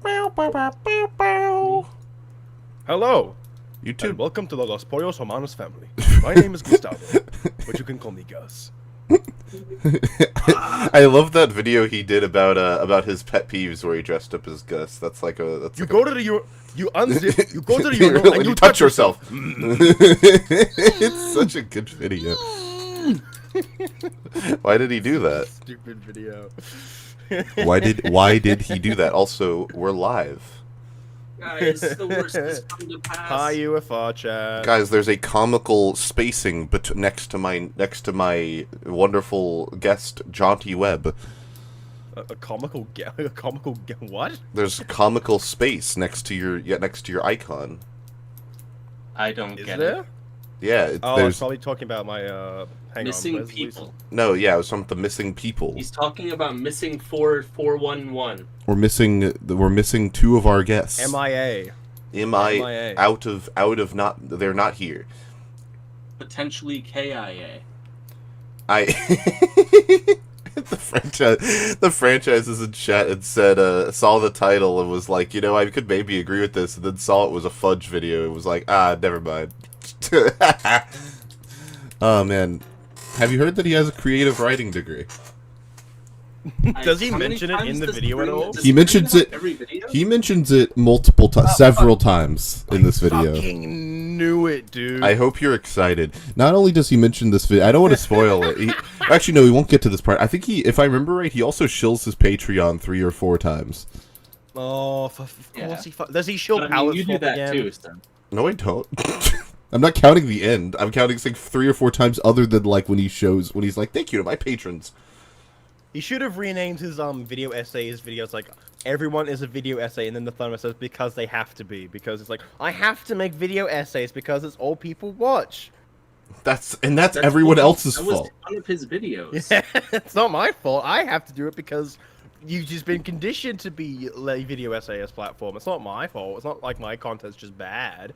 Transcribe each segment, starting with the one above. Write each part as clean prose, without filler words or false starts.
Hello, YouTube. and welcome to the Los Pollos Hermanos family. My name is Gustavo, but you can call me Gus. I love that video he did about his pet peeves where he dressed up as Gus. That's like a. You go to the you unzip, you go to the You urinal, and really you touch yourself. It's such a good video. Why did he do that? Stupid video. Why did he do that? Also, we're live. Guys, the worst has come to pass. Hi, UFR chat. Guys, there's a comical spacing next to my wonderful guest Jaunty Webb. A comical what? There's comical space next to your icon. I don't Is get there? it. Yeah, Oh, I was there's probably talking about my Missing people. no. Yeah, it was from the missing people. He's talking about missing 411. We're missing two of our guests. MIA. MIA. out of not they're not here. Potentially KIA. The franchise is in chat and said saw the title and was like, I could maybe agree with this, and then saw it was a Fudge video. It was like, never mind. Oh man, have you heard that he has a creative writing degree? Does he mention it in the video at all? He mentions it. Every video? He mentions it multiple times, several times in this video. Fucking knew it, dude. I hope you're excited. Not only does he mention this video, I don't want to spoil it. Actually, no, we won't get to this part. I think if I remember right, he also shills his Patreon 3 or 4 times. Oh, of course he. Does he shill But, palette you do swap that again? too, Stan. No, I don't. I'm not counting the end. I'm counting like 3 or 4 times, other than like when he's like, "Thank you to my patrons." He should have renamed his video essays videos like everyone is a video essay, and then the thumbnail says because they have to be, because it's like I have to make video essays because it's all people watch. That's everyone else's that fault. was one of his videos. Yeah, it's not my fault. I have to do it because you've just been conditioned to be a video essayist platform. It's not my fault. It's not like my content's just bad,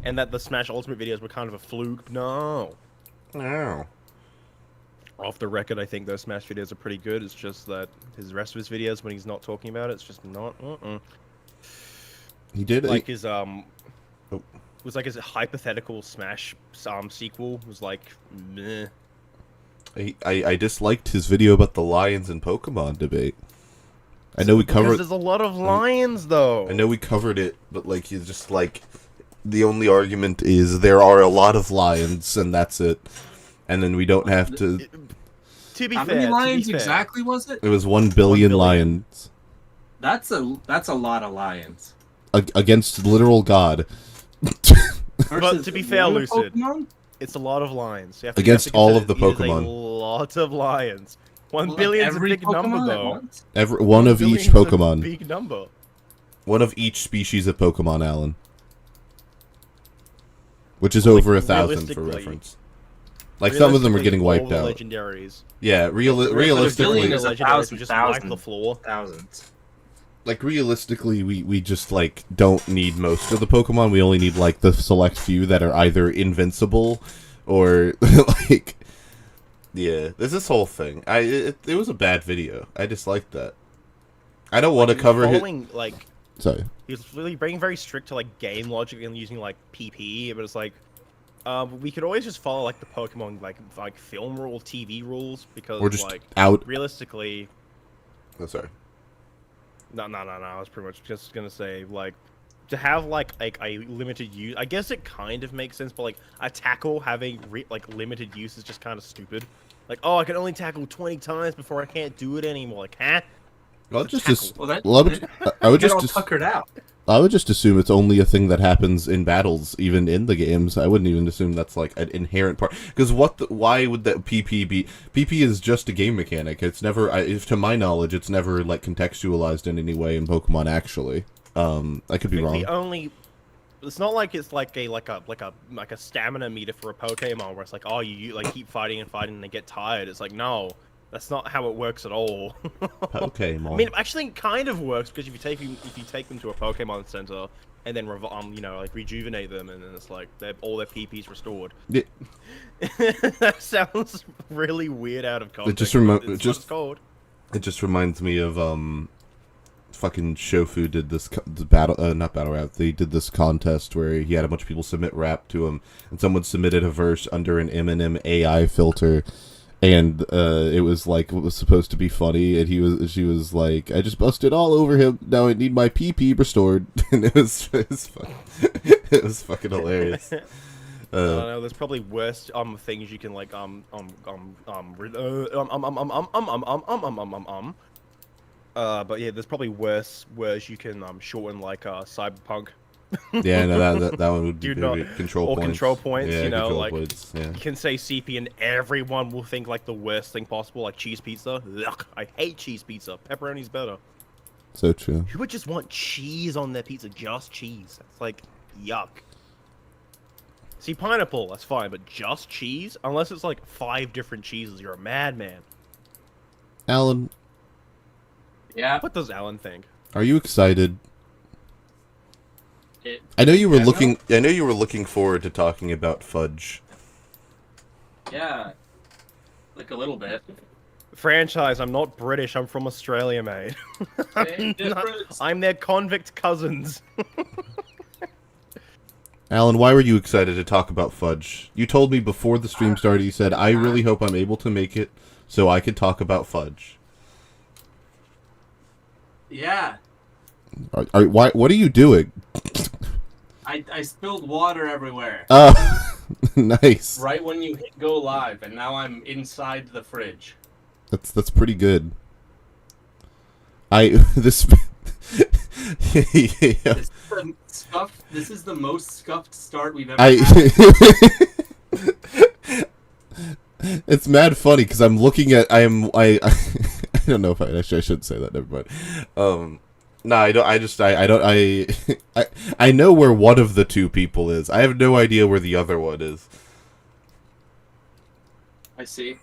and that the Smash Ultimate videos were kind of a fluke. No. No. Off the record, I think those Smash videos are pretty good. It's just that his rest of his videos, when he's not talking about it, it's just not. He did Like his it was like his hypothetical Smash sequel was like meh. I disliked his video about the lions and Pokemon debate. I know we Because covered. there's a lot of lions though. I know we covered it, but like he's just like, the only argument is there are a lot of lions and that's it, and then we don't have to. To be How fair, many lions to be fair, exactly was it? It was 1 billion lions That's a lot of lions. against literal God. But to be fair, one Lucid, Pokemon? it's a lot of lions. You have Against you have to all of consider the it is Pokemon. A lot of lions. 1 Like billion is a every big number Pokemon at though. once? One of each Pokemon. Big number. One of each species of Pokemon, Alan. Which is over 1,000 for realistically- reference. Like some of them are getting wiped all the out. Legendaries. Yeah, realistically, billion is The a legendaries thousand, would just wipe thousand. the floor. Thousands. like realistically, we just like don't need most of the Pokemon. We only need like the select few that are either invincible or like. Yeah, there's this whole thing. It was a bad video. I disliked that. I don't want to cover it. Following, like, Sorry. he was really being very strict to like game logic and using like PP, but it's like, we could always just follow like the Pokemon like film rule, TV rules, because Or just like out. realistically, Oh, sorry. no. I was pretty much just gonna say like to have like a limited use. I guess it kind of makes sense, but like a tackle having like limited use is just kind of stupid. Like, oh, I can only tackle 20 times before I can't do it anymore. Like, huh? Well, It's a just Well, that, I would get all just tuckered out. I would just assume it's only a thing that happens in battles, even in the games. I wouldn't even assume that's like an inherent part. Because why would that PP be? PP is just a game mechanic. It's never, to my knowledge, it's never like contextualized in any way in Pokemon. Actually, I could be wrong. The only, it's not like it's like a stamina meter for a Pokemon where it's like, oh, you like keep fighting and fighting and they get tired. It's like, no, that's not how it works at all. Pokemon. I mean, actually, it kind of works because if you take them to a Pokemon Center and then like rejuvenate them, and then it's like all their PP's restored. Yeah. That sounds really weird out of context. It just but it's what it's called. It just reminds me of fucking Shofu did this not battle rap. They did this contest where he had a bunch of people submit rap to him, and someone submitted a verse under an Eminem AI filter, and it was like it was supposed to be funny, and she was like, I just busted all over him. Now I need my PP restored, and it was fucking hilarious. I don't know. There's probably worse things you can like but yeah, there's probably worse words you can shorten like cyberpunk. Yeah, no, that one would be control or points. Control points. Yeah, you know, control like points, yeah. you can say CP and everyone will think like the worst thing possible, like cheese pizza. Ugh, I hate cheese pizza. Pepperoni's better. So true. Who would just want cheese on their pizza? Just cheese. It's like yuck. See, pineapple, that's fine, but just cheese? Unless it's like 5 different cheeses, you're a madman. Alan, Yeah. What does Alan think? are you excited? I know you were looking forward to talking about Fudge. Yeah. Like a little bit. Franchise, I'm not British, I'm from Australia, mate. Same difference. I'm their convict cousins. Alan, why were you excited to talk about Fudge? You told me before the stream started, you said, I really hope I'm able to make it so I could talk about Fudge. Yeah. Why? What are you doing? I spilled water everywhere. Oh, nice. Right when you hit go live, and now I'm inside the fridge. That's pretty good. This This is the most scuffed start we've ever I had. It's mad funny because I'm looking at I don't know if I shouldn't say that. Never mind. No, I don't. I know where one of the two people is. I have no idea where the other one is. I see.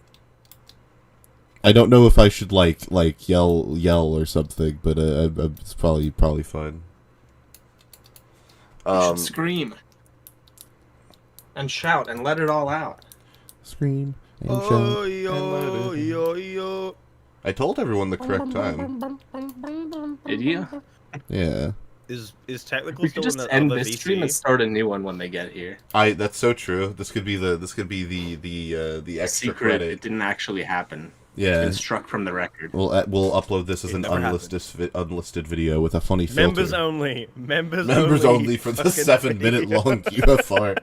I don't know if I should like yell or something, but it's probably fine. You should scream and shout and let it all out. Scream and shout and let it out. Yo. I told everyone the correct time. Did you? Yeah. Is technical We still could in just the end other this stream and VC? start a new one when they get here. That's so true. This could be the extra Secret. credit. It didn't actually happen. Yeah. It's been struck from the record. We'll upload this as It an never unlisted video with a funny filter. Members only. Members only for the Fucking 7-minute long UFR.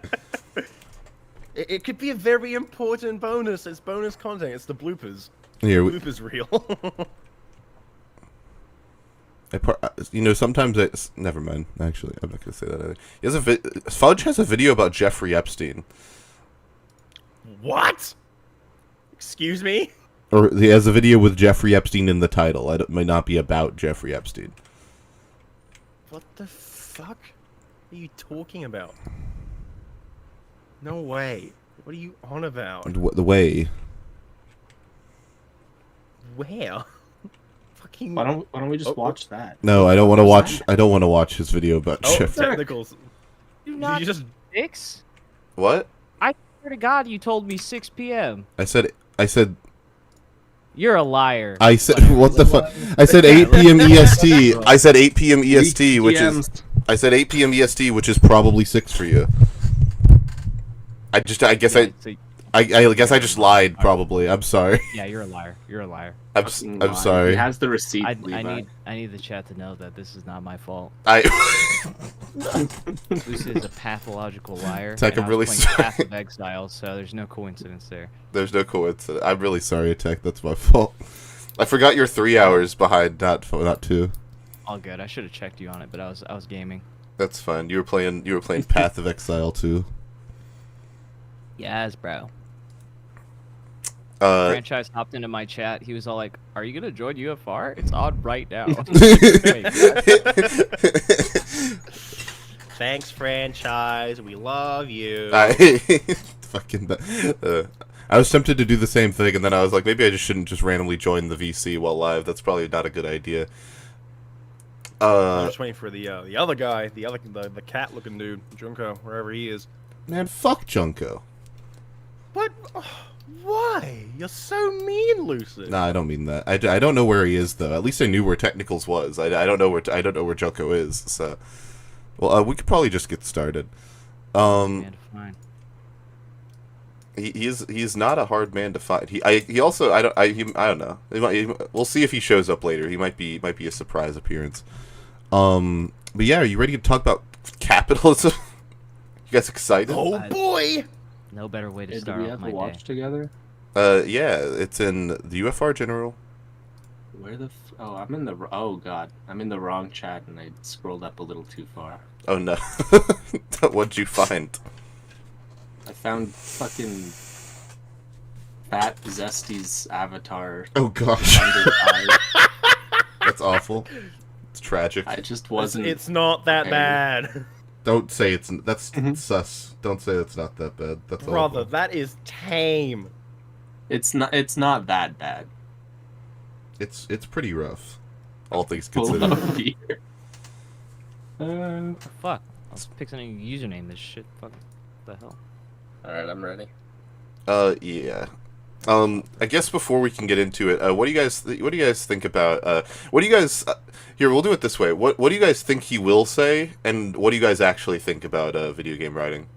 It could be a very important bonus. It's bonus content. It's the bloopers. Here, Bloopers reel. sometimes never mind. Actually, I'm not gonna say that either. Fudge has a video about Jeffrey Epstein. What? Excuse me? Or he has a video with Jeffrey Epstein in the title. It might not be about Jeffrey Epstein. What the fuck are you talking about? No way. What are you on about? The way. Where? Fucking. Why don't we just watch that? No, I don't want to watch. I don't want to watch his video about Jeffrey. Technicals. Do not You just 6? What? I swear to God, you told me 6 p.m. I said. You're a liar. I said what the fuck? I said 8 p.m. EST. I said 8 p.m. EST, which is. I said 8 p.m. EST, which is probably 6 for you. I guess I guess I just lied. Probably. I'm sorry. Yeah, you're a liar. You're a liar. I'm sorry. He has the receipt. I Levi. need the chat to know that this is not my fault. This is a pathological liar. Tech, and I'm I was really playing sorry. Path of Exile, so there's no coincidence there. There's no coincidence. I'm really sorry, Tech. That's my fault. I forgot you're 3 hours behind, not 2. All good. I should have checked you on it, but I was gaming. That's fine. You were playing Path of Exile 2. Yes, bro. Uh, Franchise hopped into my chat. He was all like, "Are you gonna join UFR? It's on right now." thanks, franchise. We love you. I was tempted to do the same thing, and then I was like, maybe I just shouldn't just randomly join the VC while live. That's probably not a good idea. I'm just waiting for the other guy, the cat-looking dude, Junko, wherever he is. Man, fuck Junko. What? Why? You're so mean, Lucid. Nah, I don't mean that. I don't know where he is though. At least I knew where Technicals was. I don't know where Junko is. So, well, we could probably just get started. Man, fine. He's not a hard man to find. He also I don't know. We'll see if he shows up later. He might be a surprise appearance. But yeah, are you ready to talk about capitalism? You guys excited? Oh boy! No better way to Did start we off ever my watch day. together? Yeah, it's in the UFR General. Where the oh, I'm in the oh god, I'm in the wrong chat and I scrolled up a little too far. Oh no. What'd you find? I found fucking Fat Zesty's avatar. Oh gosh. Under eye. That's awful. It's tragic. I just wasn't. It's not that Okay. bad. Don't say that's sus. Don't say it's not that bad. That's Brother, awful. that is tame. It's not that bad. It's pretty rough. All things Full considered. of beer. Fuck. I was picking a username. This shit. Fuck. What the hell? All right, I'm ready. Yeah. I guess before we can get into it, what do you guys think about what do you guys here, we'll do it this way. What do you guys think he will say, and what do you guys actually think about video game writing?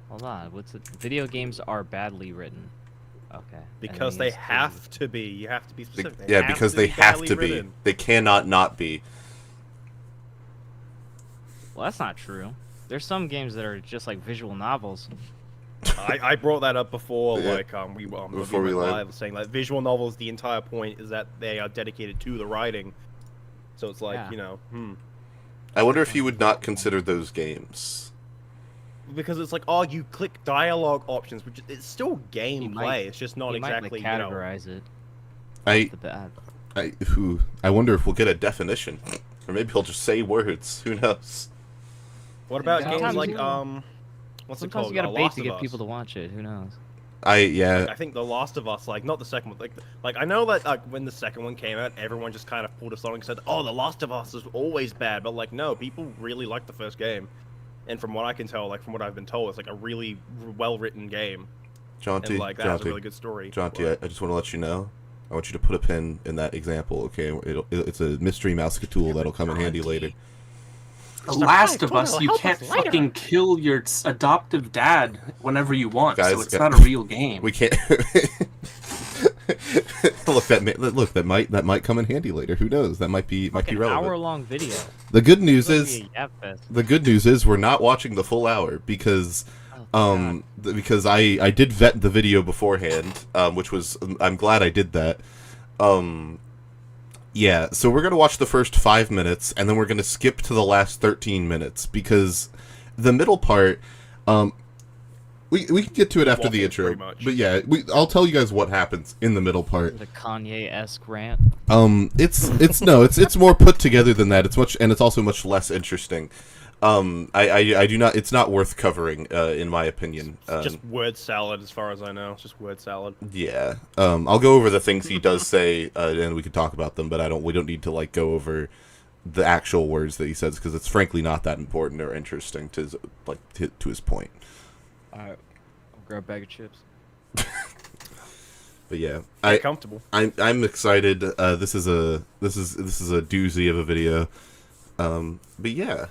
Hold on. What's it? Video games are badly written. Okay. Because they have to be. You have to be specific. Yeah, because they have badly to be. written. They cannot not be. Well, that's not true. There's some games that are just like visual novels. I brought that up before, Yeah. like Before we went live. live, saying like visual novels. The entire point is that they are dedicated to the writing. So it's like Yeah. I wonder if you would not consider those games. because it's like, oh, you click dialogue options, which it's still gameplay. might- It's just not You exactly might like, categorize it. I The bad. I wonder if we'll get a definition, or maybe he'll just say words. Who knows? What about games Sometimes like you- what's it Sometimes called? you gotta bait Last to of get Us. people to watch it. Who knows? Yeah. I think The Last of Us, like not the second one, like I know that when the second one came out, everyone just kind of pulled a song and said, "Oh, The Last of Us is always bad," but like no, people really like the first game, and from what I can tell, like from what I've been told, it's like a really well written game, Jaunty, and like that has a Jaunty, really good story. Jaunty, What? I just want to let you know. I want you to put a pin in that example, okay? It's a mystery mouse tool that'll come in handy later. The Last of Fine, Us, it'll you help can't us later. fucking kill your adoptive dad whenever you want, Guys, so it's not a real game. We can't. Look, that might come in handy later. Who knows? That might be Like an relevant. hour-long video. The good news It's is gonna be a yap fest. the good news is we're not watching the full hour because because I did vet the video beforehand, which was I'm glad I did that. Yeah, so we're gonna watch the first 5 minutes and then we're gonna skip to the last 13 minutes because the middle part, we can get to it after the Waffle, intro. pretty much. But yeah, I'll tell you guys what happens in the middle part. The Kanye-esque rant. It's more put together than that. It's also much less interesting. I do not. It's not worth covering, in my opinion. Just word salad, as far as I know. It's just word salad. Yeah. I'll go over the things he does say, and we can talk about them. But we don't need to like go over the actual words that he says because it's frankly not that important or interesting to his point. Alright. I'll grab a bag of chips. But yeah, Get comfortable. I'm excited. This is a doozy of a video. But yeah.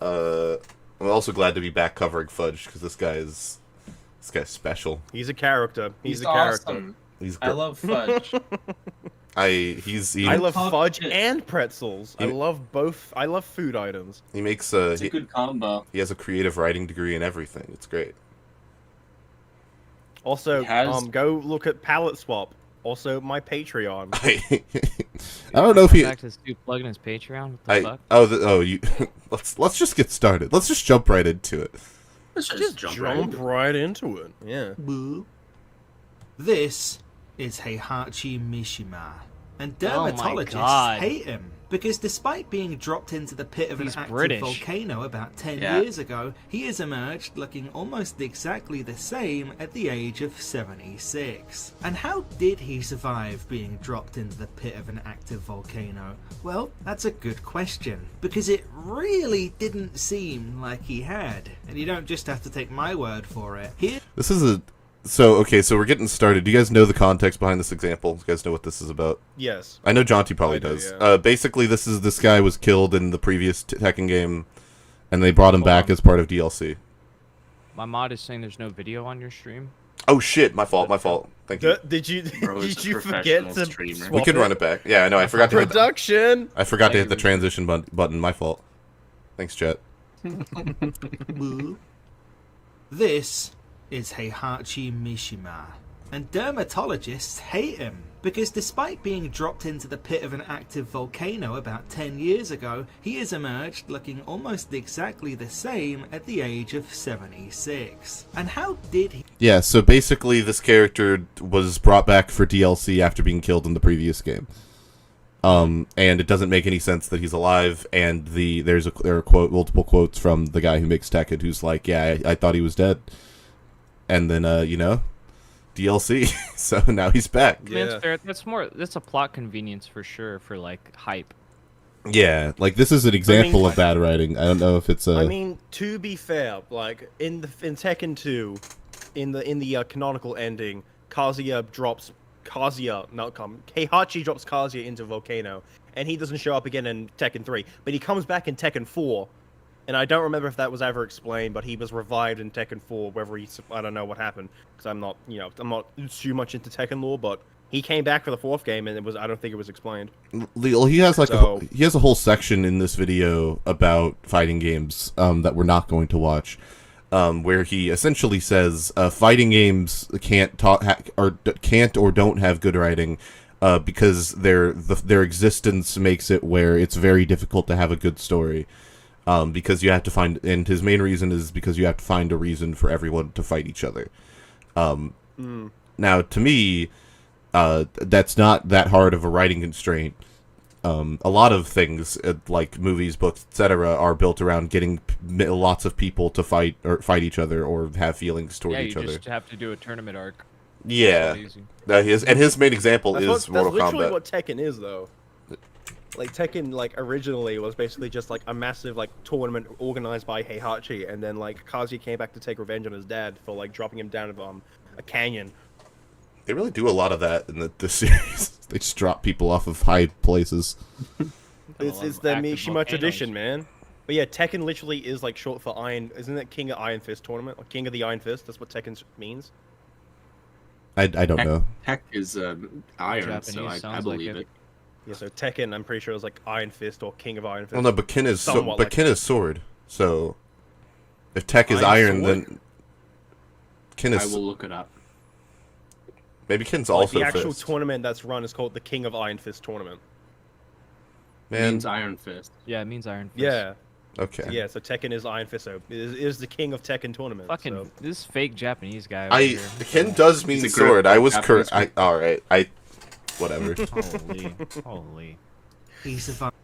I'm also glad to be back covering Fudge because this guy's special. He's a character. He's a character. awesome. He's I love Fudge. I love Fuck fudge it. and pretzels. I He- love both. I love food items. he makes It's a good combo. he has a creative writing degree and everything. It's great. Also, He has- go look at Palette Swap. Also, my Patreon. I don't know if he. Back to this dude plugging his Patreon. What the fuck? You. let's just get started. Let's just jump right into it. Let's Just jump right into it. Yeah. Boo. This is Heihachi Mishima, and Oh my dermatologists God. hate him because despite being dropped into the pit of He's an active British. volcano about 10 Yeah. years ago, he has emerged looking almost exactly the same at the age of 76. And how did he survive being dropped into the pit of an active volcano? Well, that's a good question, because it really didn't seem like he had. And you don't just have to take my word for it. Here This is So we're getting started. Do you guys know the context behind this example? Do you guys know what this is about? Yes. I know Jaunty probably I do, does. yeah. Basically, this guy was killed in the previous Tekken game, and they brought him back as part of DLC. My mod is saying there's no video on your stream. Oh shit! My fault. Thank you. Did you Bro, he's did a you forget professional to streamer. swap We can run it back. Yeah, I know. I forgot to hit the, Production. I forgot to hit the Thank you. transition button. My fault. Thanks, chat. This is Heihachi Mishima, and dermatologists hate him because despite being dropped into the pit of an active volcano about 10 years ago, he has emerged looking almost exactly the same at the age of 76. And how did he? Yeah. So basically, this character was brought back for DLC after being killed in the previous game. And it doesn't make any sense that he's alive. And there are multiple quotes from the guy who makes Tekken, who's like, "Yeah, I thought he was dead," and then DLC. So now he's back. I mean, it's fair. That's a plot convenience for sure for like hype. Yeah, like this is an example of bad writing. I don't know if it's a. I mean, to be fair, like in Tekken 2, in the canonical ending, Heihachi drops Kazuya into a volcano, and he doesn't show up again in Tekken 3, but he comes back in Tekken 4, and I don't remember if that was ever explained, but he was revived in Tekken 4. I don't know what happened, because I'm not too much into Tekken lore, but he came back for the 4th game, and I don't think it was explained. He has he has a whole section in this video about fighting games that we're not going to watch. Where he essentially says fighting games can't or don't have good writing because their existence makes it where it's very difficult to have a good story because you have to find, and his main reason is because you have to find a reason for everyone to fight each other. Now, to me, that's not that hard of a writing constraint. A lot of things like movies, books, etc., are built around getting lots of people to fight each other or have feelings toward each other. Yeah, you just have to do a tournament arc. Yeah, his main example is Mortal Kombat. That's literally what Tekken is, though. Like Tekken, originally was basically just like a massive tournament organized by Heihachi, and then Kazuya came back to take revenge on his dad for dropping him down a canyon. They really do a lot of that in the series. They just drop people off of high places. It's the Mishima tradition, man. But yeah, Tekken literally is short for Iron. Isn't it King of Iron Fist tournament? Or King of the Iron Fist? That's what Tekken means. I don't know. Tech is iron, Japanese so I sounds believe like it. Yeah, so Tekken, I'm pretty sure it was Iron Fist or King of Iron Fist. Well, no, but Kin is Kin is sword. So if Tech is Iron iron, sword? then Kin is. I will look it up. Maybe Kin's also the actual fist. tournament that's run is called the King of Iron Fist tournament. Man, Means Iron Fist. Yeah, it means Iron Fist. Yeah. okay. So, yeah, so Tekken is Iron Fist. So it is the King of Tekken tournament. Fucking so. this fake Japanese guy. Over here. Kin does mean He's a great sword. I was Japanese correct. All right. Whatever. Holy. He survived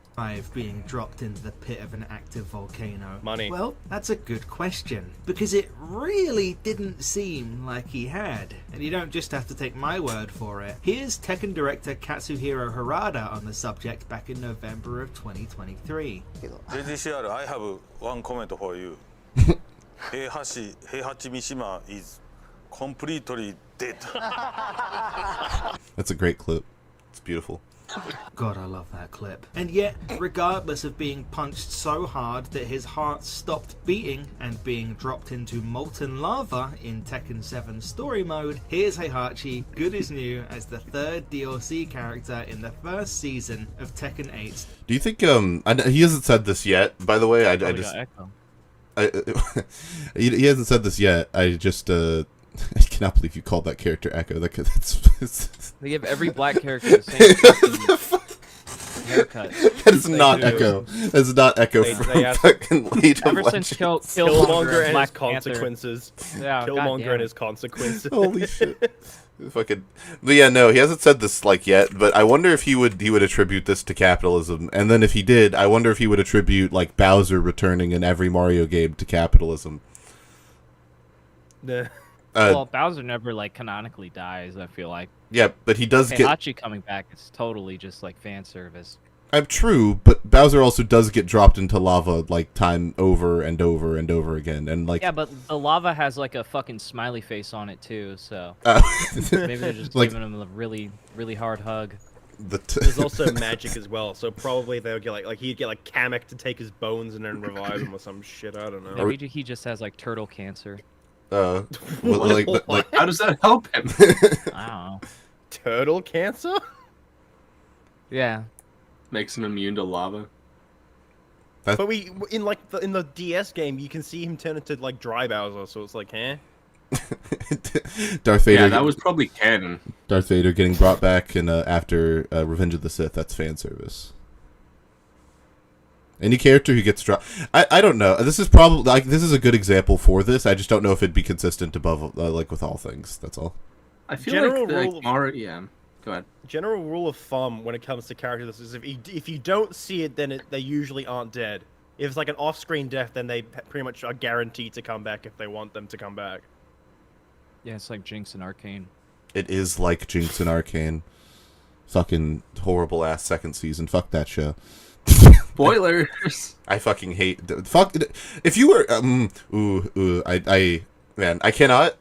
being dropped into the pit of an active volcano? Money. Well, that's a good question, because it really didn't seem like he had. And you don't just have to take my word for it. Here's Tekken director Katsuhiro Harada on the subject back in November of 2023. JGCR, I have one comment for you. Heihachi Mishima is completely dead. That's a great clip. It's beautiful. God, I love that clip. And yet, regardless of being punched so hard that his heart stopped beating and being dropped into molten lava in Tekken 7 story mode, here's Heihachi, good as new, as the 3rd DLC character in the 1st season of Tekken 8. Do you think he hasn't said this yet? By the way, I just he hasn't said this yet. I just I cannot believe you called that character Echo. They give every black character the same fucking haircut. That's not do. Echo. That's not Echo They from asked- fucking League of Ever since Legends. Killmonger and his Black Panther. consequences. Yeah, Killmonger goddamn. and his consequences. Holy shit. Fucking. But yeah, no, he hasn't said this yet. But I wonder if he would attribute this to capitalism, and then if he did, I wonder if he would attribute Bowser returning in every Mario game to capitalism. Nah. Well, Bowser never canonically dies. I feel like Yeah, but he does get. Heihachi coming back is totally just fan service. I'm true, but Bowser also does get dropped into lava like time over and over and over again, and like Yeah, but the lava has like a fucking smiley face on it too, so uh, maybe they're just like giving him a really, really hard hug. There's also magic as well, so probably they'll get like he'd get like Kamek to take his bones and then revive him or some shit. I don't know. Maybe he just has like turtle cancer. well, like How does that help him? I don't know. Turtle cancer? Yeah. Makes him immune to lava. But we in like in the DS game, you can see him turn into like dry Bowser, so it's like, eh? Darth Vader. Yeah, that was probably canon. Darth Vader getting brought back in after Revenge of the Sith. That's fan service. Any character who gets dropped, I don't know. This is probably like this is a good example for this. I just don't know if it'd be consistent above like with all things. That's all. I feel General like rule- Mario. Yeah, go ahead. General rule of thumb when it comes to characters is if you don't see it, then they usually aren't dead. If it's like an off-screen death, then they pretty much are guaranteed to come back if they want them to come back. Yeah, it's like Jinx and Arcane. It is like Jinx and Arcane. Fucking horrible ass second season. Fuck that show. Spoilers. I fucking hate. Fuck. If you were man, I cannot.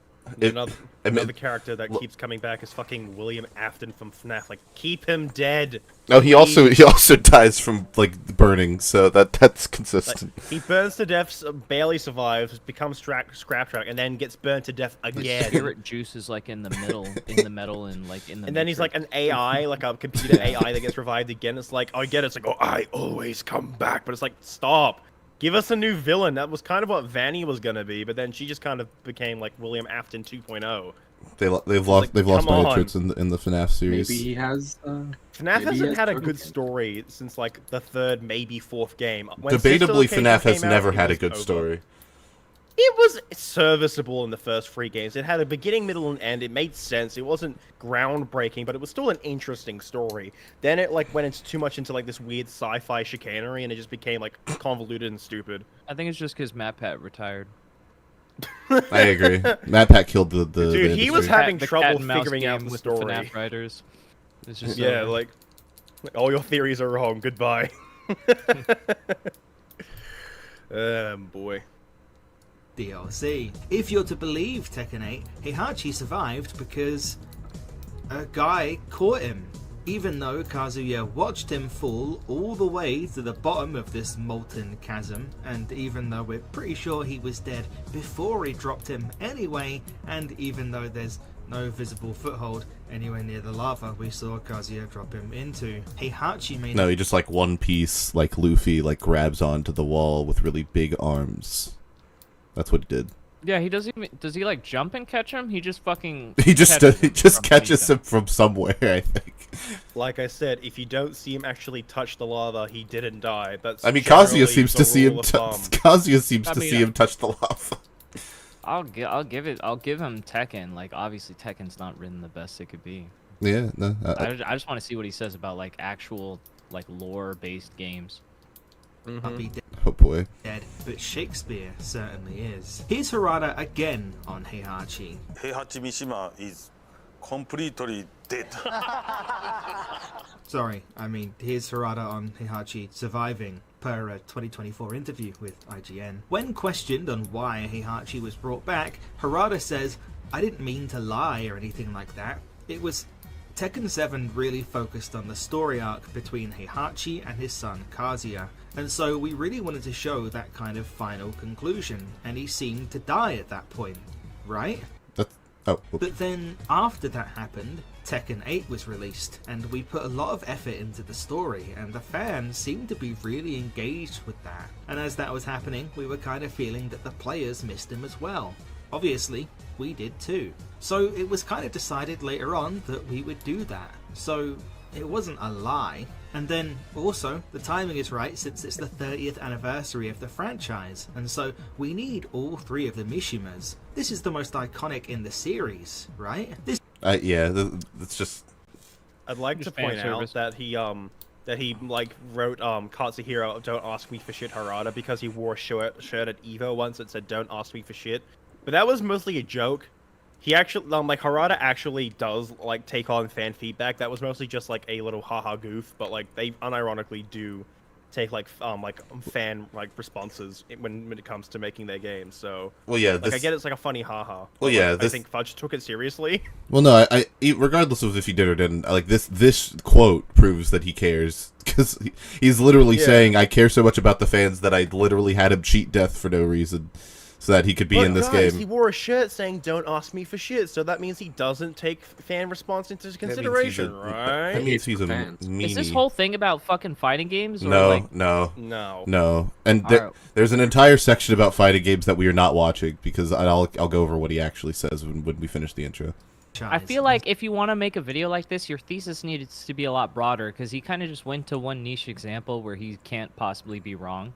Another character that keeps coming back is fucking William Afton from FNAF. Like, keep him dead. No, he also dies from like burning, so that's consistent. Like, he burns to death, barely survives, becomes scrap track, and then gets burned to death His again. spirit juice is like in the middle, and like in the. And then he's like an AI, like a computer AI that gets revived again. It's like, I get it. It's like, oh, I always come back. But it's like, stop. Give us a new villain. That was kind of what Vanny was gonna be, but then she just kind of became like William Afton 2.0. They've lost come Beatrix on. in the FNAF series. Maybe he has. FNAF Maybe hasn't he had a has good Turtle story since like the third, maybe fourth game. When Debatably, Sister Location FNAF has came out, never it had a was good over. story. It was serviceable in the first three games. It had a beginning, middle, and end. It made sense. It wasn't groundbreaking, but it was still an interesting story. Then it like went into too much into like this weird sci-fi chicanery, and it just became like convoluted and stupid. I think it's just because MatPat retired. I agree. MatPat killed the Dude, he was industry. having The trouble cat and mouse figuring out game the with story. The FNAF writers. It's just Yeah, over. like all your theories are wrong. Goodbye. Boy. DLC. If you're to believe Tekken 8, Heihachi survived because a guy caught him. Even though Kazuya watched him fall all the way to the bottom of this molten chasm, and even though we're pretty sure he was dead before he dropped him anyway, and even though there's no visible foothold anywhere near the lava we saw Kazuya drop him into, Heihachi made No, he just like one piece, like Luffy, like grabs onto the wall with really big arms. That's what he did. Yeah, he doesn't even. Does he like jump and catch him? He just fucking. He just catches him from somewhere, I think. Like I said, if you don't see him actually touch the lava, he didn't die. That's I mean, generally Kazuya seems the to see him. rule of thumb. Kazuya seems I to mean, see him touch the lava. I'll give him Tekken. Like obviously Tekken's not written the best it could be. Yeah, no. I just want to see what he says about like actual like lore based games. not be Oh boy. dead, but Shakespeare certainly is. Here's Harada again on Heihachi. Heihachi Mishima is completely dead. Sorry, I mean, here's Harada on Heihachi surviving per a 2024 interview with IGN. When questioned on why Heihachi was brought back, Harada says, I didn't mean to lie or anything like that. It was Tekken 7 really focused on the story arc between Heihachi and his son Kazuya, and so we really wanted to show that kind of final conclusion, and he seemed to die at that point, right? Oh. But then, after that happened, Tekken 8 was released, and we put a lot of effort into the story, and the fans seemed to be really engaged with that. And as that was happening, we were kind of feeling that the players missed him as well. Obviously, we did too. So it was kind of decided later on that we would do that. So it wasn't a lie. And then, also, the timing is right since it's the 30th anniversary of the franchise, and so we need all three of the Mishimas. This is the most iconic in the series, right? Yeah, it's just... I'd like Just to point fan out service. that he like wrote Katsuhiro "Don't ask me for shit, Harada" because he wore a shirt at Evo once that said "Don't ask me for shit," but that was mostly a joke. he actually like Harada actually does like take on fan feedback. That was mostly just like a little haha goof, but like they unironically do take like fan like responses when it comes to making their games. So Well, yeah, like I get it's like a funny haha. Well, yeah, I think Fudge took it seriously. Well, no, I regardless of if he did or didn't, like this quote proves that he cares because he's literally saying, "I care so much about the fans that I literally had him cheat death for no reason, so that he could be in this game." He wore a shirt saying "Don't ask me for shit," so that means he doesn't take fan response into consideration, right? That means he's a Fans. meanie. Is this whole thing about fucking fighting games? Or No, like... No. And Alright. there's an entire section about fighting games that we are not watching because I'll go over what he actually says when we finish the intro. I feel like if you want to make a video like this, your thesis needs to be a lot broader because he kind of just went to one niche example where he can't possibly be wrong.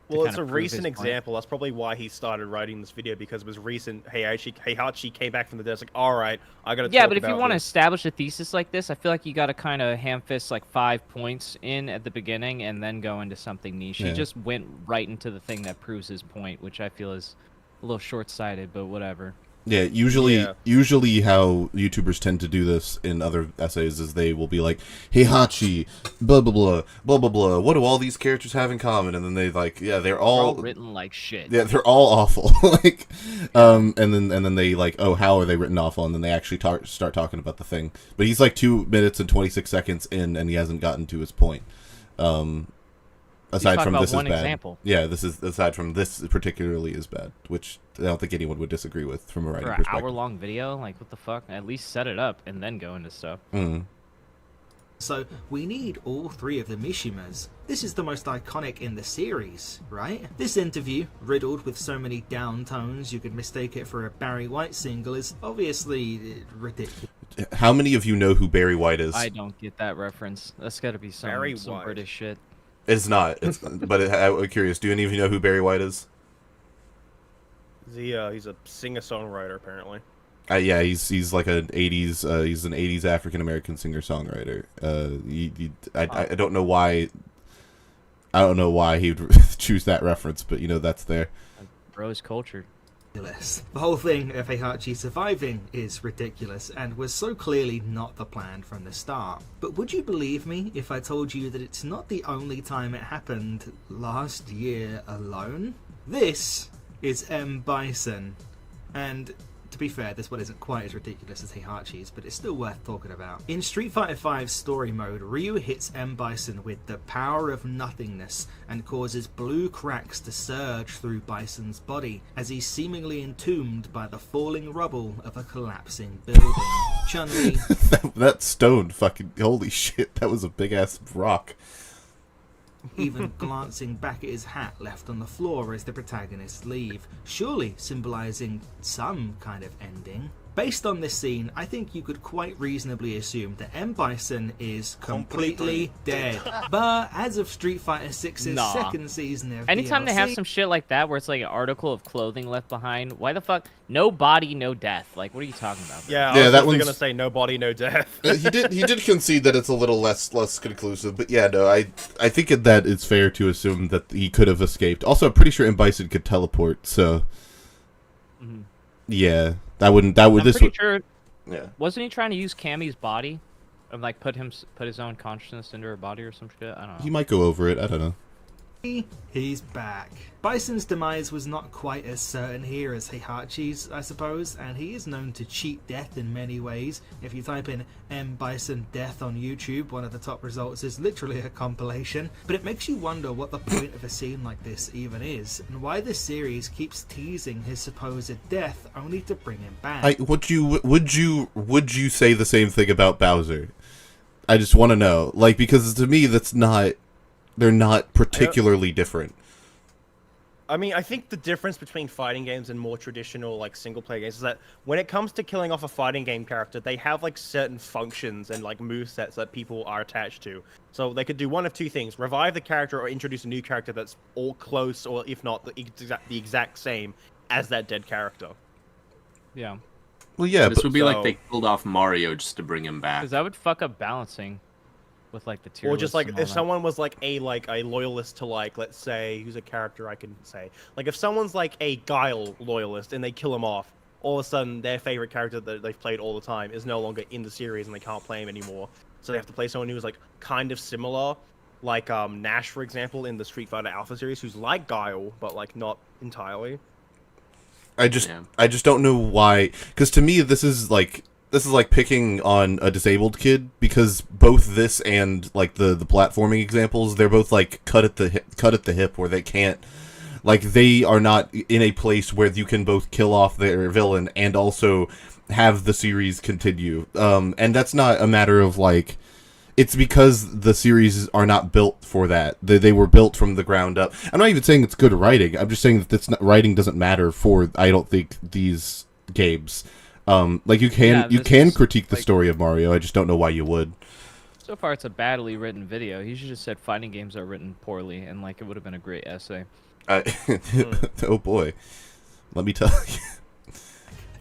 Well, it's a prove his recent point. example. That's probably why he started writing this video, because it was recent. Heihachi came back from the desk like, all right, I gotta. Yeah, talk but if you about want to this." establish a thesis like this, I feel like you got to kind of ham-fist like 5 points in at the beginning and then go into something niche. Yeah. He just went right into the thing that proves his point, which I feel is a little short-sighted, but whatever. Yeah, usually how YouTubers tend to do this in other essays is they will be like, Heihachi, blah blah blah, blah blah blah. What do all these characters have in common? And then they like, yeah, they're all written like shit. Yeah, they're all awful. Like, and then they like, oh, how are they written awful? And then they actually start talking about the thing. But he's like 2 minutes and 26 seconds in, and he hasn't gotten to his point. Aside from about this is one bad. example. Yeah, this is aside from this particularly is bad, which I don't think anyone would disagree with from a writing For an perspective. hour-long video, like what the fuck? At least set it up and then go into stuff. Mm. So we need all 3 of the Mishimas. This is the most iconic in the series, right? This interview, riddled with so many down tones you could mistake it for a Barry White single, is obviously ridiculous. How many of you know who Barry White is? I don't get that reference. That's got to be some White. British shit. It's not. I'm curious. Do any of you know who Barry White is? He's a singer-songwriter apparently. Yeah, he's like an '80s. He's an '80s African American singer songwriter. I don't know why. I don't know why he would choose that reference, but that's there. Bro's culture. The whole thing of Heihachi surviving is ridiculous and was so clearly not the plan from the start. But would you believe me if I told you that it's not the only time it happened last year alone? This is M. Bison. And to be fair, this one isn't quite as ridiculous as Heihachi's, but it's still worth talking about. In Street Fighter V's story mode, Ryu hits M. Bison with the power of nothingness and causes blue cracks to surge through Bison's body as he's seemingly entombed by the falling rubble of a collapsing building. Chun-Li... that stone fucking... Holy shit, that was a big-ass rock. Even glancing back at his hat left on the floor as the protagonists leave, surely symbolizing some kind of ending. Based on this scene, I think you could quite reasonably assume that M. Bison is completely dead. But as of Street Fighter 6's second season of Anytime DLC, they have some shit like that where it's like an article of clothing left behind, why the fuck? No body, no death. Like, what are you talking about? Yeah, I Yeah, was that definitely one's- gonna say no body, no death. He did concede that it's a little less conclusive, but yeah, no, I think that it's fair to assume that he could have escaped. Also, I'm pretty sure M. Bison could teleport, so yeah, I'm pretty sure. Yeah. Wasn't he trying to use Cammy's body, and like put his own consciousness into her body or some shit? I don't know. He might go over it. I don't know. he's back. Bison's demise was not quite as certain here as Heihachi's, I suppose, and he is known to cheat death in many ways. If you type in M. Bison death on YouTube, one of the top results is literally a compilation. But it makes you wonder what the point of a scene like this even is, and why this series keeps teasing his supposed death only to bring him back. Would you say the same thing about Bowser? I just want to know, like, because to me they're not particularly different. I mean, I think the difference between fighting games and more traditional, like, single-player games is that when it comes to killing off a fighting game character, they have, like, certain functions and, like, movesets that people are attached to. So they could do one of two things: revive the character or introduce a new character that's all close, or if not, the exact same as that dead character. Yeah, Well, yeah, This but would be like so- they killed off Mario just to bring him back. because that would fuck up balancing with like the tier Or just lists like and all if that. someone was like a loyalist to, like, let's say, who's a character I can say, like if someone's like a Guile loyalist and they kill him off, all of a sudden their favorite character that they've played all the time is no longer in the series and they can't play him anymore. So they have to play someone who's like kind of similar, like Nash, for example, in the Street Fighter Alpha series, who's like Guile, but like not entirely. I just don't know why, because to me this is like picking on a disabled kid, because both this and like the platforming examples, they're both like cut at the hip where they can't, like, they are not in a place where you can both kill off their villain and also have the series continue. And that's not a matter of like, it's because the series are not built for that. They were built from the ground up. I'm not even saying it's good writing. I'm just saying that writing doesn't matter for, I don't think, these games. Like, you can critique the story of Mario. I just don't know why you would. So far, it's a badly written video. He should have said fighting games are written poorly, and like it would have been a great essay. Oh boy, let me tell you.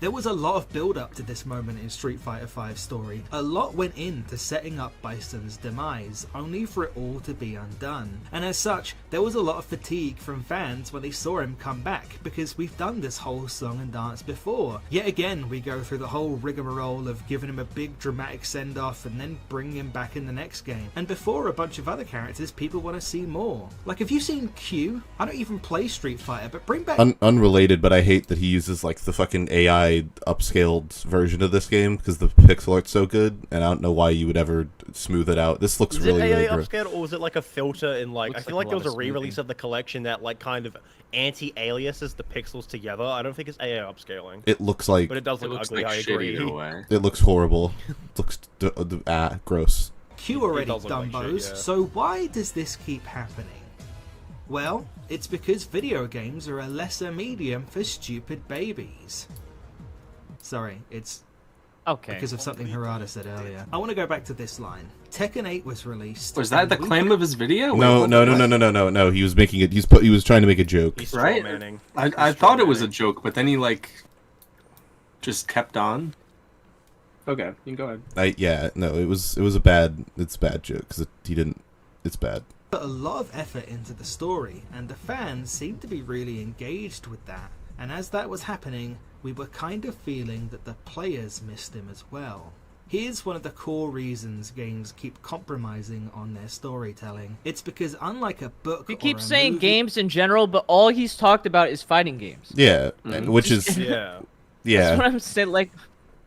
There was a lot of build-up to this moment in Street Fighter V's story. A lot went into setting up Bison's demise, only for it all to be undone. And as such, there was a lot of fatigue from fans when they saw him come back, because we've done this whole song and dance before. Yet again, we go through the whole rigmarole of giving him a big dramatic send-off and then bringing him back in the next game. And before a bunch of other characters, people want to see more. Like, have you seen Q? I don't even play Street Fighter, but bring back... Unrelated, but I hate that he uses, like, the fucking AI upscaled version of this game because the pixel art's so good, and I don't know why you would ever smooth it out. This looks really upscaled, or was it like a filter in like? I feel like there was a re-release of the collection that like kind of anti-aliases the pixels together. I don't think it's AI upscaling. It looks like, but it does look ugly. Like I agree. in a way. it looks horrible. It looks gross. Q already does look like dumbos, shit, yeah. so why does this keep happening? Well, it's because video games are a lesser medium for stupid babies. Sorry, it's Okay. because of something Harada said earlier. I want to go back to this line. Tekken 8 was released. Was that the claim of his video? No. He was making it. He was trying to make a joke. He's Right? strawmanning. I thought it was a joke, but then he like just kept on. Okay, you can go ahead. It's a bad joke because it's bad. Put a lot of effort into the story, and the fans seemed to be really engaged with that. And as that was happening, we were kind of feeling that the players missed him as well. Here's one of the core reasons games keep compromising on their storytelling. It's because unlike a book You or keep a saying movie, games in general, but all he's talked about is fighting games. Yeah, which is Yeah. That's what I'm saying. Like,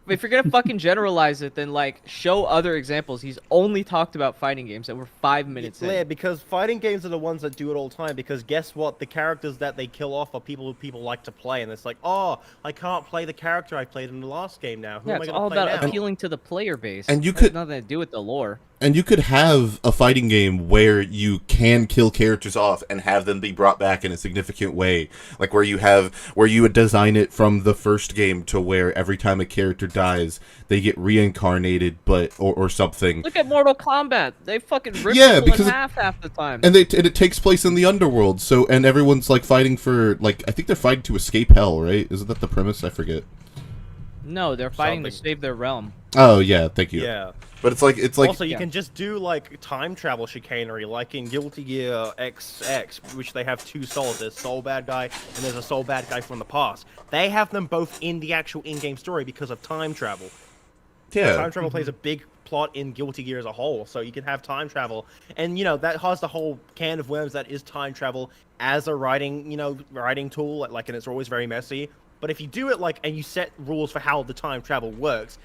if you're gonna fucking generalize it, then like show other examples. He's only talked about fighting games that were 5 minutes in. Yeah, because fighting games are the ones that do it all the time. Because guess what? The characters that they kill off are people who people like to play, and it's like, oh, I can't play the character I played in the last game now. Who Yeah, am I it's gonna all play about now? appealing to the player base. And you It has could- nothing to do with the lore. And you could have a fighting game where you can kill characters off and have them be brought back in a significant way. Like where you would design it from the first game to where every time a character dies, they get reincarnated, or something. Look at Mortal Kombat. They fucking rip Yeah, people because in half the time. And it takes place in the underworld, and everyone's like fighting for, like, I think they're fighting to escape hell, right? Isn't that the premise? I forget. No, they're fighting to Something. save their realm. Oh yeah, thank you. Yeah. But it's like Also, you Yeah. can just do like time travel chicanery, like in Guilty Gear XX, which they have two souls. There's Soul Bad Guy and there's a Soul Bad Guy from the past. They have them both in the actual in-game story because of time travel. yeah. Time travel plays a big plot in Guilty Gear as a whole, so you can have time travel, and that has the whole can of worms that is time travel as a writing tool, like, and it's always very messy. But if you do it and you set rules for how the time travel works,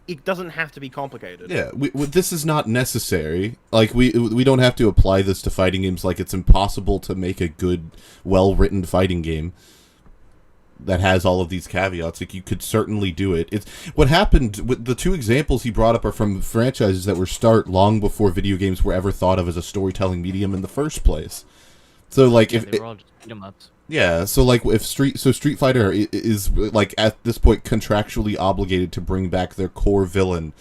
it doesn't have to be complicated. Yeah, this is not necessary. Like, we don't have to apply this to fighting games. Like, it's impossible to make a good, well-written fighting game that has all of these caveats. Like, you could certainly do it. It's what happened with the two examples he brought up are from franchises that were long before video games were ever thought of as a storytelling medium in the first place. So, like, Yeah, they were all just beat 'em ups. yeah, so like if Street Fighter is like at this point contractually obligated to bring back their core villain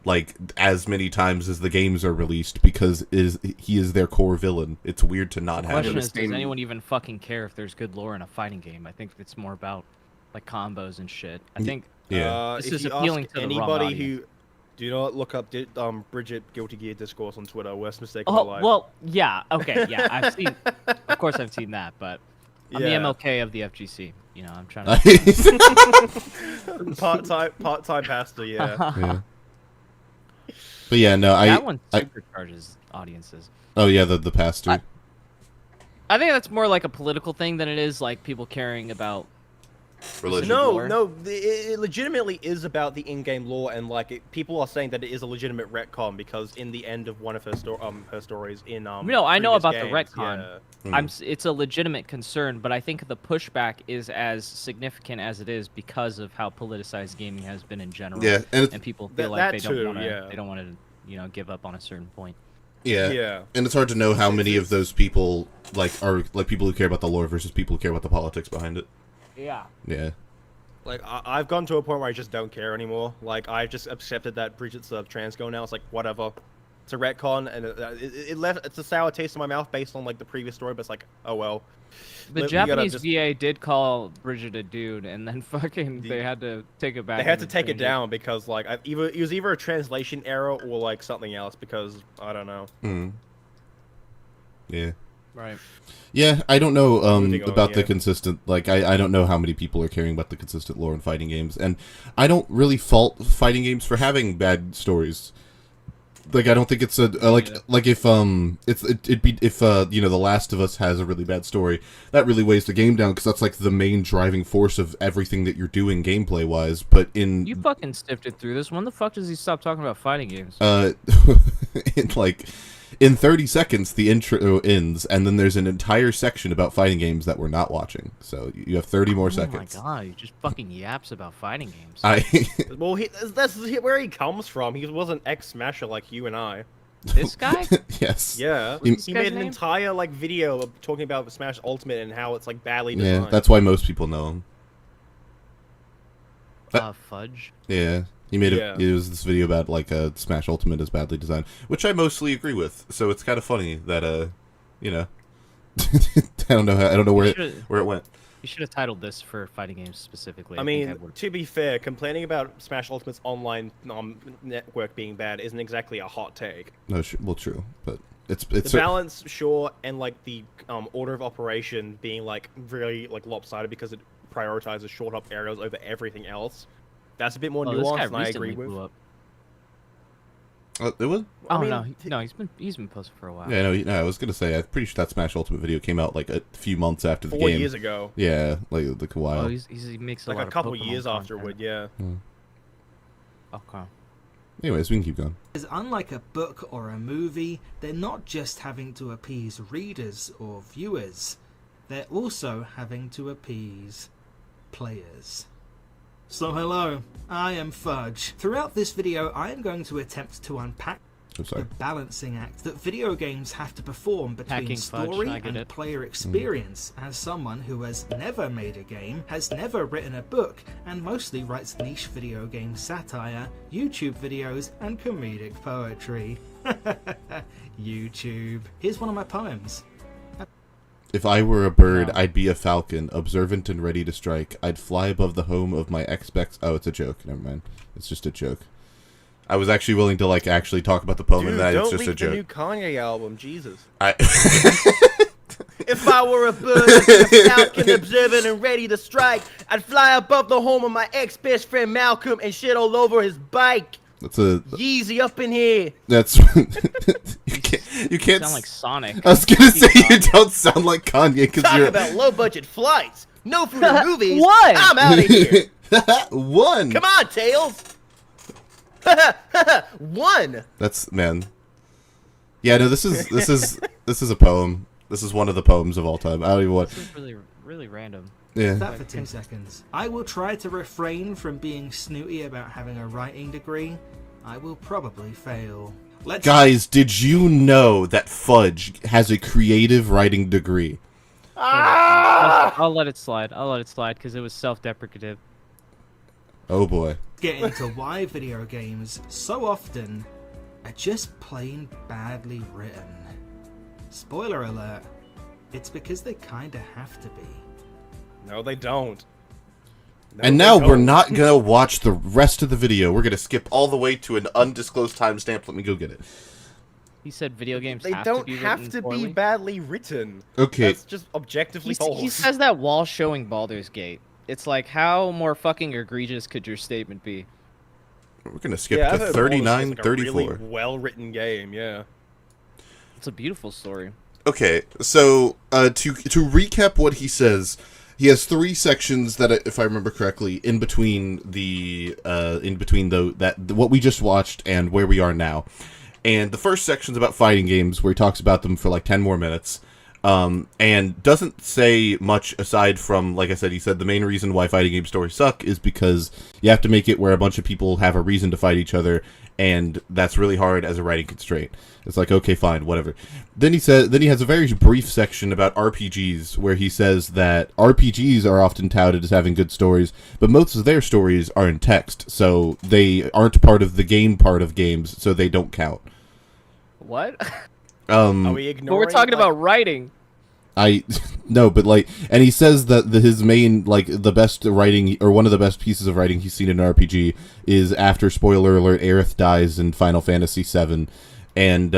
like as many times as the games are released because he is their core villain. It's weird to not The have question it. is, does anyone even fucking care if there's good lore in a fighting game? I think it's more about like combos and shit. I think Yeah. This If is you appealing ask to the wrong anybody audience. who do not look up Bridget Guilty Gear Discourse on Twitter. Worst mistake of Oh my life. well, yeah, okay, yeah. I've seen, of course, I've seen that, but I'm the Yeah. MLK of the FGC. You know, I'm trying to. Part-time pastor, yeah. Yeah. But yeah, no, That one supercharges audiences. Oh yeah, the pastor. I think that's more like a political thing than it is like people caring about Religion. lore. No, it legitimately is about the in-game lore, and like people are saying that it is a legitimate retcon because in the end of one of her stories in No, I know previous about games, the retcon. yeah. It's a legitimate concern, but I think the pushback is as significant as it is because of how politicized gaming has been in general. Yeah, and people That- feel like that they too, don't want to. yeah. They don't want to, you know, give up on a certain point. Yeah. Yeah. And it's hard to know how many of those people are people who care about the lore versus people who care about the politics behind it. Yeah. Yeah. Like I've gone to a point where I just don't care anymore. Like I've just accepted that Bridget's a trans girl now. It's like whatever. It's a retcon, and it left. It's a sour taste in my mouth based on like the previous story, but it's like, oh well. The You gotta Japanese just- VA did call Bridget a dude, and then fucking they had to take it back. They had and to take it change down because like it was either a translation error or like something else because I don't know. Yeah. Right. Yeah, I don't know Moving on, about the yeah. consistent, like, I don't know how many people are caring about the consistent lore in fighting games, and I don't really fault fighting games for having bad stories. Like, I don't think it's like if it'd be if you know, The Last of Us has a really bad story, that really weighs the game down because that's like the main driving force of everything that you're doing gameplay wise. But in You fucking stiffed it through this. When the fuck does he stop talking about fighting games? in 30 seconds the intro ends, and then there's an entire section about fighting games that we're not watching. So you have 30 more seconds. Oh my god, he just fucking yaps about fighting games. Well, that's where he comes from. He was an ex-smasher like you and I. This guy? Yes. Yeah, What's he this guy's made an name? entire like video of talking about Smash Ultimate and how it's like badly designed. Yeah, that's why most people know him. Fudge. Yeah. He made Yeah. it was this video about like Smash Ultimate is badly designed, which I mostly agree with. So it's kind of funny that you know, I don't know where it went. You should have titled this for fighting games specifically. I think mean, that would've- to be fair, complaining about Smash Ultimate's online network being bad isn't exactly a hot take. No, well, true, but it's The balance, sure, and like the order of operation being like really like lopsided because it prioritizes short hop areas over everything else. That's a bit more Oh, this guy nuanced, and I recently agree with. blew up. it was. Oh I mean, no, he's been posted for a while. Yeah, no, I was gonna say I'm pretty sure that Smash Ultimate video came out like a few months after the 4 game. years ago. Yeah, like a while. Oh, he makes Like lot a of couple Pokemon years content. afterward, yeah. Okay. Anyways, we can keep going. Because unlike a book or a movie, they're not just having to appease readers or viewers, they're also having to appease players. So hello, I am Fudge. Throughout this video, I am going to attempt to unpack I'm sorry. the balancing act that video games have to perform between Hacking Fudge, story I get and it. player experience, as someone who has never made a game, has never written a book, and mostly writes niche video game satire, YouTube videos, and comedic poetry. YouTube. Here's one of my poems. If I were a bird, I'd be a falcon, observant and ready to strike. I'd fly above the home of my expects. Oh, it's a joke. Never mind. It's just a joke. I was actually willing to like actually talk about the poem, Dude, and that it's don't just a leak the new joke. Kanye album, Jesus. I If I were a bird, I'd be a falcon, observant and ready to strike. I'd fly above the home of my ex-best friend Malcolm and shit all over his bike. that's a Yeezy up in here. that's you can't Sound like Sonic. I was gonna say you don't sound like Kanye because Talk you're about low-budget flights. No food or movies. What? I'm out of here. one. Come on, Tails. One. That's man. Yeah, no. This is a poem. This is one of the poems of all time. I don't even want. This is really, really random. Yeah. That for 2 seconds. I will try to refrain from being snooty about having a writing degree. I will probably fail. Let's Guys, did you know that Fudge has a creative writing degree? I'll let it slide. I'll let it slide because it was self-deprecative. Oh boy. get into why video games so often are just plain badly written. Spoiler alert, it's because they kinda have to be. No, they don't. No, And they now we're don't. not gonna watch the rest of the video. We're gonna skip all the way to an undisclosed timestamp. Let me go get it. He said video games They have don't to be have written to poorly. be badly written. Okay. That's just objectively He false. says that while showing Baldur's Gate. It's like, how more fucking egregious could your statement be? We're gonna skip Yeah, I've to heard Baldur's Gate is 39, like a 34. really well-written game. Yeah. It's a beautiful story. Okay, so to recap what he says, he has 3 sections that, if I remember correctly, in between what we just watched and where we are now. And the first section's about fighting games, where he talks about them for like 10 more minutes, and doesn't say much aside from, like I said, he said the main reason why fighting game stories suck is because you have to make it where a bunch of people have a reason to fight each other, and that's really hard as a writing constraint. It's like, okay, fine, whatever. Then he has a very brief section about RPGs, where he says that RPGs are often touted as having good stories, but most of their stories are in text, so they aren't part of the game part of games, so they don't count. What? Are we ignoring? But we're talking about writing. No, but like, and he says that his main, like, the best writing, or one of the best pieces of writing he's seen in an RPG is after, spoiler alert, Aerith dies in Final Fantasy VII, and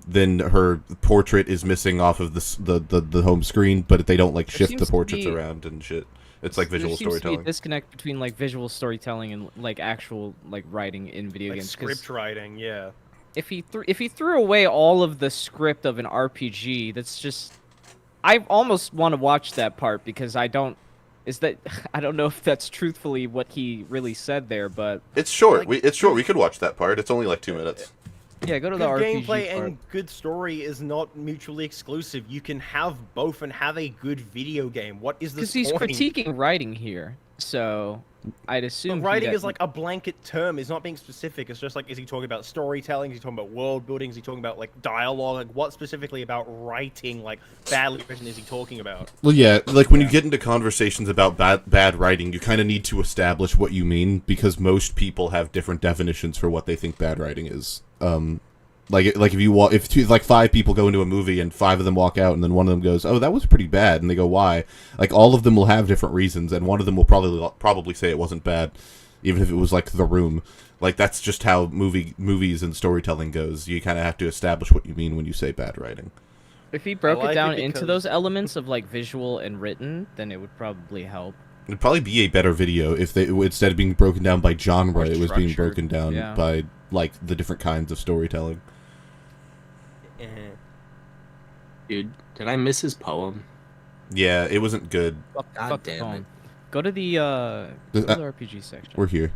then her portrait is missing off of the home screen, but they don't like shift the portraits around and shit. It's like visual There seems to be storytelling. a disconnect between like visual storytelling and like actual like writing in video like games. 'Cause script writing. Yeah. if he threw away all of the script of an RPG, that's just I almost want to watch that part because I don't know if that's truthfully what he really said there, but It's short. Like- It's short. We could watch that part. It's only like 2 minutes. yeah, go to Good the RPG gameplay part. and good story is not mutually exclusive. You can have both and have a good video game. What is Because this he's point? critiquing writing here, so I'd assume But writing he'd is like a blanket term. It's not being specific. It's just like, is he talking about storytelling? Is he talking about world building? Is he talking about like dialogue? Like, what specifically about writing, like badly written, is he talking about? Well, yeah, like when you get into conversations about bad writing, you kind of need to establish what you mean, because most people have different definitions for what they think bad writing is. Like if 5 people go into a movie and 5 of them walk out, and then one of them goes, "Oh, that was pretty bad," and they go, "Why?" Like, all of them will have different reasons, and one of them will probably say it wasn't bad, even if it was like The Room. Like, that's just how movies and storytelling goes. You kind of have to establish what you mean when you say bad writing. If he broke like it it down into because- those elements of like visual and written, then it would probably help. It'd probably be a better video if instead of being broken down by genre, More it was being structured, broken down yeah. by like the different kinds of storytelling. Dude, did I miss his poem? Yeah, it wasn't good. Fuck God the damn phone. it. Go to the RPG section. We're here.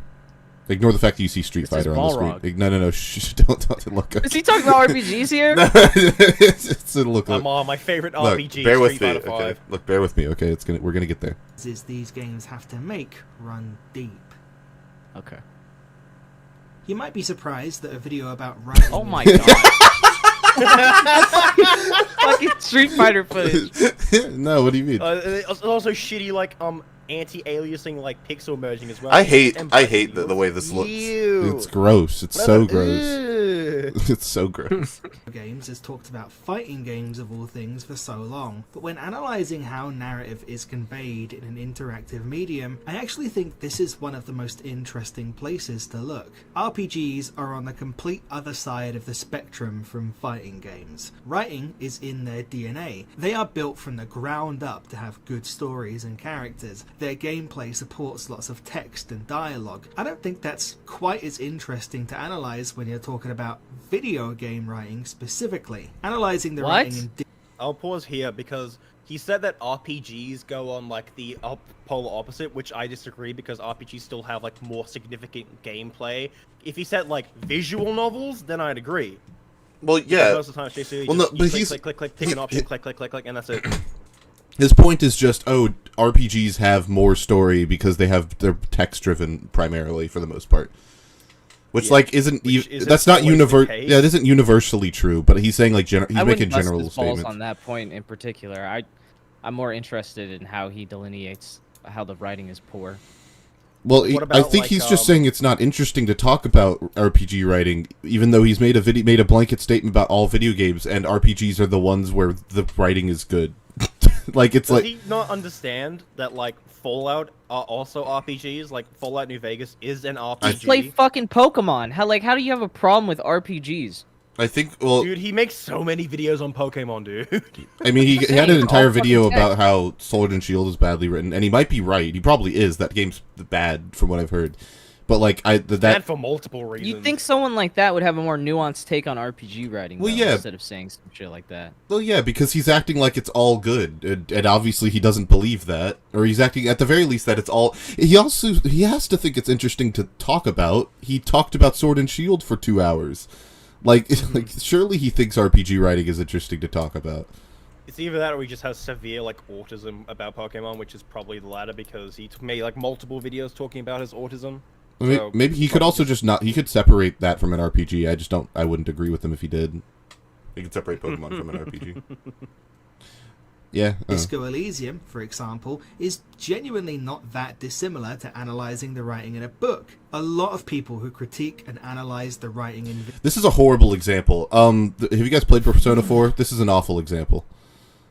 Ignore the fact that you see Street It says Fighter on the Balrog. screen. No, shh, don't look. Is he talking about RPGs here? No, it's look. I'm on my favorite Look, RPG, bear with Street me. Fighter Okay, 5. look, bear with me. Okay, we're gonna get there. Is these games have to make run deep. Okay. You might be surprised that a video about writing. Oh my god. Fucking Street Fighter footage. No, what do you mean? It's also shitty, like anti-aliasing, like pixel merging as well. I hate And the way this looks. Ew. It's gross. It's so gross. Ew. It's so gross. Games has talked about fighting games of all things for so long, but when analysing how narrative is conveyed in an interactive medium, I actually think this is one of the most interesting places to look. RPGs are on the complete other side of the spectrum from fighting games. Writing is in their DNA. They are built from the ground up to have good stories and characters. Their gameplay supports lots of text and dialogue. I don't think that's quite as interesting to analyse when you're talking about video game writing specifically. Analysing the What? writing in I'll pause here because he said that RPGs go on like the polar opposite, which I disagree because RPGs still have like more significant gameplay. If he said like visual novels, then I'd agree. Well, yeah. Most of the time, it's basically Well, just, no, you but click, he's- click, click, pick an option, click, click, click, click, and that's it. His point is just, RPGs have more story because they're text driven primarily for the most part. Which, Yeah. like, isn't Which isn't that's not always the case. Yeah, it isn't universally true. But he's saying like he's I making wouldn't bust general his balls statements. on that point in particular. I'm more interested in how he delineates how the writing is poor. Well, What I about, think like, he's just saying it's not interesting to talk about RPG writing, even though he's made a blanket statement about all video games, and RPGs are the ones where the writing is good. Like, it's Does like he not understand that like Fallout are also RPGs? Like Fallout New Vegas is an RPG. Play fucking Pokemon. How do you have a problem with RPGs? I think, well, Dude, he makes so many videos on Pokemon, dude. I mean, he had an entire all video fucking about how Sword and Shield is badly written, and he might be right. He probably is. That game's bad, from what I've heard. But like, Bad for multiple reasons. You'd think someone like that would have a more nuanced take on RPG writing, Well, though, yeah. instead of saying some shit like that. Well, yeah, because he's acting like it's all good, and obviously he doesn't believe that, or he's acting at the very least that it's all. He has to think it's interesting to talk about. He talked about Sword and Shield for 2 hours, like surely he thinks RPG writing is interesting to talk about. It's either that or he just has severe like autism about Pokemon, which is probably the latter because he made like multiple videos talking about his autism. I mean, So, maybe he could also just not. He could separate that from an RPG. I just don't. I wouldn't agree with him if he did. He could separate Pokemon from an RPG. Yeah. Disco Elysium, for example, is genuinely not that dissimilar to analysing the writing in a book. A lot of people who critique and analyse the writing in... This is a horrible example. Have you guys played Persona 4? This is an awful example.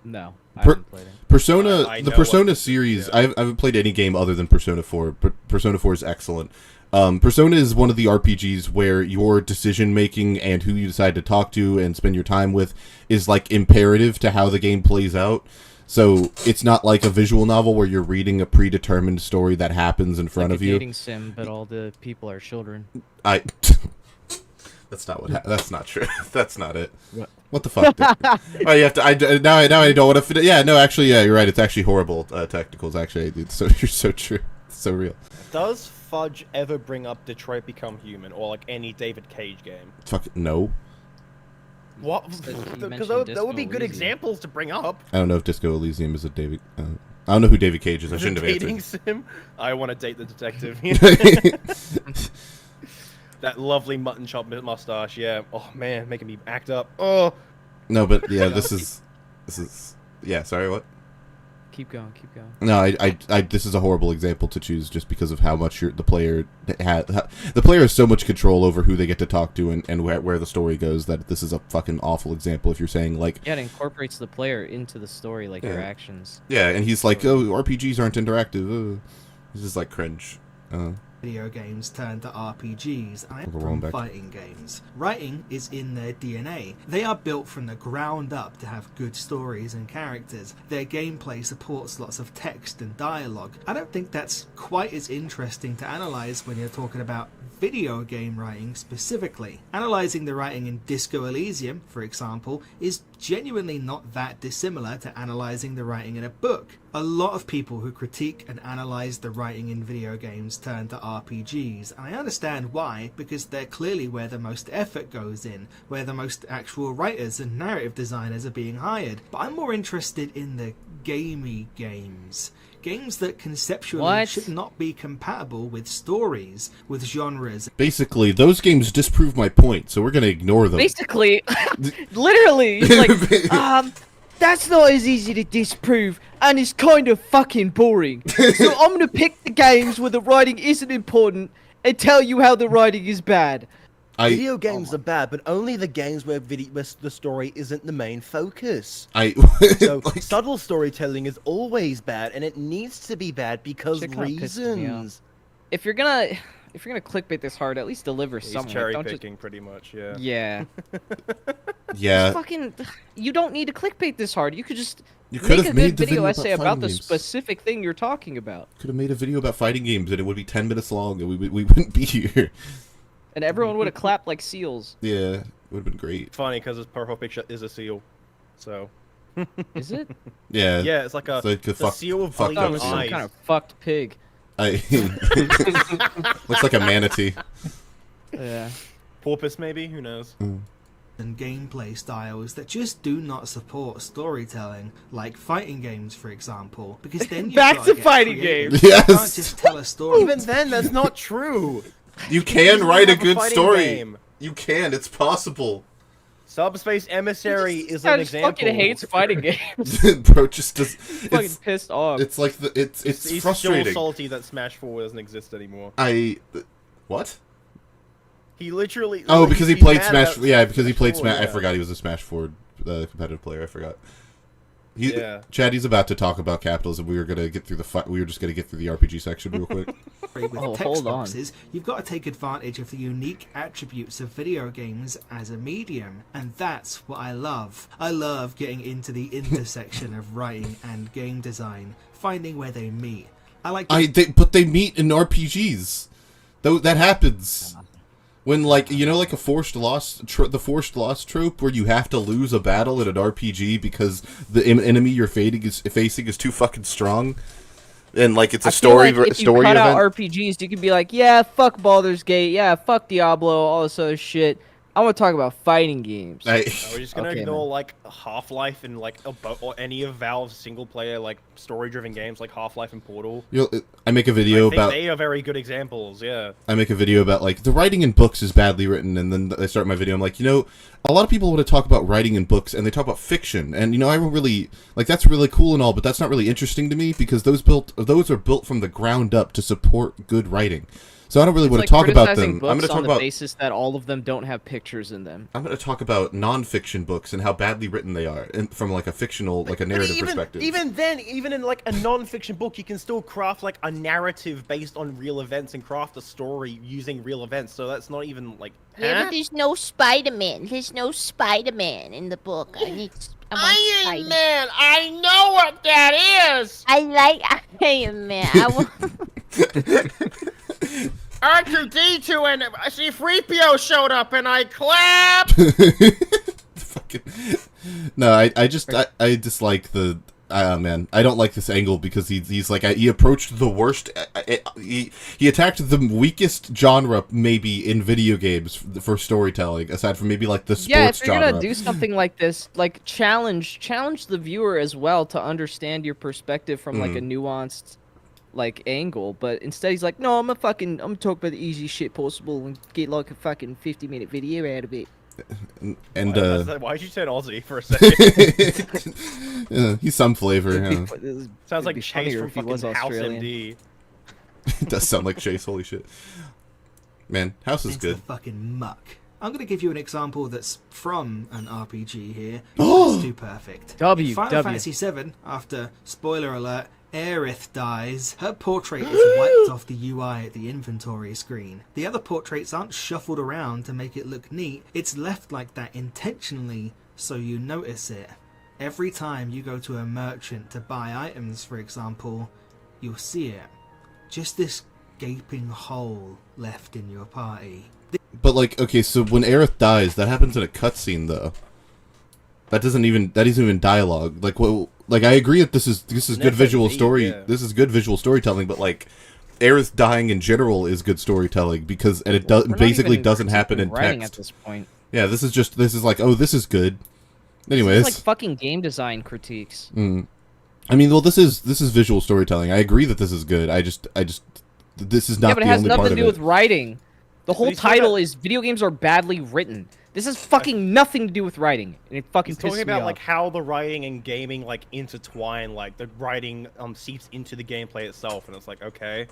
No, I Per- haven't played it. Persona, I the know Persona what- series, yeah. I haven't played any game other than Persona 4, but Persona 4 is excellent. Persona is one of the RPGs where your decision-making and who you decide to talk to and spend your time with is, like, imperative to how the game plays out. So, it's not like a visual novel where you're reading a predetermined story that happens in front Like of a you. dating sim, but all the people are children. That's not what. That's not true. That's not it. What? The fuck? Oh, you have to. Now I don't want to. Yeah, no, actually, yeah, you're right. It's actually horrible. Technicals, actually, dude. So you're so true. It's so real. Does Fudge ever bring up Detroit Become Human or like any David Cage game? Fuck no. What? He Because mentioned that would be Disco good Elysium. examples to bring up. I don't know if Disco Elysium is a David. I don't know who David Cage is. I shouldn't have Dating answered. sim? I want to date the detective. That lovely mutton chop mustache, yeah. Oh man, making me act up. Oh. No, but yeah, this is. Yeah, sorry, what? Keep going, keep going. No, I this is a horrible example to choose just because of how much the player the player has so much control over who they get to talk to and where the story goes that this is a fucking awful example if you're saying like Yeah, it incorporates the player into the story, like your Yeah. actions. yeah, and he's like, oh, RPGs aren't interactive. This is like cringe. video games turn to RPGs and Overwhelmed from back. fighting games. Writing is in their DNA. They are built from the ground up to have good stories and characters. Their gameplay supports lots of text and dialogue. I don't think that's quite as interesting to analyse when you're talking about video game writing specifically. Analysing the writing in Disco Elysium, for example, is genuinely not that dissimilar to analysing the writing in a book. A lot of people who critique and analyse the writing in video games turn to RPGs, and I understand why, because they're clearly where the most effort goes in, where the most actual writers and narrative designers are being hired. But I'm more interested in the gamey games. Games that conceptually What? should not be compatible with stories, with genres. Basically, those games disprove my point, so we're gonna ignore them. Basically, literally, it's like, that's not as easy to disprove, and it's kind of fucking boring. So I'm gonna pick the games where the writing isn't important and tell you how the writing is bad. Video games are bad, but only the games where the story isn't the main focus. So like, subtle storytelling is always bad, and it needs to be bad because Shit kinda pisses me off. reasons. If you're gonna clickbait this hard, at least deliver He's something. cherry Don't just picking, pretty much. Yeah. yeah. yeah, Fucking, you don't need to clickbait this hard. You could just you could make have a made good the video essay fighting about the games. specific thing you're talking about, Could have made a video about fighting games, and it would be 10 minutes long, and we wouldn't be here. and everyone would have clapped like seals. Yeah, it would have been great. Funny because his profile picture is a seal. So. Is it? Yeah, Yeah, it's like a, It's like a the seal with fucked I thought up it was seal. some eyes. kind of fucked pig. Looks like a manatee. Yeah. Porpoise, maybe? Who knows? And gameplay styles that just do not support storytelling, like fighting games, for example. Because then you've Back gotta to get fighting creative. games. You Yes! can't just tell a story. Even then, that's not true. You can write a have a good fighting story. game. You can. It's possible. Subspace Emissary is I an just example. fucking hates fighting games. Bro, just does. Fucking It's, pissed off. it's like it's He's frustrating. still salty that Smash 4 doesn't exist anymore. What? He literally. Oh, because he he's played mad Smash. about Yeah, because he played 4, Smash. I yeah. forgot he was a Smash 4 competitive player. I forgot. Yeah. Chad, he's about to talk about capitalism. We were gonna get through the. We were just gonna get through the RPG section real quick. with Oh, text hold on. boxes, you've got to take advantage of the unique attributes of video games as a medium, and that's what I love. I love getting into the intersection of writing and game design, finding where they meet. I like. But they meet in RPGs. Though that happens. When, like, you know, like a forced loss, the forced loss trope, where you have to lose a battle in an RPG because the enemy you're facing is too fucking strong, and like it's a story If you story cut event. out RPGs, you could be like, yeah, fuck Baldur's Gate, yeah, fuck Diablo, all this other shit. I want to talk about fighting games. Are we just gonna Okay, ignore man. like Half-Life and like or any of Valve's single-player like story-driven games like Half-Life and Portal? I make a video I think about. they are very good examples. Yeah. I make a video about, like, the writing in books is badly written, and then I start my video, I'm like, you know, a lot of people want to talk about writing in books, and they talk about fiction, and, you know, I don't really, like, that's really cool and all, but that's not really interesting to me, because those are built from the ground up to support good writing. So I don't really want to talk about them. I'm going to talk on the about basis that all of them don't have pictures in them. I'm going to talk about non-fiction books and how badly written they are, and from like a fictional, like a narrative perspective. Even then, even in like a non-fiction book, you can still craft like a narrative based on real events and craft a story using real events. So that's not even like. Yeah, but there's no Spider-Man. There's no Spider-Man in the book. I want Iron Man. I know what that is. I like Iron Man. I want... R2D2 and C-3PO showed up, and I clapped. Fucking no, I dislike the. Man, I don't like this angle because he's like he approached the worst. He attacked the weakest genre maybe in video games for storytelling, aside from maybe like the sports Yeah, if you're genre. gonna do something like this, like challenge the viewer as well to understand your perspective from like a nuanced like angle, but instead he's like, no, I'm gonna talk about the easy shit possible and get like a fucking 50-minute video out of it. And Why'd you turn Aussie for a second? he's some flavor. Yeah. Sounds like It'd be Chase funnier from if he fucking was House Australian. MD. It does sound like Chase. Holy shit, man, House is into good. the fucking muck. I'm going to give you an example that's from an RPG here. It's too perfect. In Final Fantasy VII, after, spoiler alert, Aerith dies, her portrait is wiped off the UI at the inventory screen. The other portraits aren't shuffled around to make it look neat, it's left like that intentionally so you notice it. Every time you go to a merchant to buy items, for example, you'll see it. Just this gaping hole left in your party. But like, okay, so when Aerith dies, that happens in a cutscene though. That isn't even dialogue. Like, well, like I agree that this is good visual story. Yeah. This is good visual storytelling, but like, Aerith dying in general is good storytelling because it basically doesn't happen in writing text. at this point. Yeah, this is like, oh, this is good. Anyways, It's like fucking game design critiques. I mean, well, this is visual storytelling. I agree that this is good. I just this is not Yeah, but it the has only nothing part to of do it. with writing. The whole he's talking title about- is video games are badly written. This has fucking nothing to do with writing, and it fucking He's talking pisses me about off. like how the writing and gaming like intertwine, like the writing seeps into the gameplay itself, and it's like, okay.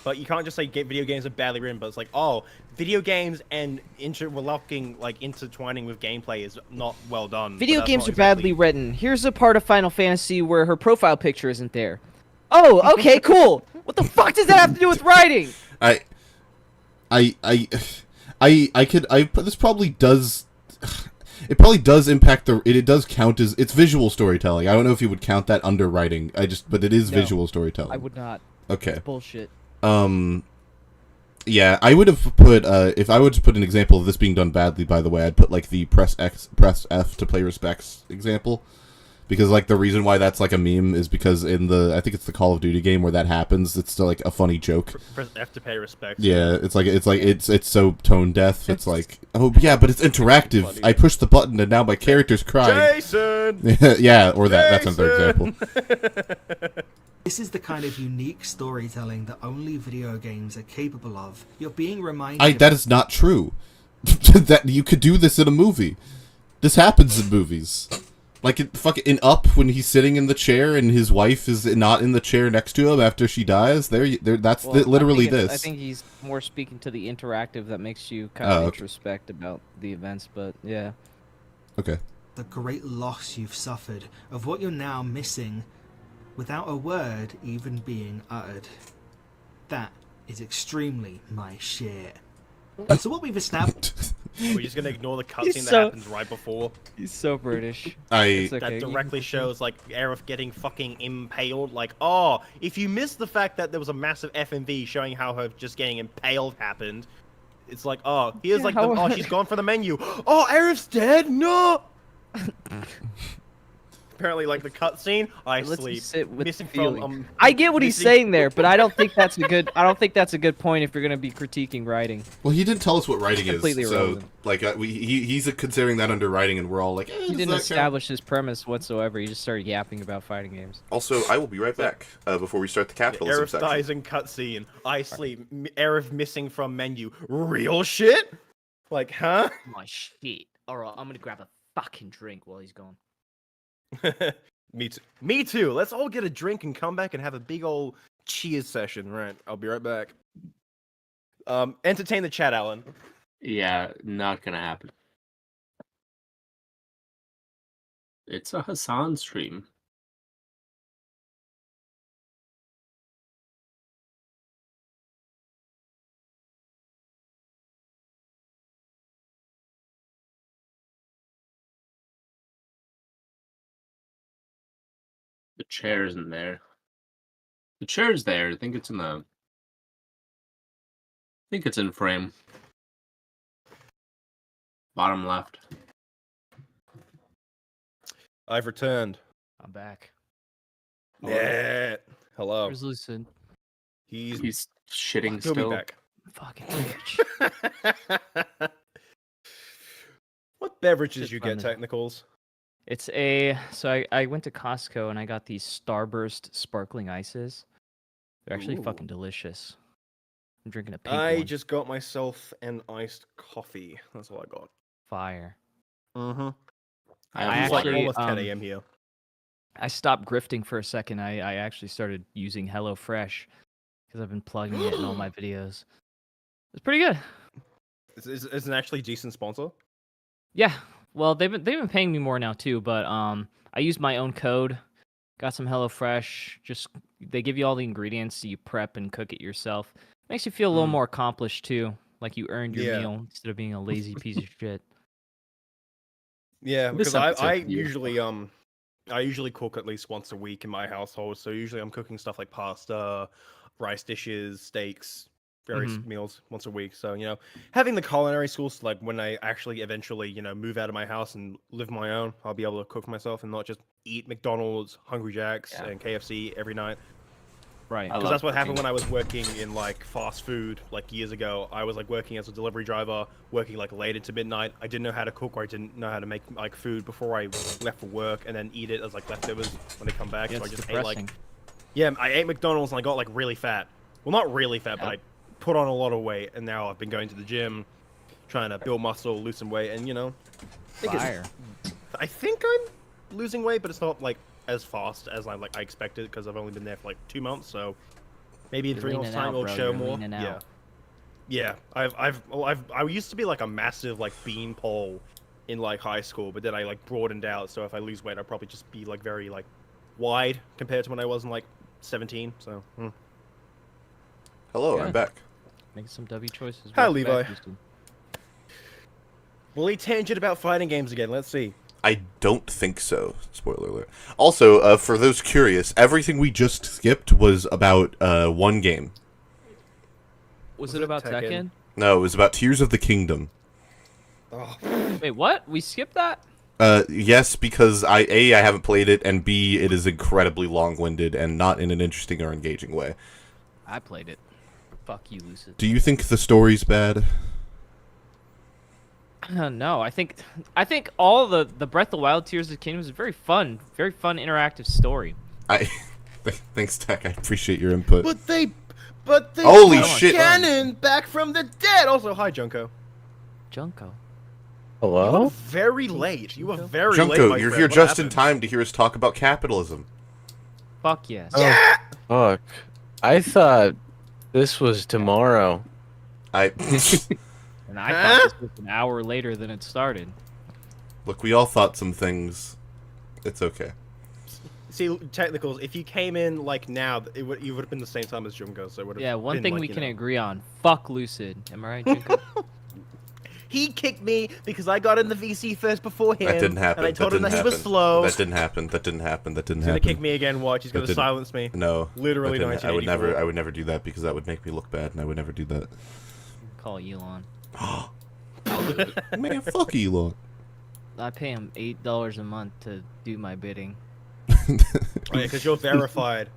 But you can't just say video games are badly written, but it's like, oh, video games and intertwining with gameplay is not well done. but Video that's games not are exactly- badly written. Here's a part of Final Fantasy where her profile picture isn't there. Oh, okay, cool. What the fuck does that have to do with writing? This probably does. It probably does impact it does count as it's visual storytelling. I don't know if you would count that under writing. But it is No, visual storytelling. I would not. Okay. Bullshit. Yeah, I would have put if I would put an example of this being done badly. By the way, I'd put like the press F to play respects example, because like the reason why that's like a meme is because in I think it's the Call of Duty game where that happens. It's still like a funny joke. Press F to pay respect. Yeah, it's so tone deaf. It's like, oh yeah, but it's interactive. Funny. I push the button and now my character's crying. Jason. Yeah, or that's another example. This is the kind of unique storytelling that only video games are capable of. You're being reminded... That is not true. That you could do this in a movie. This happens in movies. Like in Up, when he's sitting in the chair and his wife is not in the chair next to him after she dies. That's literally this. I think he's more speaking to the interactive that makes you kind of introspect about the events, but yeah. Okay. The great loss you've suffered, of what you're now missing, without a word even being uttered. That is extremely my shit. So what we've established... We're just gonna ignore the cutscene that so- happens right before. He's so British. I It's That okay. directly shows like Aerith getting fucking impaled. Like, oh, if you missed the fact that there was a massive FMV showing how her just getting impaled happened, it's like, oh, here's Yeah, like, how- oh, she's gone for the menu. Oh, Aerith's dead. No. Apparently, like the cutscene, I Let's sleep. sit with Missing the from feeling. I get what he's missing- saying there, but I don't think that's a good. I don't think that's a good point if you're gonna be critiquing writing. well, he didn't tell us what writing is, Completely so irrelevant. like he's considering that under writing, and we're all like, He does didn't that count? establish his premise whatsoever. He just started yapping about fighting games. Also, I will be right back before we start the capitalism Aerith section. dies in cutscene. I sleep. Aerith missing from menu. Real shit? Like, huh? My shit. All right, I'm gonna grab a fucking drink while he's gone. Me too. Me too. Let's all get a drink and come back and have a big old cheers session. Right. I'll be right back. Entertain the chat, Alan. Yeah, not gonna happen. It's a Hassan stream. The chair isn't there. The chair's there. I think it's in the. I think it's in frame. Bottom left. I've returned. I'm back. Yeah. Hello. Where's Lucid? He's shitting he'll still. be back. Fucking bitch. What beverages Just you get, fun. Technicals? It's a. So I went to Costco and I got these Starburst sparkling ices. They're actually Ooh. fucking delicious. I'm drinking a pink I one. just got myself an iced coffee. That's all I got. Fire. Mm-hmm. I It's like actually, almost 10 a.m. here. I stopped grifting for a second. I actually started using HelloFresh because I've been plugging it in all my videos. It's pretty good. Is an actually decent sponsor? Yeah. Well, they've been paying me more now too, but I used my own code. Got some HelloFresh. Just they give you all the ingredients, so you prep and cook it yourself. Makes you feel a little more accomplished too, like you earned your Yeah. meal instead of being a lazy piece of shit. Yeah, This because I episode for you. I usually cook at least once a week in my household. So usually I'm cooking stuff like pasta, rice dishes, steaks, various meals once a week. So, you know, having the culinary skills, like when I actually eventually, you know, move out of my house and live my own, I'll be able to cook for myself and not just eat McDonald's, Hungry Jack's, Yeah. and KFC every night. Right. I Because love that's what happened cooking. when I was working in like fast food like years ago. I was like working as a delivery driver, working like late into midnight. I didn't know how to cook, or I didn't know how to make like food before I left for work, and then eat it as like leftovers when they come back. Yeah, So I it's just depressing. ate like, yeah, I ate McDonald's and I got like really fat. Well, not really fat, but I put on a lot of weight, and now I've been going to the gym, trying to build muscle, lose some weight, and you know, Fire. I think I'm losing weight, but it's not like as fast as I expected because I've only been there for like 2 months, so. Maybe in You're 3 months' leaning time out, it'll bro. show You're more. leaning Yeah, out. yeah. I used to be like a massive like beanpole in like high school, but then I like broadened out. So if I lose weight, I'll probably just be like very like wide compared to when I was in like 17. So. Hello, Yeah. I'm back. Making some W choices. Hi, Welcome back, Levi. Houston. Will he tangent about fighting games again? Let's see. I don't think so. Spoiler alert. Also, for those curious, everything we just skipped was about one game. Was it it about Tekken? Tekken? No, it was about Tears of the Kingdom. Oh, Wait, what? We skipped that? Yes, because I haven't played it, and B, it is incredibly long-winded and not in an interesting or engaging way. I played it. Fuck you, Lucid. Do you think the story's bad? No, I think all the Breath of the Wild Tears of the Kingdom is a very fun interactive story. Thanks, Tech. I appreciate your input. but they Holy brought shit. Ganon back from the dead. Also, hi Junko. Junko. You were Hello? very late. You were very late. Junko, my you're friend. here What just in happened? time to hear us talk about capitalism. Fuck yes. Yeah. Fuck. I thought this was tomorrow. I And I thought this was an hour later than it started. Look, we all thought some things. It's okay. See, technicals. If you came in like now, you would have been the same time as Junko, so it would have. Yeah, one been, thing like, we you can know. agree on. Fuck Lucid. Am I right, Junko? He kicked me because I got in the VC first before him. That didn't happen. And I told that him didn't that happen. he was slow. That didn't happen. That didn't happen. That didn't He's gonna happen. kick me again. Watch. He's gonna That didn't- silence me. No. Literally that didn't- 1984. I would never do that because that would make me look bad, and I would never do that. Call Elon. Man, fuck Elon. I pay him $8 a month to do my bidding. Oh, yeah, because you're verified.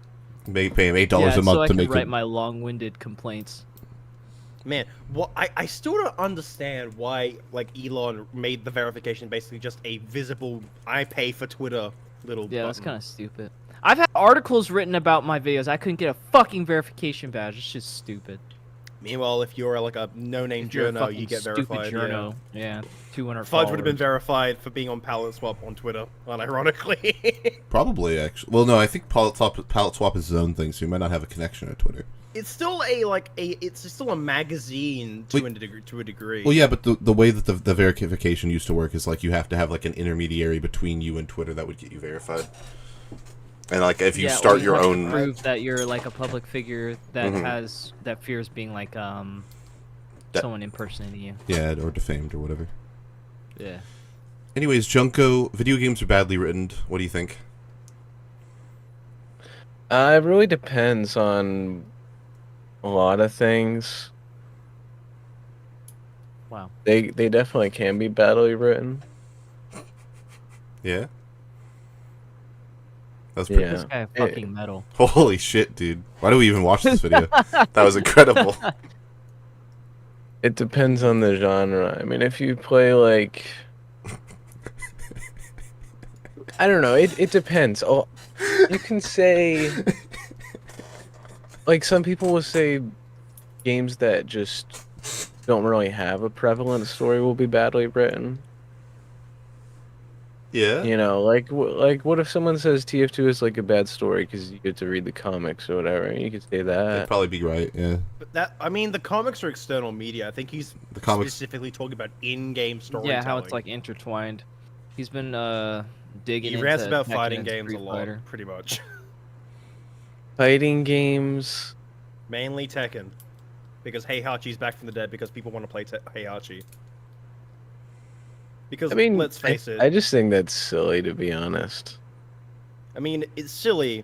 Pay him $8 Yeah, a month so I to can make write it. my long-winded complaints. Man, well, I still don't understand why like Elon made the verification basically just a visible I pay for Twitter little. Yeah, that's button. kind of stupid. I've had articles written about my videos. I couldn't get a fucking verification badge. It's just stupid. Meanwhile, if you're like a no-name If you're a journo, fucking you get stupid verified. journo, yeah, 200 Fudge would have been followers. verified for being on Palette Swap on Twitter, unironically. Probably, actually. Well, no, I think Palette Swap is his own thing, so you might not have a connection to Twitter. It's still it's still a magazine to a degree. Well, yeah, but the way that the verification used to work is like you have to have like an intermediary between you and Twitter that would get you verified. And like if you Yeah, or start your have to own, prove that you're like a public figure that Mhm. that fears being like That- someone impersonating you. yeah, or defamed or whatever. Yeah. Anyways, Junko, video games are badly written. What do you think? It really depends on a lot of things. Wow. They definitely can be badly written. Yeah. That's pretty. Yeah. This guy fucking metal. Holy shit, dude! Why do we even watch this video? That was incredible. It depends on the genre. I mean, if you play like, I don't know. It depends. Oh, you can say, like, some people will say games that just don't really have a prevalent story will be badly written. Yeah. You know, like what if someone says TF2 is like a bad story because you get to read the comics or whatever? You could say That'd that. probably be right. Yeah. But I mean, the comics are external media. I think he's The comics. specifically talking about in-game storytelling. Yeah, how it's like intertwined. He's been digging he into rants about Tekken fighting and games a Street lot, Fighter. pretty much. Fighting games. Mainly Tekken, because Heihachi's back from the dead because people want to play Heihachi. Because I mean, let's face it, I just think that's silly, to be honest. I mean, it's silly,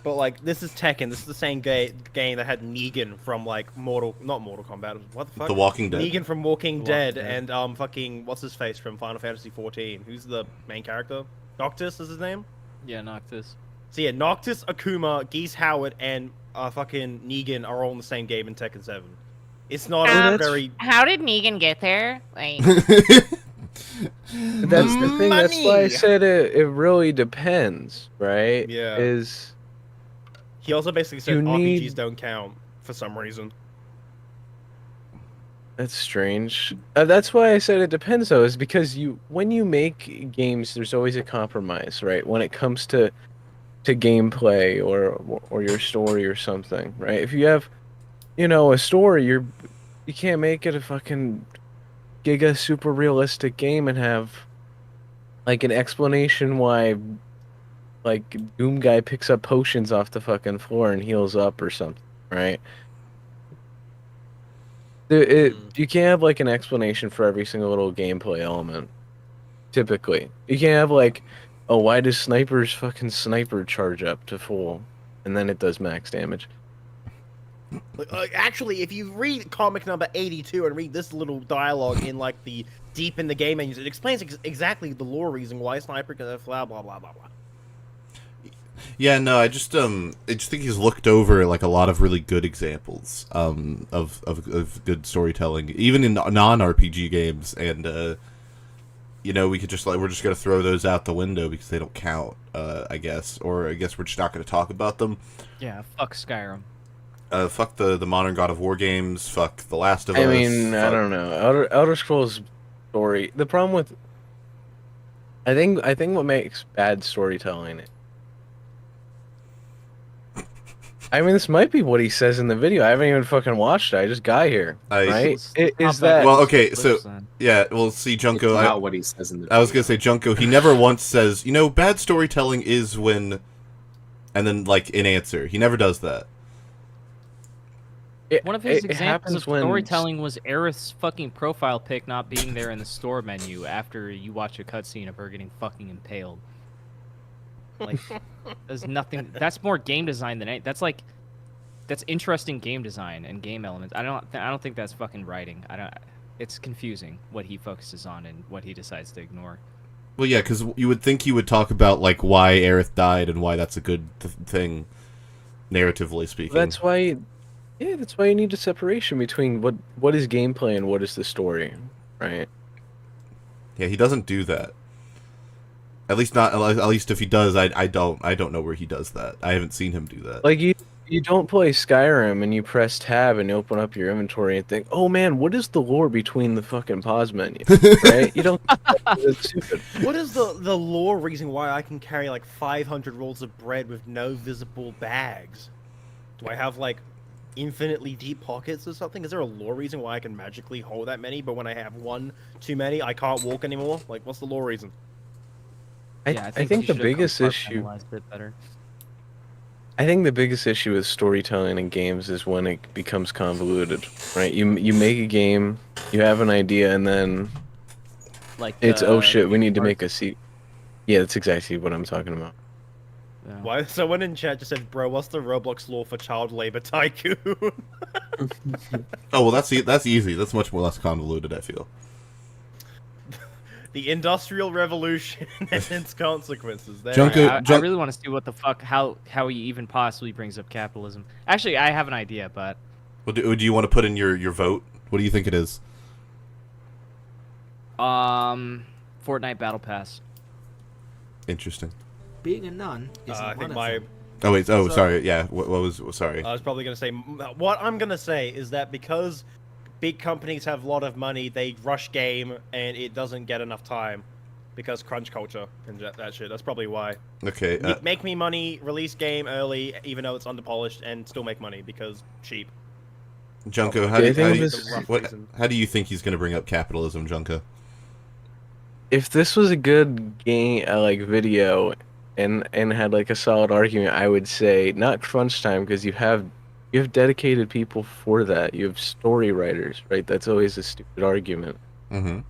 but like this is Tekken. This is the same game that had Negan from like not Mortal Kombat. What the fuck? The Walking Dead. Negan from Walking The Dead, Walking Dead. and fucking what's his face from Final Fantasy 14? Who's the main character? Noctis is his name. Yeah, Noctis. So yeah, Noctis, Akuma, Geese Howard, and fucking Negan are all in the same game in Tekken 7. It's not a very. How did Negan get there? Like, That's the thing. That's why I Money! said it really depends, right? Yeah. Is He also basically said You RPGs need- don't count for some reason. that's strange. That's why I said it depends, though, is because when you make games, there's always a compromise, right? When it comes to gameplay or your story or something, right? If you have, a story, you can't make it a fucking giga super realistic game and have like an explanation why like Doom guy picks up potions off the fucking floor and heals up or something, right? You can't have like an explanation for every single little gameplay element. Typically, you can't have like, oh, why does sniper's fucking sniper charge up to full, and then it does max damage? Actually, if you read comic number 82 and read this little dialogue in like the deep in the game menus, it explains exactly the lore reason why Sniper can blah blah blah blah blah. Yeah, no, I just think he's looked over like a lot of really good examples of good storytelling, even in non-RPG games, and we could just we're just gonna throw those out the window because they don't count, I guess, or I guess we're just not gonna talk about them. Yeah, fuck Skyrim. Fuck the modern God of War games. Fuck The Last of Us. I mean, I fuck- don't know. Elder Scrolls story. The problem with, I think what makes bad storytelling. I mean, this might be what he says in the video. I haven't even fucking watched it. I just got here. Right? Let's Is hop that back Well, to okay, the so- flip side. Yeah, well, see, Junko. It's not what he says in the I was gonna say Junko. He never once says, bad storytelling is when and then like an answer. He never does that. One of his it examples happens of when storytelling was Aerith's fucking profile pic not being there in the store menu after you watch a cutscene of her getting fucking impaled. Like, there's nothing. That's more game design than anything. That's interesting game design and game elements. I don't think that's fucking writing. It's confusing what he focuses on and what he decides to ignore. Well, yeah, because you would think he would talk about like why Aerith died and why that's a good thing, narratively speaking. That's why. Yeah, that's why you need a separation between what is gameplay and what is the story, right? Yeah, he doesn't do that. At least not. At least if he does, I don't know where he does that. I haven't seen him do that. Like you don't play Skyrim and you press tab and you open up your inventory and think, oh man, what is the lore between the fucking pause menu, right? You don't. That's stupid. What is the lore reason why I can carry like 500 rolls of bread with no visible bags? Do I have like infinitely deep pockets or something? Is there a lore reason why I can magically hold that many, but when I have one too many, I can't walk anymore? Like, what's the lore reason? Yeah, I think the biggest issue. It better. I think the biggest issue with storytelling in games is when it becomes convoluted, right? You make a game, you have an idea, and then Like it's oh shit, we need to make a sequel. Yeah, that's exactly what I'm talking about. Yeah. Why? Someone in chat just said, "Bro, what's the Roblox lore for child labor tycoon?" Oh well, that's easy. That's much more less convoluted, I feel. The Industrial Revolution and its consequences. There. Junko- I really want to see what the fuck how he even possibly brings up capitalism. Actually, I have an idea, but Well, do you want to put in your vote? What do you think it is? Fortnite Battle Pass. Interesting. Being a nun isn't I one think of my. them. Oh wait. Oh, So- sorry. Yeah. What was? Sorry. I was probably gonna say what I'm gonna say is that because big companies have a lot of money, they rush game and it doesn't get enough time because crunch culture and that shit. That's probably why. Okay. Make me money, release game early, even though it's underpolished, and still make money because cheap. Junko, Probably. Yeah, I think It's a rough what, reason. how do you think he's going to bring up capitalism, Junko? If this was a good game, like video, and had like a solid argument, I would say not crunch time because you have dedicated people for that. You have story writers, right? That's always a stupid argument. Mm-hmm.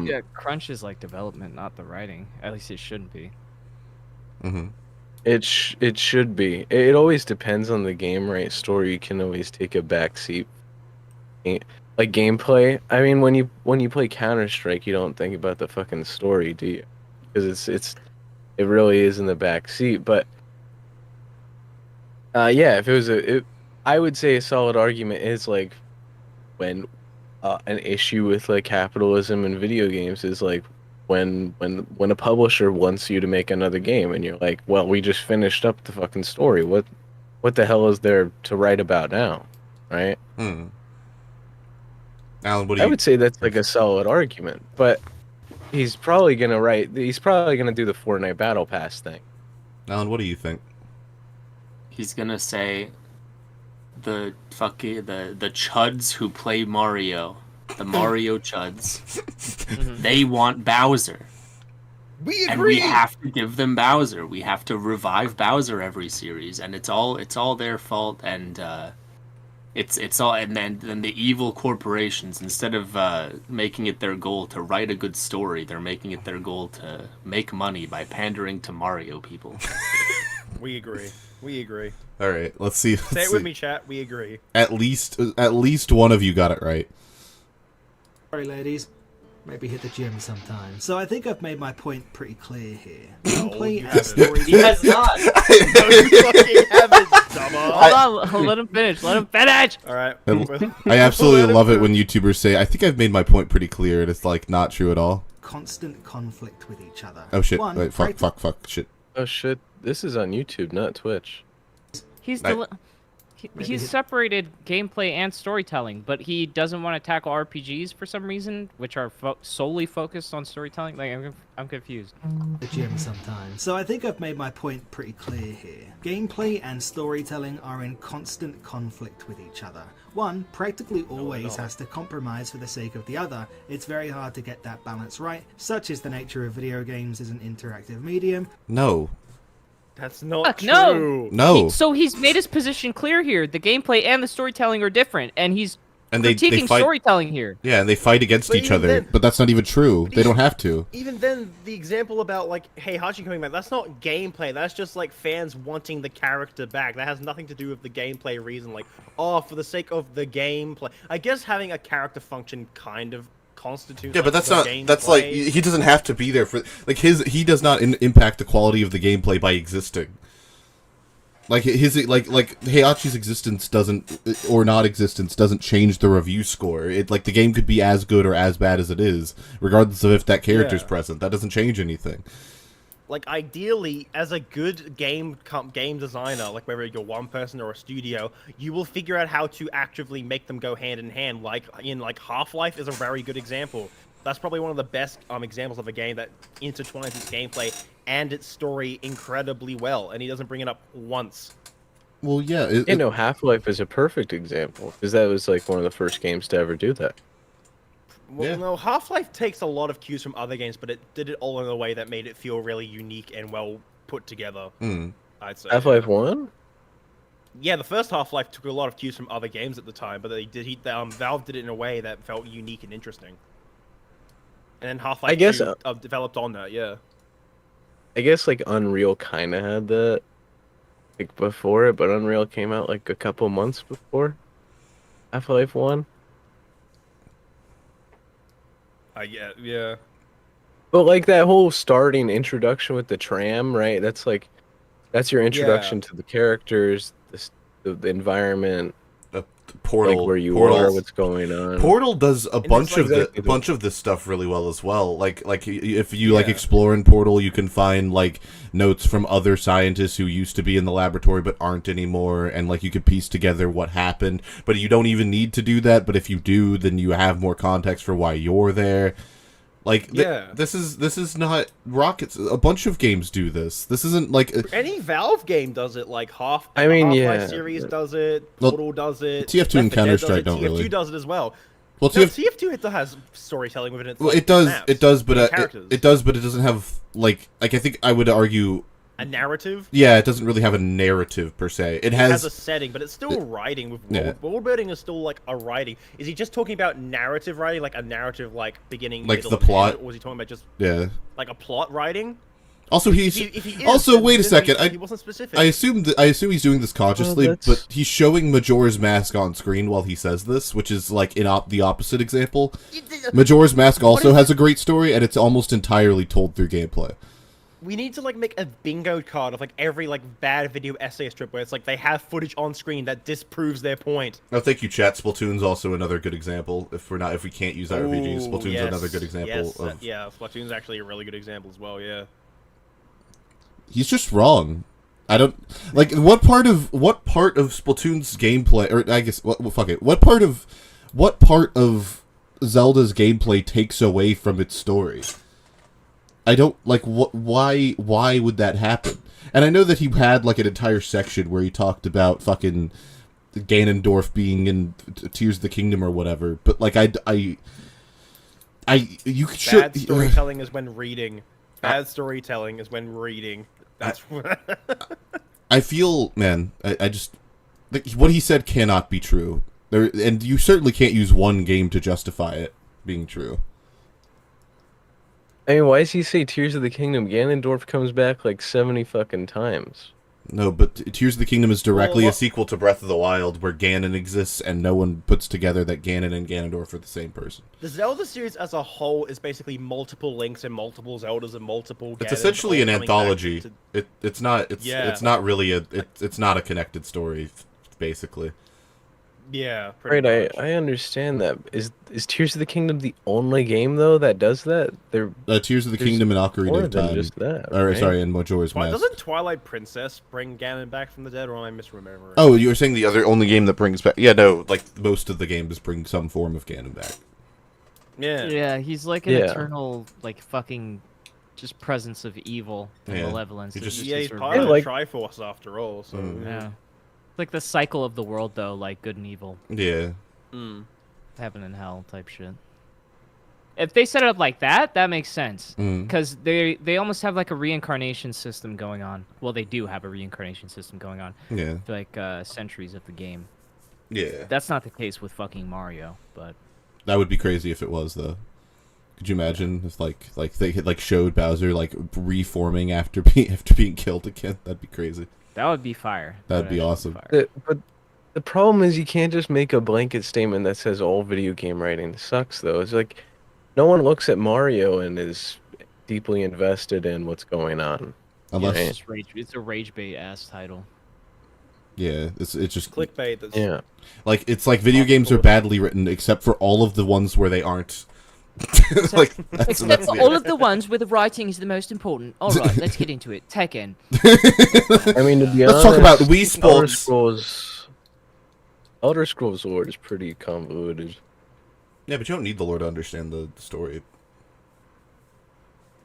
Yeah, crunch is like development, not the writing. At least it shouldn't be. Mm-hmm. It should be. It always depends on the game, right? Story can always take a backseat. Like gameplay. I mean, when you play Counter-Strike, you don't think about the fucking story, do you? Because it really is in the back seat. But yeah, if it was I would say a solid argument is like when an issue with like capitalism in video games is like when a publisher wants you to make another game and you're like, well, we just finished up the fucking story. What the hell is there to write about now, right? Hmm. Alan, what do you? I would say that's like a solid argument, but he's probably gonna do the Fortnite Battle Pass thing. Alan, what do you think? He's gonna say the chuds who play Mario, the Mario chuds, they want Bowser. We And we have to give them Bowser. We have to revive Bowser every series, and it's all their fault. And it's all. And then the evil corporations, instead of making it their goal to write a good story, they're making it their goal to make money by pandering to Mario people. We agree. We agree. All right, let's see. Say it with me, chat. We agree. At least one of you got it right. Sorry, ladies. Maybe hit the gym sometime. So I think I've made my point pretty clear here. you Gameplay and haven't. story. He has not. No, you fucking haven't, dumbass. Hold on, let him finish. Let him finish. All right. I absolutely love it when YouTubers say, "I think I've made my point pretty clear," and it's like not true at all. Constant conflict with each other. Oh shit! One, Wait, fuck, shit. Oh shit! This is on YouTube, not Twitch. He's I- he's separated gameplay and storytelling, but he doesn't want to tackle RPGs for some reason, which are solely focused on storytelling. Like I'm confused. the gym sometime. So I think I've made my point pretty clear here. Gameplay and storytelling are in constant conflict with each other. One practically always has to compromise for the sake of the other. It's very hard to get that balance right. Such is the nature of video games as an interactive medium. No. That's not Fuck, true. No. So he's made his position clear here. The gameplay and the storytelling are different, and he's And they critiquing fight. storytelling here. Yeah, and they fight against But each even other. then- But that's not even true. But They don't have to. Even then, the example about like Heihachi coming back, that's not gameplay. That's just like fans wanting the character back. That has nothing to do with the gameplay reason. Like, oh, for the sake of the gameplay. I guess having a character function kind of constitutes. Yeah, but like, that's the not. That's like gameplay. he doesn't have to be there for like he does not impact the quality of the gameplay by existing. Like his like Heihachi's existence doesn't or not existence doesn't change the review score. It like the game could be as good or as bad as it is, regardless of if that character's Yeah. present. That doesn't change anything. Like ideally, as a good game designer, like whether you're one person or a studio, you will figure out how to actively make them go hand in hand. Like in like Half-Life is a very good example. That's probably one of the best examples of a game that intertwines its gameplay and its story incredibly well, and he doesn't bring it up once. Well, yeah. Half-Life is a perfect example because that was like one of the first games to ever do that. Well, Yeah. no, Half-Life takes a lot of cues from other games, but it did it all in a way that made it feel really unique and well put together. I'd say. Half-Life 1? Yeah, the first Half-Life took a lot of cues from other games at the time, but Valve did it in a way that felt unique and interesting. And then Half-Life I guess, 2 developed on that, yeah. I guess like Unreal kind of had that like before it, but Unreal came out like a couple months before Half-Life 1. Yeah. But like that whole starting introduction with the tram, right? That's your introduction to the characters, the environment, Portal, like where you Portal, are, what's going on. Portal does a bunch like of exactly a bunch of this stuff really well as well. Like if you like Yeah. explore in Portal, you can find like notes from other scientists who used to be in the laboratory but aren't anymore, and like you could piece together what happened. But you don't even need to do that. But if you do, then you have more context for why you're there. Like Yeah. this is not rockets. A bunch of games do this. This isn't like Any Valve game does it, like I the mean, Half-Life yeah, series but- does it, Well, Portal does it, TF2 and Left 4 Dead Counter-Strike does it, don't TF2 really. does it as well. well, No, TF, TF2 has storytelling within its well, like, it does, maps it does, but and it characters. does, but it doesn't have like I think I would argue. A narrative. Yeah, it doesn't really have a narrative per se. It It has has a setting, but it's still writing with Yeah. world building is still like a writing. Is he just talking about narrative writing, like a narrative like beginning, Like middle, the and end, plot? or was he talking about just yeah. like a plot writing? Also, If he is, also then- wait a then second. he wasn't specific. I assume he's doing this consciously, that's- but he's showing Majora's Mask on screen while he says this, which is like the opposite example. Majora's Mask also has a great story, and it's almost entirely told through gameplay. We need to like make a bingo card of like every like bad video essay strip where it's like they have footage on screen that disproves their point. Oh, thank you, chat. Splatoon's also another good example. If we can't use RPGs, Ooh, Splatoon's yes, another good example yes, of. yeah, Splatoon's actually a really good example as well. Yeah. He's just wrong. I don't like what part of Splatoon's gameplay, or I guess fuck it. What part of Zelda's gameplay takes away from its story? I don't like why would that happen? And I know that he had like an entire section where he talked about fucking Ganondorf being in Tears of the Kingdom or whatever, but like you should Bad storytelling is when reading. Bad storytelling is when reading. That's I feel, man, I just like, what he said cannot be true. And you certainly can't use one game to justify it being true. I mean, why does he say Tears of the Kingdom? Ganondorf comes back like 70 fucking times. No, but Tears of the Kingdom is directly Well, a sequel to Breath of the Wild, where Ganon exists, and no one puts together that Ganon and Ganondorf are the same person. The Zelda series as a whole is basically multiple Links and multiple Zeldas and multiple. It's Ganons essentially all an coming back anthology. to- It's not really it's not a connected story, basically. Yeah, pretty Right, much. I understand that. Is Tears of the Kingdom the only game though that does that? Tears of the There's Kingdom and more Ocarina of than Time. just that. Or right? sorry, and Majora's Why, Mask. doesn't Twilight Princess bring Ganon back from the dead, or am I misremembering? Oh, you were saying the only game that brings back? Yeah, no, like most of the games bring some form of Ganon back. Yeah. Yeah, he's like an Yeah. eternal, like fucking, just presence of evil and Yeah. malevolence. He It's just- Yeah, his he's sort part of- of the like- Triforce after all, so. Yeah. Like the cycle of the world, though, like good and evil, Yeah. Mm. heaven and hell type shit. If they set it up like that, that makes sense. Mm. Because they almost have like a reincarnation system going on. Well, they do have a reincarnation system going on. Yeah. For like centuries of the game. Yeah. That's not the case with fucking Mario, but That would be crazy if it was, though. Could you imagine if like they had like showed Bowser like reforming after being killed again? That'd be crazy. that would be fire. That'd be actually awesome. fire. But the problem is you can't just make a blanket statement that says all video game writing sucks, though. It's like no one looks at Mario and is deeply invested in what's going on. Unless, Yeah. It's a rage bait ass title. yeah, it's just Clickbait. That's Yeah. like it's like video games are badly written, except for all of the ones where they aren't. Like that's Except for it. all of the ones where the writing is the most important. Alright, let's get into it. Tekken. I mean, to be Let's honest, talk about Wii Elder Scrolls lore is pretty convoluted. Yeah, but you don't need the lore to understand the story.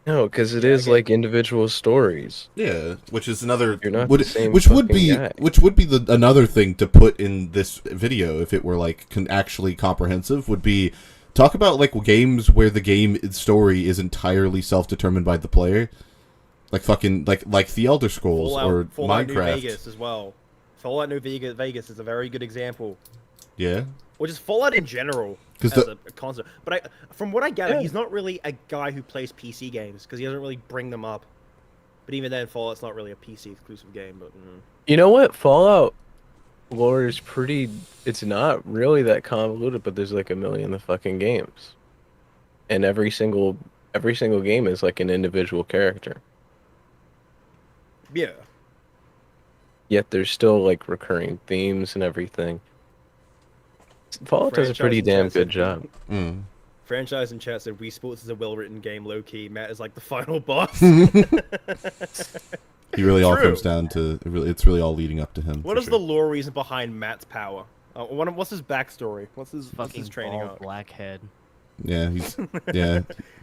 No, because it is like individual stories. Yeah, which is another You're not would, the same which would fucking be guy. another thing to put in this video if it were like actually comprehensive would be talk about like games where the game story is entirely self-determined by the player, like fucking like the Elder Scrolls or Fallout New Minecraft. Vegas as well. Fallout New Vegas is a very good example. Yeah, Or just Fallout in general 'Cause as the- a concept. But from what I gather, Yeah. he's not really a guy who plays PC games because he doesn't really bring them up. But even then, Fallout's not really a PC exclusive game. But You know what? Fallout lore is pretty. It's not really that convoluted, but there's like a million of fucking games, and every single game is like an individual character. yeah, Yet there's still like recurring themes and everything. Fallout does a pretty damn good job. Mm. franchise in chat said Wii Sports is a well-written game. Low key, Matt is like the final boss. He really all True. comes down to it's really all leading up to him. What for is sure. the lore reason behind Matt's power? What's his backstory? What's his Fucking training bald arc? black head. Yeah, he's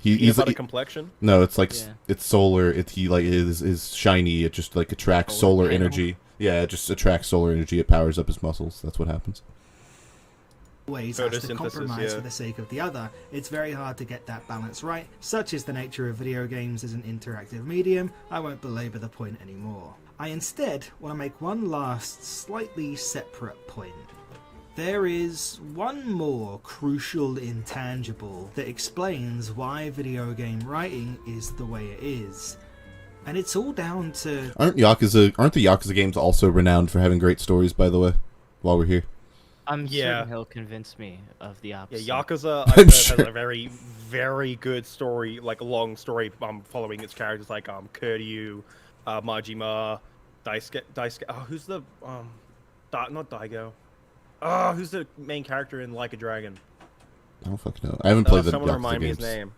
He's he's about a like, complexion. no, it's like Yeah. it's solar. He like is shiny. It just like attracts Solar solar panel. energy. Yeah, it just attracts solar energy. It powers up his muscles. That's what happens. Ways has to Photosynthesis, compromise yeah. for the sake of the other. It's very hard to get that balance right. Such is the nature of video games as an interactive medium. I won't belabor the point anymore. I instead want to make one last, slightly separate point. There is one more crucial intangible that explains why video game writing is the way it is. And it's all down to... Aren't the Yakuza games also renowned for having great stories? By the way, while we're here, I'm Yeah. certain he'll convince me of the Yeah, opposite. Yakuza I'm I've heard, sure. has a very, very good story, like a long story following its characters like Kiryu, Majima, Daisuke. Oh, who's the not Daigo? Oh, who's the main character in Like a Dragon? I don't fucking know. I haven't played the Someone Yakuza remind me games. his name.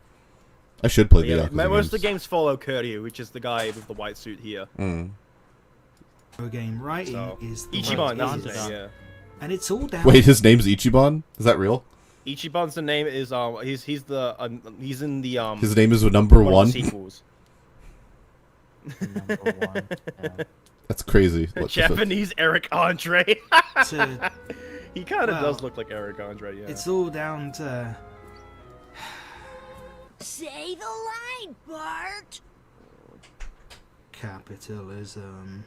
I should play But the yeah, Yakuza most of the games. games follow Kiryu, which is the guy with the white suit here. Mm. video game writing So is the Ichiban, way it that's his is. name. Yeah. And it's all down Wait, his name's Ichiban? Is that real? Ichiban's the name is he's in the His name is number one of one. the sequels. Number one. Yeah. That's crazy. What the fuck? Japanese Eric Andre. to... He kind of Well, does look like Eric Andre, yeah. It's all down to... Say the line, Bart. capitalism.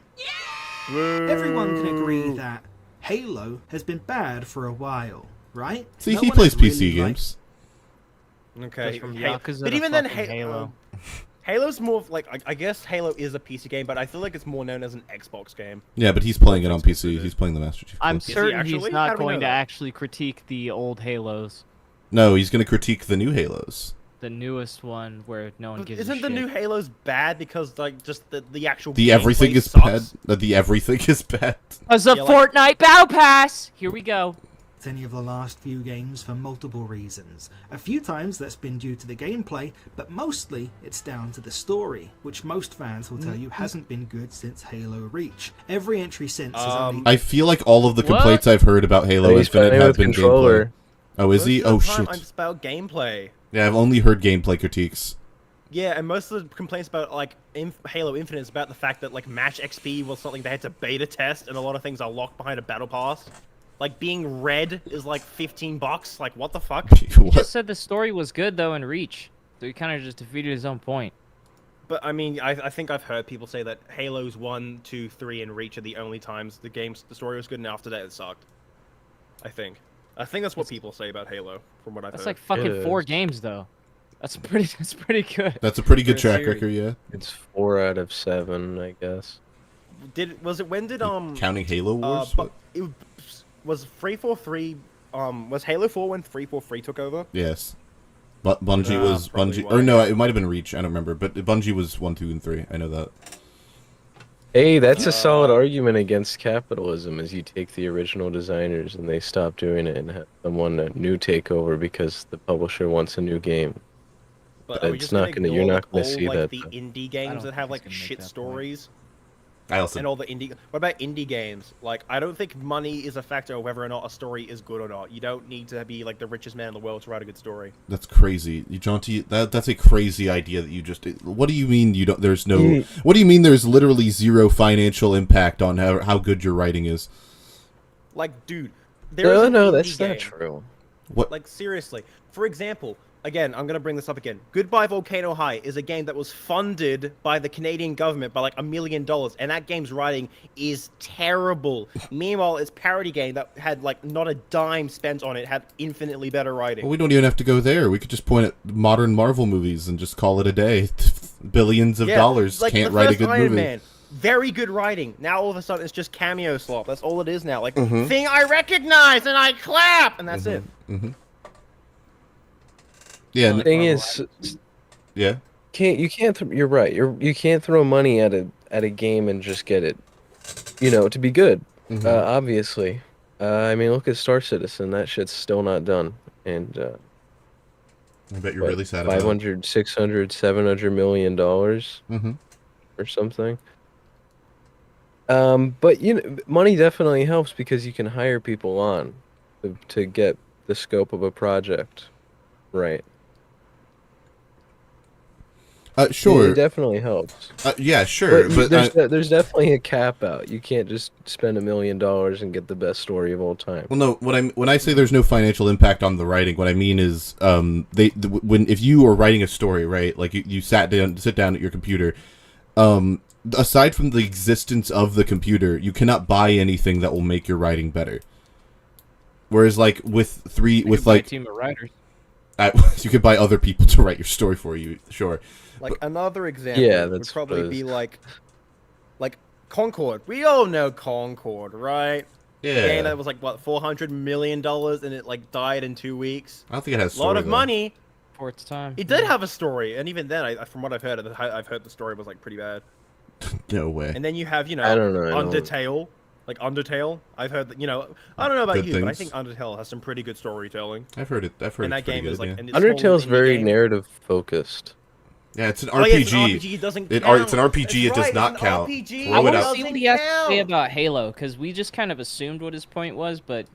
Woo. Everyone can agree that Halo has been bad for a while, right? See, No he one plays has really PC liked- games. Okay, Goes from Halo- Yakuza but to even then, fucking Halo. Halo's more of like I guess Halo is a PC game, but I feel like it's more known as an Xbox game. Yeah, but he's playing it on Thanks, PC. Consider. He's playing the Master Chief. I'm Collection. certain actually? he's How not do we know going to that? actually critique the old Halos. No, he's going to critique the new Halos. The newest one where no one But gives isn't a the shit. new Halos bad because like just the actual The everything gameplay is sucks? bad. The everything is bad. Because of Yeah, like- Fortnite Bow Pass! Here we go. any of the last few games for multiple reasons. A few times that's been due to the gameplay, but mostly it's down to the story, which most fans will tell you hasn't been good since Halo Reach. Every entry since has only... I feel like all of the What? complaints I've heard about Halo He's Infinite playing have with been controller. gameplay. Oh, is he? Most of Oh, the time, shit. It's about gameplay. Yeah, I've only heard gameplay critiques. Yeah, and most of the complaints about like Halo Infinite is about the fact that like match XP was something they had to beta test, and a lot of things are locked behind a battle pass. Like being red is like $15. Like what the fuck? He What? just said the story was good though in Reach, so he kind of just defeated his own point. But I mean, I think I've heard people say that Halo's 1, 2, 3, and Reach are the only times the story was good, and after that it sucked. I think that's what people say about Halo, from what I've That's heard. like fucking It 4 is. games though. That's pretty good. That's a pretty good For a track series. record, yeah. It's 4 out of 7, I guess. When did Counting Halo Wars? but it was 343 was Halo 4 when 343 took over? Yes. But Bungie was probably Bungie, why. or no, it might have been Reach. I don't remember, but Bungie was 1, 2, and 3. I know that. Hey, that's a solid argument against capitalism, is you take the original designers and they stop doing it and have someone new take over because the publisher wants a new game. But But are we it's just not gonna you're ignore not the gonna whole, see like, that, the though. indie I games don't that have think like he's gonna make shit that point. stories? I also And all the indie. What about indie games? Like, I don't think money is a factor of whether or not a story is good or not. You don't need to be like the richest man in the world to write a good story. That's crazy. Jaunty, that's a crazy idea that you just. What do you mean you don't? There's no. What do you mean there's literally zero financial impact on how good your writing is? Like, dude, there is No, an indie that's game. not true. What? Like, seriously. For example, again, I'm gonna bring this up again. Goodbye Volcano High is a game that was funded by the Canadian government by like $1 million, and that game's writing is terrible. Meanwhile, its parody game that had like not a dime spent on it had infinitely better writing. Well, we don't even have to go there. We could just point at modern Marvel movies and just call it a day. Billions of dollars like can't the write a first good Iron movie. Man, very good writing. Now all of a sudden it's just cameo slop. That's all it is now. Like Mhm. thing I recognize and I clap, and that's it. Mm-hmm. Yeah, The thing is, yeah. you're right. You can't throw money at a game and just get it, to be good. Mhm. Obviously, I mean, look at Star Citizen. That shit's still not done, and I bet you're what, really sad about it. 500, 600, 700 million dollars Mm-hmm. or something. But money definitely helps because you can hire people on to get the scope of a project right. Sure. It definitely helps. Yeah, sure. But There's definitely a cap out. You can't just spend $1 million and get the best story of all time. well, no. When I say there's no financial impact on the writing, what I mean is, if you are writing a story, right? Like you sit down at your computer. Aside from the existence of the computer, you cannot buy anything that will make your writing better. Whereas, like with You could buy a team of writers. you could buy other people to write your story for you. Sure. Like another example would that's probably suppose. be like Concord. We all know Concord, right? Yeah. Game that was like what $400 million and it like died in 2 weeks. I don't think it has A lot story, of though. money. For its time. It did have a story, and even then, from what I've heard the story was like pretty bad. No way. And then you have I don't know. Undertale. Like Undertale, I've heard that I don't know about Good you, but I things. think Undertale has some pretty good storytelling. I've heard it. And it's that pretty game good, is like yeah. and it's whole Undertale's indie very game. narrative focused. Yeah, it's an Oh, RPG. yeah, it's an RPG. It doesn't It's count. an RPG. It That's does right, not it's an count. RPG. Throw I it want to out. see what Doesn't he has to say count. about Halo, because we just kind of assumed what his point was, but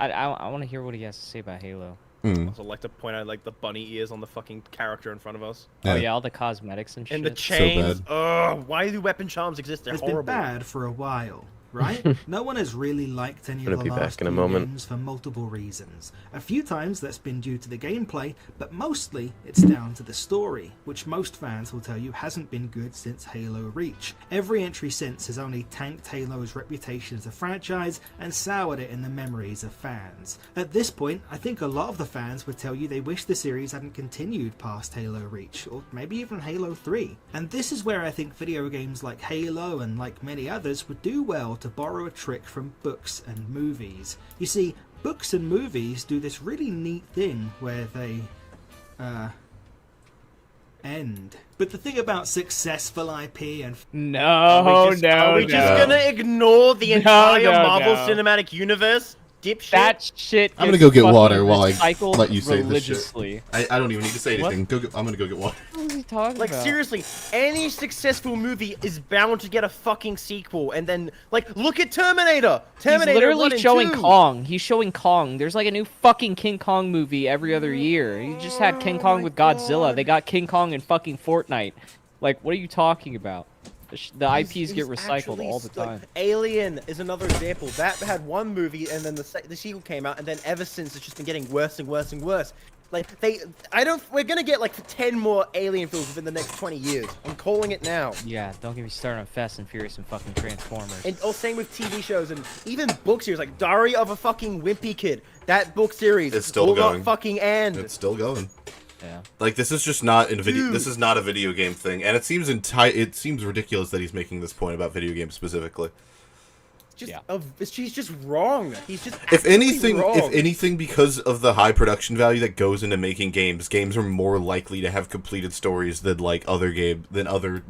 I want to hear what he has to say about Halo. Mm. Also, like to point out like the bunny ears on the fucking character in front of us, Oh yeah, all the cosmetics and shit. and the chains. bad. Ugh, why do weapon charms exist? They're It's horrible. been bad for a while, right? No one has really liked any Gonna of be the back last in a few moment. games for multiple reasons. A few times that's been due to the gameplay, but mostly it's down to the story, which most fans will tell you hasn't been good since Halo Reach. Every entry since has only tanked Halo's reputation as a franchise and soured it in the memories of fans. At this point, I think a lot of the fans would tell you they wish the series hadn't continued past Halo Reach, or maybe even Halo 3. And this is where I think video games like Halo and like many others would do well to borrow a trick from books and movies. You see, books and movies do this really neat thing where they end. But the thing about successful IP and No, Are we just no. gonna ignore the entire no, Marvel no. Cinematic Universe? Dipshit. that shit. I'm gonna gets go get fucking water while I recycled let you say this shit. religiously. I don't even need to say What? anything. I'm gonna go get water. What is he talking Like about? seriously, any successful movie is bound to get a fucking sequel, and then like look at Terminator. He's Terminator 1 literally and showing 2. Kong. He's showing Kong. There's like a new fucking King Kong movie every other year. He just had King Kong with Godzilla. They got King Kong in fucking Fortnite. Like, what are you talking about? The IPs He's get recycled actually all the like, time. Alien is another example. That had one movie, and then the sequel came out, and then ever since it's just been getting worse and worse and worse. Like we're gonna get like 10 more Alien films within the next 20 years. I'm calling it now. Yeah, don't get me started on Fast and Furious and fucking Transformers. And same with TV shows and even book series, like Diary of a Fucking Wimpy Kid. That book series It's still will going. not fucking end. It's still going. Yeah. Like this is just not in video. Dude. This is not a video game thing, and it seems ridiculous that he's making this point about video games specifically. He's just wrong. He's just If absolutely wrong. anything, because of the high production value that goes into making games, games are more likely to have completed stories than like other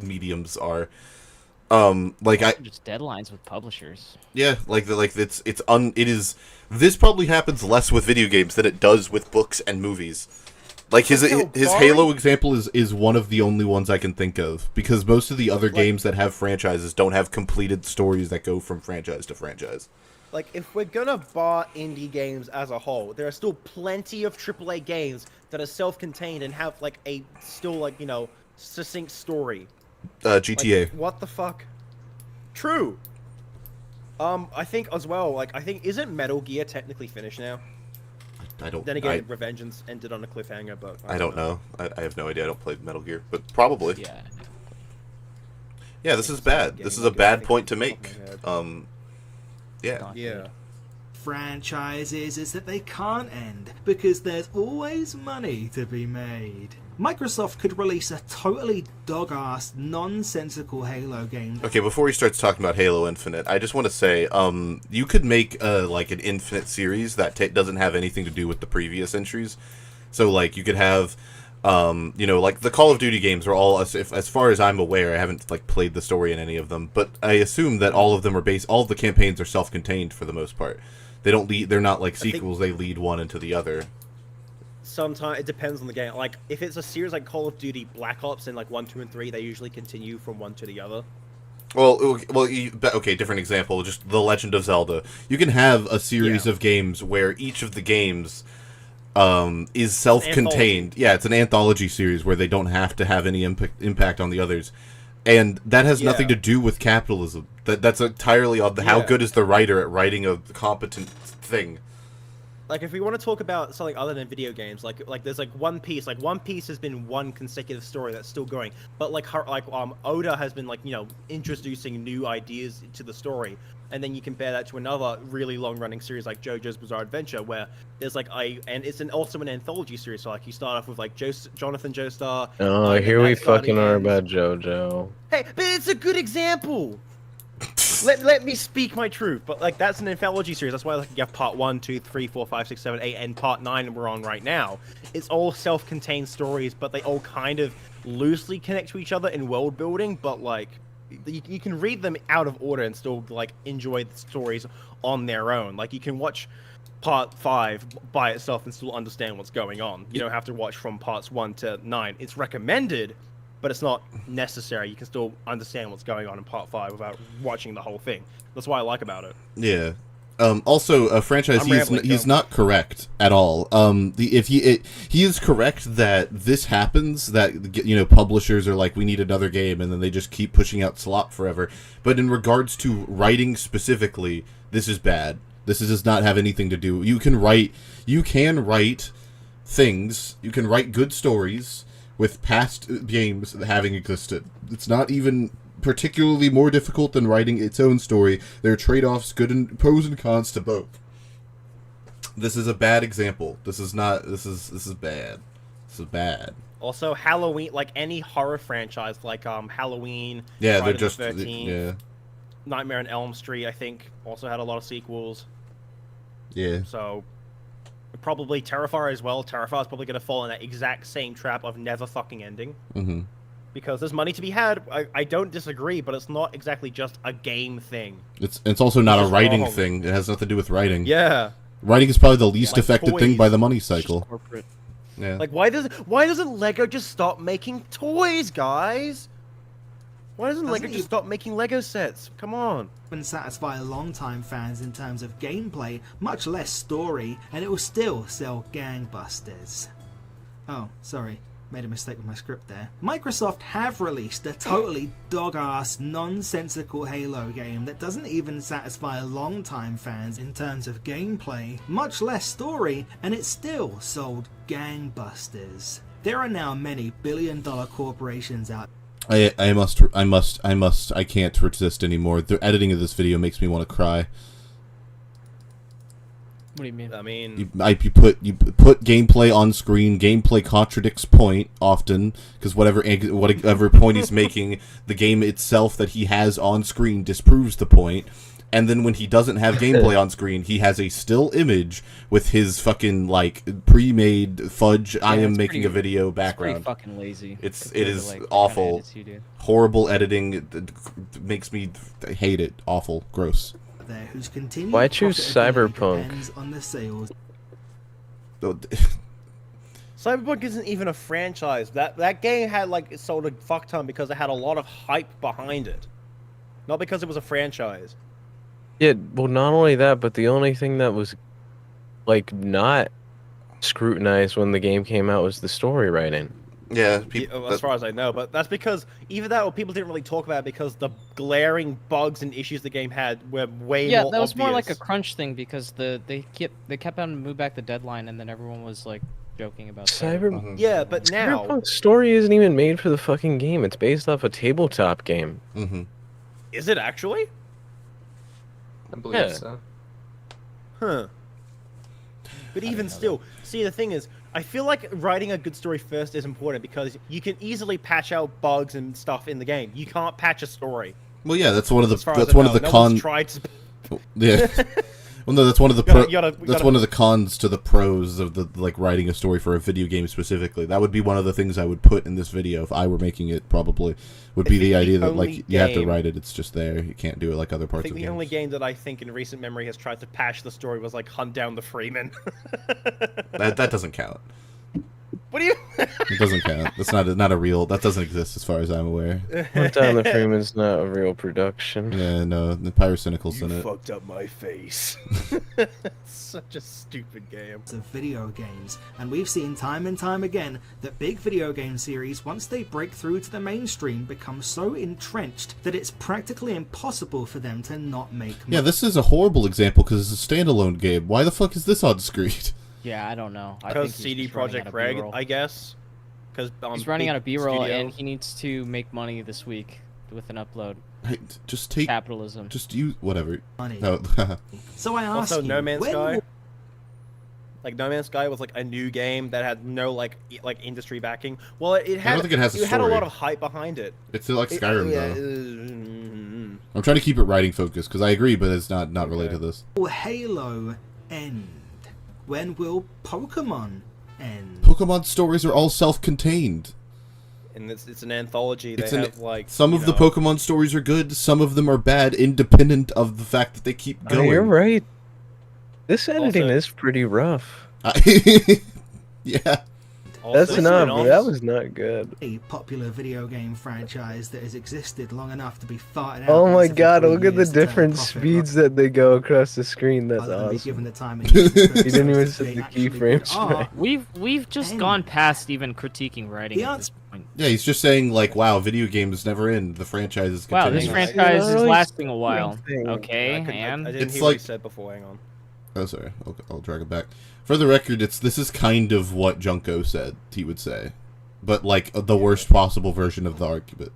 mediums are. Just deadlines with publishers. Yeah, it is. This probably happens less with video games than it does with books and movies. Like his Halo example is one of the only ones I can think of, because most of the other games that have franchises don't have completed stories that go from franchise to franchise. Like, if we're gonna bar indie games as a whole, there are still plenty of AAA games that are self-contained and have like a succinct story. GTA. Like, what the fuck? True. I think as well. Isn't Metal Gear technically finished now? I don't. Then again, Revengeance ended on a cliffhanger, but I don't know. I have no idea. I don't play Metal Gear, but probably. Yeah. Yeah, this is bad. This is a bad point to make. Yeah. Yeah. Franchises is that they can't end because there's always money to be made. Microsoft could release a totally dog-ass, nonsensical Halo game. Okay, before he starts talking about Halo Infinite, I just want to say, you could make like an Infinite series that doesn't have anything to do with the previous entries. So, like, you could have, like the Call of Duty games are all, as far as I'm aware, I haven't like played the story in any of them, but I assume that all of them are all of the campaigns are self-contained for the most part. They're not like sequels. They lead one into the other. Sometimes it depends on the game. Like, if it's a series like Call of Duty Black Ops and like 1, 2, and 3, they usually continue from one to the other. Okay, different example. Just The Legend of Zelda. You can have a series of games where each of the games is self-contained. Yeah, it's an anthology series where they don't have to have any impact on the others, and that has nothing to do with capitalism. That's entirely on how good is the writer at writing a competent thing. Like, if we want to talk about something other than video games, like there's like One Piece. Like, One Piece has been one consecutive story that's still going, but Oda has been introducing new ideas to the story, and then you compare that to another really long-running series like JoJo's Bizarre Adventure, where there's and it's also an anthology series. So like you start off with like Jonathan Joestar. Oh, here we fucking are about JoJo. Hey, but it's a good example. Let me speak my truth, but like that's an anthology series. That's why you have part 1, 2, 3, 4, 5, 6, 7, 8, and part 9 we're on right now. It's all self-contained stories, but they all kind of loosely connect to each other in world building. But like you can read them out of order and still like enjoy the stories on their own. Like you can watch part 5 by itself and still understand what's going on. You don't have to watch from parts 1 to 9. It's recommended, but it's not necessary. You can still understand what's going on in part 5 without watching the whole thing. That's what I like about it. Yeah. Also, a franchise, he's not correct at all. He is correct that this happens, that publishers are like, we need another game, and then they just keep pushing out slop forever. But in regards to writing specifically, this is bad. This does not have anything to do. You can write things. You can write good stories with past games having existed. It's not even particularly more difficult than writing its own story. There are trade-offs, pros and cons to both. This is a bad example. This is bad. This is bad. Also, Halloween, like any horror franchise, like Halloween, yeah, Friday they're the 13th, Nightmare on Elm Street, I think, also had a lot of sequels. Yeah. So probably Terrifier as well. Terrifier is probably going to fall in that exact same trap of never fucking ending. Mm-hmm. Because there's money to be had. I don't disagree, but it's not exactly just a game thing. It's also not a writing thing. It has nothing to do with writing. Yeah. Writing is probably the least like affected toys. thing by the money cycle. Corporate. Yeah. Like, why doesn't Lego just stop making toys, guys? Why doesn't Lego just stop making Lego sets? Come on. And satisfy longtime fans in terms of gameplay, much less story, and it will still sell gangbusters. Oh, sorry. made a mistake with my script there. Microsoft have released a totally dog-ass, nonsensical Halo game that doesn't even satisfy long-time fans in terms of gameplay, much less story, and it still sold gangbusters. There are now many billion-dollar corporations out. I can't resist anymore. The editing of this video makes me want to cry. What do you mean? I mean, You put gameplay on screen. Gameplay contradicts point often because whatever point he's making, the game itself that he has on screen disproves the point. And then when he doesn't have gameplay on screen, he has a still image with his fucking like pre-made Fudge. I am making a video background. It's pretty fucking lazy. It is awful. Horrible editing. It makes me hate it. Awful. Gross. There whose continued Why choose profitability Cyberpunk? depends on the sales. Cyberpunk isn't even a franchise. That game had like it sold a fuck ton because it had a lot of hype behind it, not because it was a franchise. Yeah, well, not only that, but the only thing that was, like, not scrutinized when the game came out was the story writing. Yeah, As far as I know, but that's because even that, well, people didn't really talk about it because the glaring bugs and issues the game had were way more Yeah, that was more like a obvious. crunch thing because they kept on to move back the deadline, and then everyone was like joking about that. Yeah, but now Cyberpunk's story isn't even made for the fucking game. It's based off a tabletop game. is it actually? I believe Yeah. so. Huh. But even still, see, the thing is, I feel like writing a good story first is important because you can easily patch out bugs and stuff in the game. You can't patch a story. Well, yeah, that's one of the As far as I know. No one's tried to. Yeah. Well, no, that's one of the That's one of the cons to the pros of the like writing a story for a video game specifically. That would be one of the things I would put in this video if I were making it. Probably would be the idea that like you have to write it. It's just there. You can't do it like other I parts think of the games. only game that I think in recent memory has tried to patch the story was like Hunt Down the Freeman. That doesn't count. What do you? It doesn't count. That's not a real. That doesn't exist as far as I'm aware. Hunt Down the Freeman's not a real production. Yeah, no, the Pyrocynical's in You it. fucked up my face. Such a stupid game. Of video games, and we've seen time and time again that big video game series, once they break through to the mainstream, become so entrenched that it's practically impossible for them to not make money. Yeah, this is a horrible example because it's a standalone game. Why the fuck is this on screen? Yeah, I don't know. I Because think he's CD just running out Projekt of Red, B-roll. I guess. Because He's running out of B-roll, and he needs to make money this week with an upload. Hey, just take. Capitalism. Just use whatever. Money. No. So I ask Also, you, No Man's when Sky. will Like No Man's Sky was like a new game that had no like industry backing. Well, it had. don't think it has a had a story. lot of hype behind it. It's like Skyrim though. though. I'm trying to keep it writing focused because I agree, but it's not related to this. Halo end? When will Pokemon end? Pokemon stories are all self-contained. And it's an anthology. They It's have like some of the Pokemon stories are good, some of them are bad, independent of the fact that they keep Oh, going. you're right. This editing Also- is pretty rough. Yeah. That's Also, not. spin-offs. That was not good. A popular video game franchise that has existed long enough to be farted out. Oh my once every god! 3 Look at the years to turn a different profit, speeds that they go across the screen. That's rather than be given awesome. the time and use to You didn't even process set they the actually keyframes are. right. We've just And- gone past even critiquing writing The at answer- this point. Yeah, he's just saying like, wow, video games never end. The franchise is Wow, continuing. this Right. franchise Not is really lasting a while. thing. Okay, I couldn't- and I didn't It's hear what like- he said before. Hang on. Oh, sorry. I'll drag it back. For the record, this is kind of what Junko said. He would say, but like the worst possible version of the argument.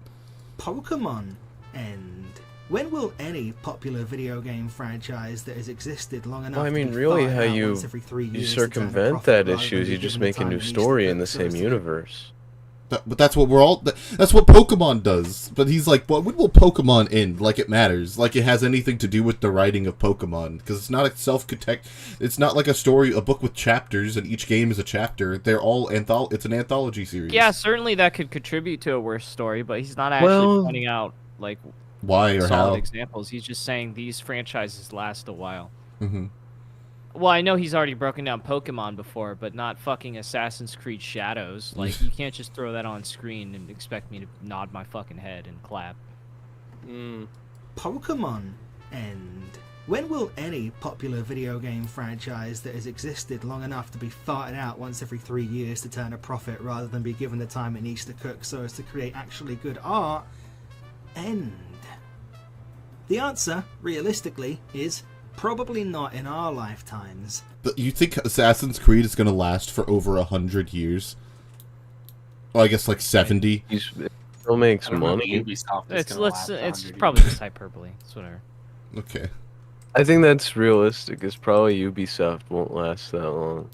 Pokemon end? When will any popular video game franchise that has existed long enough Well, I to mean, be really, farted how out you once every 3 you years to turn a circumvent profit that rather than issue is be you just given the make a time new and use to story in the process same it? universe. But that's what we're all. That's what Pokemon does. But he's like, well, when will Pokemon end? Like it matters. Like it has anything to do with the writing of Pokemon because it's not a self-contained. It's not like a story, a book with chapters, and each game is a chapter. They're all It's an anthology series. yeah, certainly that could contribute to a worse story, but he's not actually Well- pointing out like Why or solid how? examples. He's just saying these franchises last a while. Mm-hmm. Well, I know he's already broken down Pokemon before, but not fucking Assassin's Creed Shadows. Like, you can't just throw that on screen and expect me to nod my fucking head and clap. Mm. Pokemon end? When will any popular video game franchise that has existed long enough to be farted out once every 3 years to turn a profit rather than be given the time it needs to cook so as to create actually good art end? The answer, realistically, is probably not in our lifetimes. But you think Assassin's Creed is going to last for over 100 years? Well, I guess like 70. It still makes I don't know if money. Ubisoft is It's gonna last it's 100 probably years. just hyperbole. It's whatever. Okay. I think that's realistic. It's probably Ubisoft won't last that long.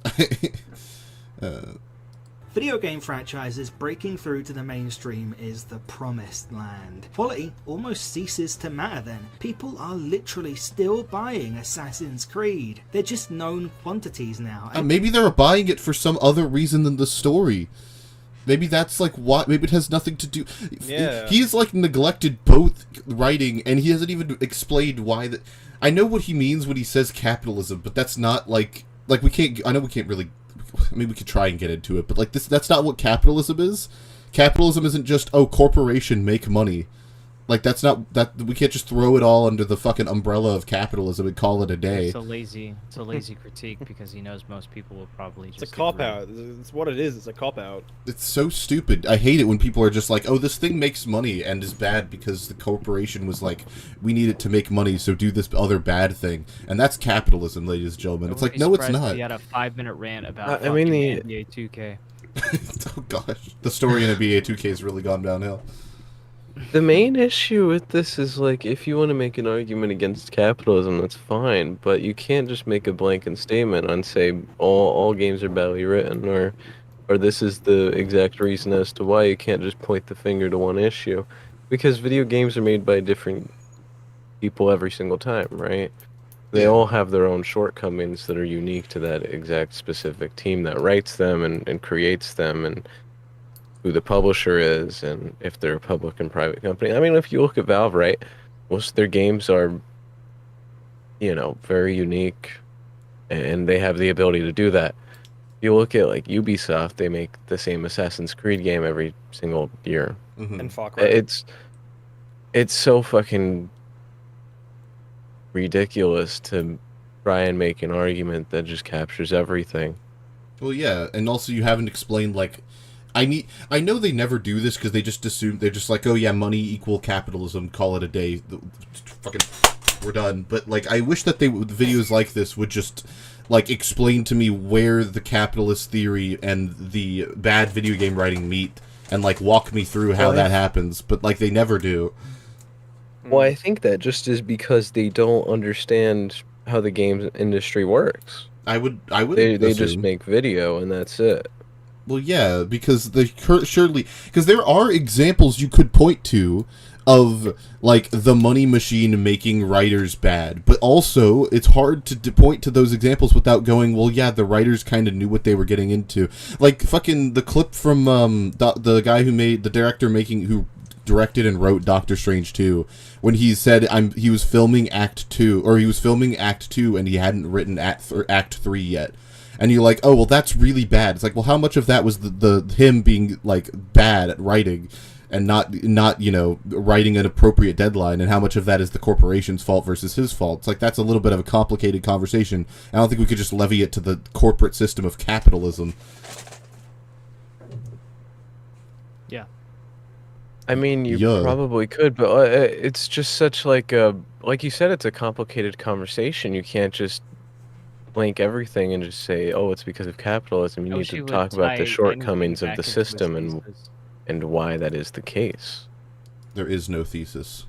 Video game franchises breaking through to the mainstream is the promised land. Quality almost ceases to matter then. People are literally still buying Assassin's Creed. They're just known quantities now. Maybe they're buying it for some other reason than the story. Maybe that's like what. Maybe it has nothing to do. Yeah. He's like neglected both writing, and he hasn't even explained why. That I know what he means when he says capitalism, but that's not like we can't. I know we can't really. Maybe we could try and get into it, but like this, that's not what capitalism is. Capitalism isn't just corporation make money. Like that's not that we can't just throw it all under the fucking umbrella of capitalism and call it a day. It's a lazy critique because he knows most people will probably just. It's a cop agree. out. It's what it is. It's a cop out. It's so stupid. I hate it when people are just like, "Oh, this thing makes money and is bad because the corporation was like, we need it to make money, so do this other bad thing." And that's capitalism, ladies and gentlemen. It's like, no, it's not. He had a 5-minute rant about I mean, NBA 2K. Oh gosh, the story in NBA 2K has really gone downhill. The main issue with this is, like, if you want to make an argument against capitalism, that's fine, but you can't just make a blanket statement on, say, all games are badly written, or this is the exact reason as to why. You can't just point the finger to one issue, because video games are made by different people every single time, right? They all have their own shortcomings that are unique to that exact specific team that writes them and creates them, and who the publisher is, and if they're a public and private company. I mean, if you look at Valve, right, most of their games are, very unique, and they have the ability to do that. You look at, like, Ubisoft, they make the same Assassin's Creed game every single year. Mm-hmm. And Far Cry. It's so fucking ridiculous to try and make an argument that just captures everything. Well, yeah, and also you haven't explained, like, I know they never do this because they just assume, they're just like, oh yeah, money equal capitalism, call it a day, fucking, we're done. But, like, I wish that videos like this would just, like, explain to me where the capitalist theory and the bad video game writing meet, and, like, walk me through how that happens, but, like, they never do. Well, I think that just is because they don't understand how the games industry works. I would They just assume. make video and that's it. Well, yeah, because surely there are examples you could point to of, like, the money machine making writers bad, but also it's hard to point to those examples without going, well, yeah, the writers kind of knew what they were getting into. Like fucking the clip from the guy who directed and wrote Doctor Strange 2, when he said he was filming Act 2 and he hadn't written Act 3 yet. And you're like, oh, well, that's really bad. It's like, well, how much of that was the him being, like, bad at writing and not writing an appropriate deadline, and how much of that is the corporation's fault versus his fault? It's like, that's a little bit of a complicated conversation. I don't think we could just levy it to the corporate system of capitalism. Yeah. I mean, you Yeah. probably could, but it's just such, like you said, it's a complicated conversation. You can't just blank everything and just say, oh, it's because of capitalism. You need to talk about the shortcomings of the system and why that is the case. There is no thesis.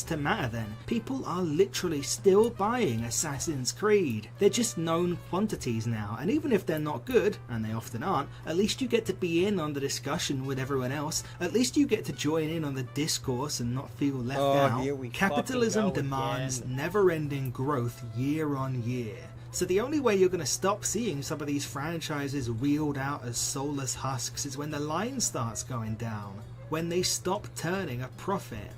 To matter then. People are literally still buying Assassin's Creed. They're just known quantities now, and even if they're not good, and they often aren't, at least you get to be in on the discussion with everyone else. At least you get to join in on the discourse and not feel left out. Capitalism demands never-ending growth year on year. So the only way you're going to stop seeing some of these franchises wheeled out as soulless husks is when the line starts going down, when they stop turning a profit.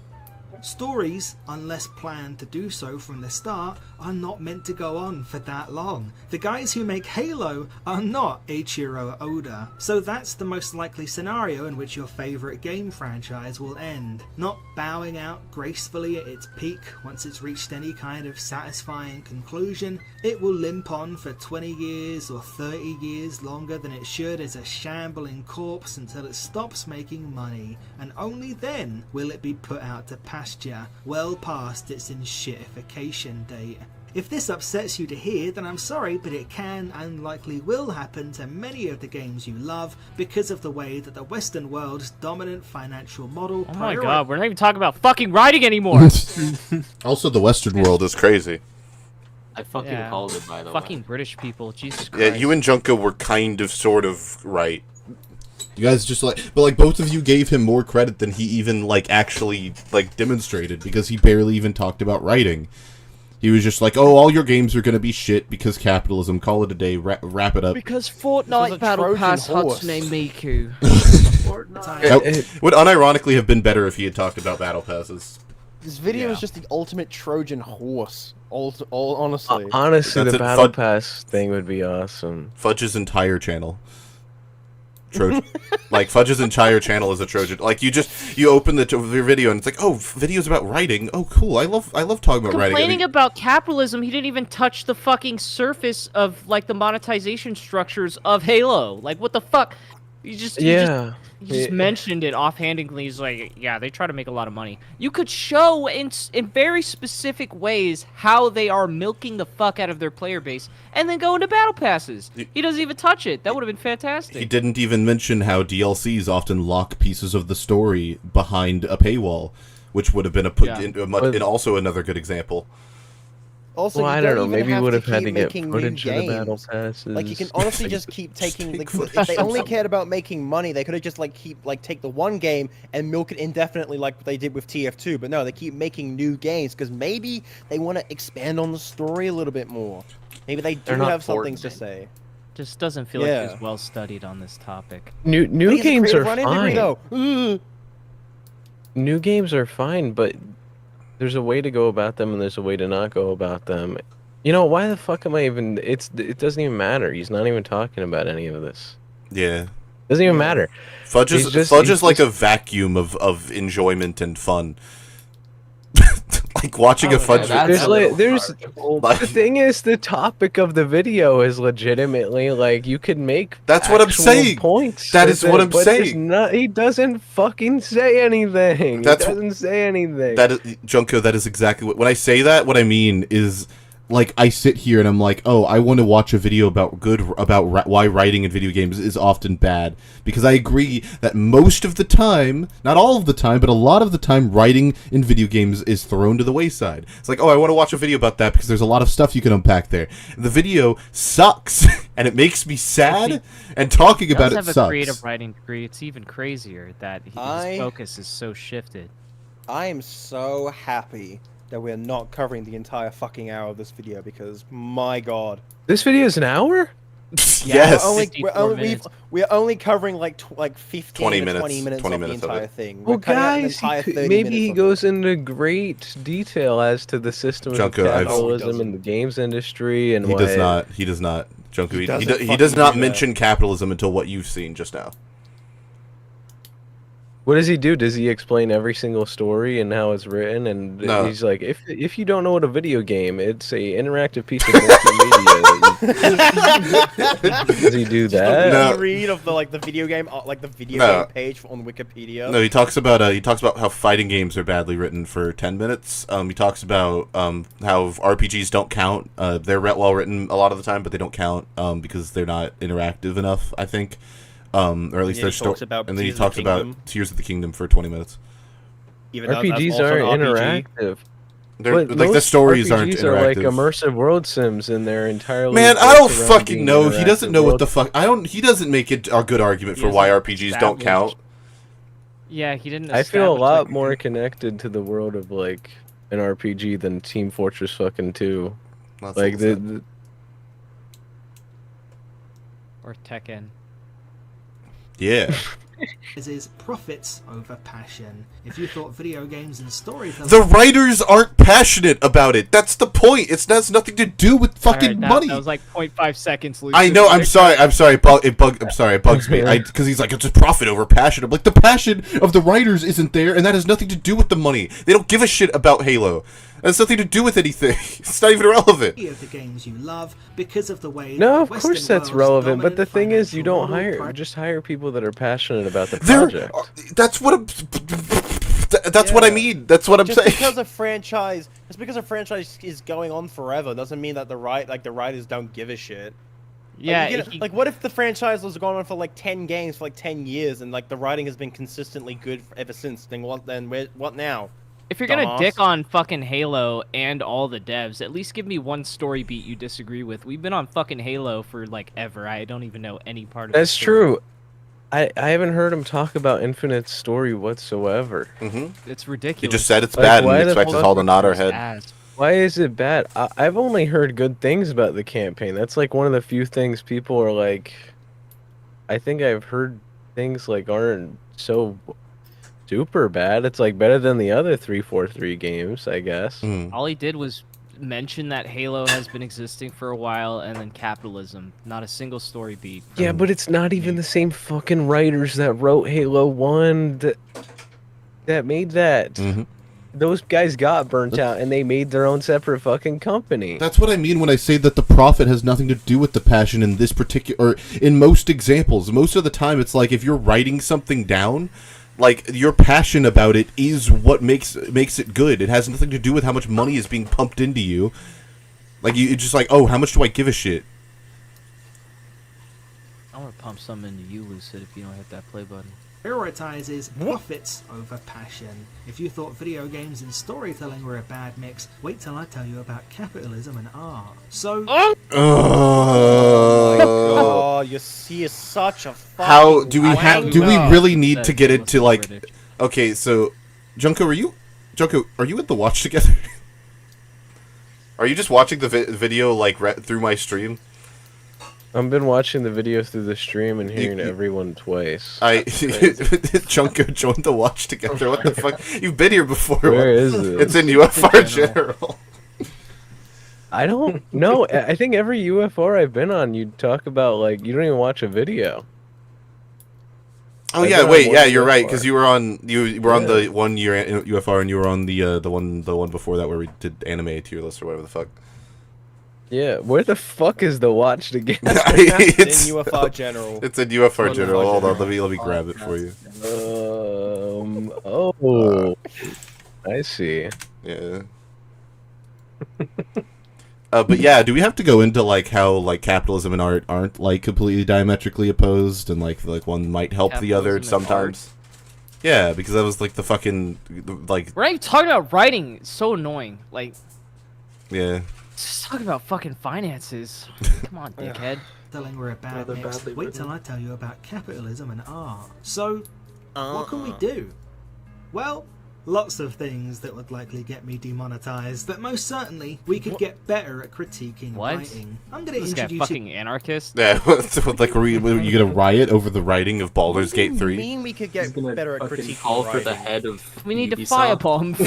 Stories, unless planned to do so from the start, are not meant to go on for that long. The guys who make Halo are not Eiichiro Oda, so that's the most likely scenario in which your favourite game franchise will end. Not bowing out gracefully at its peak once it's reached any kind of satisfying conclusion. It will limp on for 20 years or 30 years longer than it should as a shambling corpse until it stops making money, and only then will it be put out to pasture, well past its enshittification date. If this upsets you to hear, then I'm sorry, but it can and likely will happen to many of the games you love because of the way that the Western world's dominant financial model. Oh my god, we're not even talking about fucking writing anymore. Also, the Western world is crazy. I fucking called it, by the way. Fucking British people, Jesus Christ. Yeah, you and Junko were kind of, sort of right. You guys just but both of you gave him more credit than he even actually demonstrated, because he barely even talked about writing. He was just like, oh, all your games are gonna be shit because capitalism. Call it a day. Wrap it up. Because Fortnite Battle Pass Hatsune Miku. It would unironically have been better if he had talked about battle passes. This video is just the ultimate Trojan horse. Honestly. Honestly, That's the it. battle pass thing would be awesome. Fudge's entire channel. Fudge's entire channel is a Trojan. You open your video and it's like, oh, videos about writing. Oh, cool. I love talking about writing. Complaining about capitalism, he didn't even touch the fucking surface of the monetization structures of Halo. What the fuck? He just mentioned it offhandedly. He's like, yeah, they try to make a lot of money. You could show in very specific ways how they are milking the fuck out of their player base, and then go into battle passes. He doesn't even touch it. That would have been fantastic. He didn't even mention how DLCs often lock pieces of the story behind a paywall, which would have been also another good example. Also, I don't know. Maybe you would have had to get footage of the battle passes. You can honestly just keep taking. If they only cared about making money, they could have just take the one game and milk it indefinitely, like they did with TF2. But no, they keep making new games because maybe they want to expand on the story a little bit more. Maybe they do have something to say. Just doesn't feel like he's well studied on this topic. New games are fine. New games are fine, but there's a way to go about them and there's a way to not go about them. You know, why the fuck am I even... It doesn't even matter. He's not even talking about any of this. Yeah. Doesn't even matter. Fudge is like a vacuum of enjoyment and fun. Watching a Fudge... The thing is, the topic of the video is legitimately, you could make That's what I'm saying. Points. That is what I'm saying. He doesn't fucking say anything. He doesn't say anything. That is, Junko, that is exactly what... When I say that, what I mean is... I sit here and I'm like, oh, I want to watch a video about why writing in video games is often bad. Because I agree that most of the time, not all of the time, but a lot of the time, writing in video games is thrown to the wayside. It's like, oh, I want to watch a video about that because there's a lot of stuff you can unpack there. The video sucks, and it makes me sad, and talking about it sucks. He does have a creative writing degree. It's even crazier that his focus is so shifted. I am so happy that we're not covering the entire fucking hour of this video because, my god. This video is an hour? Yes. We're only covering 15 20 to minutes, 20 minutes 20 of minutes the of entire it. thing. Well, guys, maybe he goes into great detail as to the system of capitalism in the games industry and He does not. Junko, he does not mention capitalism until what you've seen just now. What does he do? Does he explain every single story and how it's written? And he's like, if you don't know what a video game, it's a interactive piece of multimedia. Does he do that? No. Read of the video game, game page on Wikipedia. No, he talks about how fighting games are badly written for 10 minutes. He talks about how RPGs don't count. They're well written a lot of the time, but they don't count because they're not interactive enough, I think. Or at least their story, and then he talks about Tears of the Kingdom for 20 minutes. RPGs aren't interactive. The stories aren't interactive. Are like immersive world sims, and they're entirely. Man, I don't fucking know. He doesn't know what the fuck. He doesn't make it a good argument for why RPGs don't count. Yeah, he didn't. I feel a lot more connected to the world of an RPG than Team Fortress fucking 2. Or Tekken. Yeah. is profits over passion. If you thought video games and storytelling... The writers aren't passionate about it. That's the point. It has nothing to do with fucking money. That was like 0.5 seconds. Lucid. I know. I'm sorry. It bugs me. Because he's like, it's a profit over passion. I'm like, the passion of the writers isn't there, and that has nothing to do with the money. They don't give a shit about Halo. It has nothing to do with anything. It's not even relevant. Of the games you love because of the way No, of course that's relevant, but the thing is, you don't hire. You just hire people that are passionate about the project. That's what I'm. That's what I mean. That's what I'm saying. Because a franchise is going on forever doesn't mean that the writers don't give a shit. Yeah, like what if the franchise was going on for like 10 games for like 10 years and like the writing has been consistently good ever since? Then what now? If you're gonna dick on fucking Halo and all the devs, at least give me one story beat you disagree with. We've been on fucking Halo for like ever. I don't even know any part of it. That's true. I haven't heard him talk about Infinite's story whatsoever. It's ridiculous. He just said it's bad and he expects us all to nod our head. Why is it bad? I've only heard good things about the campaign. That's like one of the few things people are like... I think I've heard things like aren't so... super bad. It's like better than the other 343 games, I guess. All he did was mention that Halo has been existing for a while, and then capitalism. Not a single story beat. Yeah, but it's not even the same fucking writers that wrote Halo 1 that made that. Those guys got burnt out, and they made their own separate fucking company. That's what I mean when I say that the profit has nothing to do with the passion in this particular... Or in most examples. Most of the time, it's like if you're writing something down... Like, your passion about it is what makes it good. It has nothing to do with how much money is being pumped into you. Like, it's just like, oh, how much do I give a shit? I want to pump something into you, Lucid, if you don't hit that play button. Prioritizes profits over passion. If you thought video games and storytelling were a bad mix, wait till I tell you about capitalism and art. So... Oh, you see, such a fucking... How do we really need to get into, like... Okay, so... Junko, are you at the watch together? Are you just watching the video, like, through my stream? I've been watching the video through the stream and hearing everyone twice. Junko joined the watch together. What the fuck? You've been here before. Where is it? It's in UFR General. I don't know. I think every UFR I've been on, you talk about, like, you don't even watch a video. Oh yeah, wait, yeah, you're right, because you were on the 1 year UFR and you were on the one before that where we did anime tier list or whatever the fuck. Yeah, where the fuck is the watch to get? It's in UFR General. It's in UFR General. Hold on, let me grab it for you. Oh, I see. Yeah. But yeah, do we have to go into like how like capitalism and art aren't like completely diametrically opposed and like one might help the other sometimes? Yeah, because that was like the fucking like. We're not even talking about writing. It's so annoying. Like. Yeah. Just talking about fucking finances. Come on, dickhead. Telling we're a bad mix. Wait till I tell you about capitalism and art. So, what can we do? Well, lots of things that would likely get me demonetized, but most certainly we could get better at critiquing writing. I'm gonna introduce you. Fucking anarchist. Yeah, like are you gonna riot over the writing of Baldur's Gate 3? I mean, we could get better at critiquing call writing. for the head of. We need to firebomb.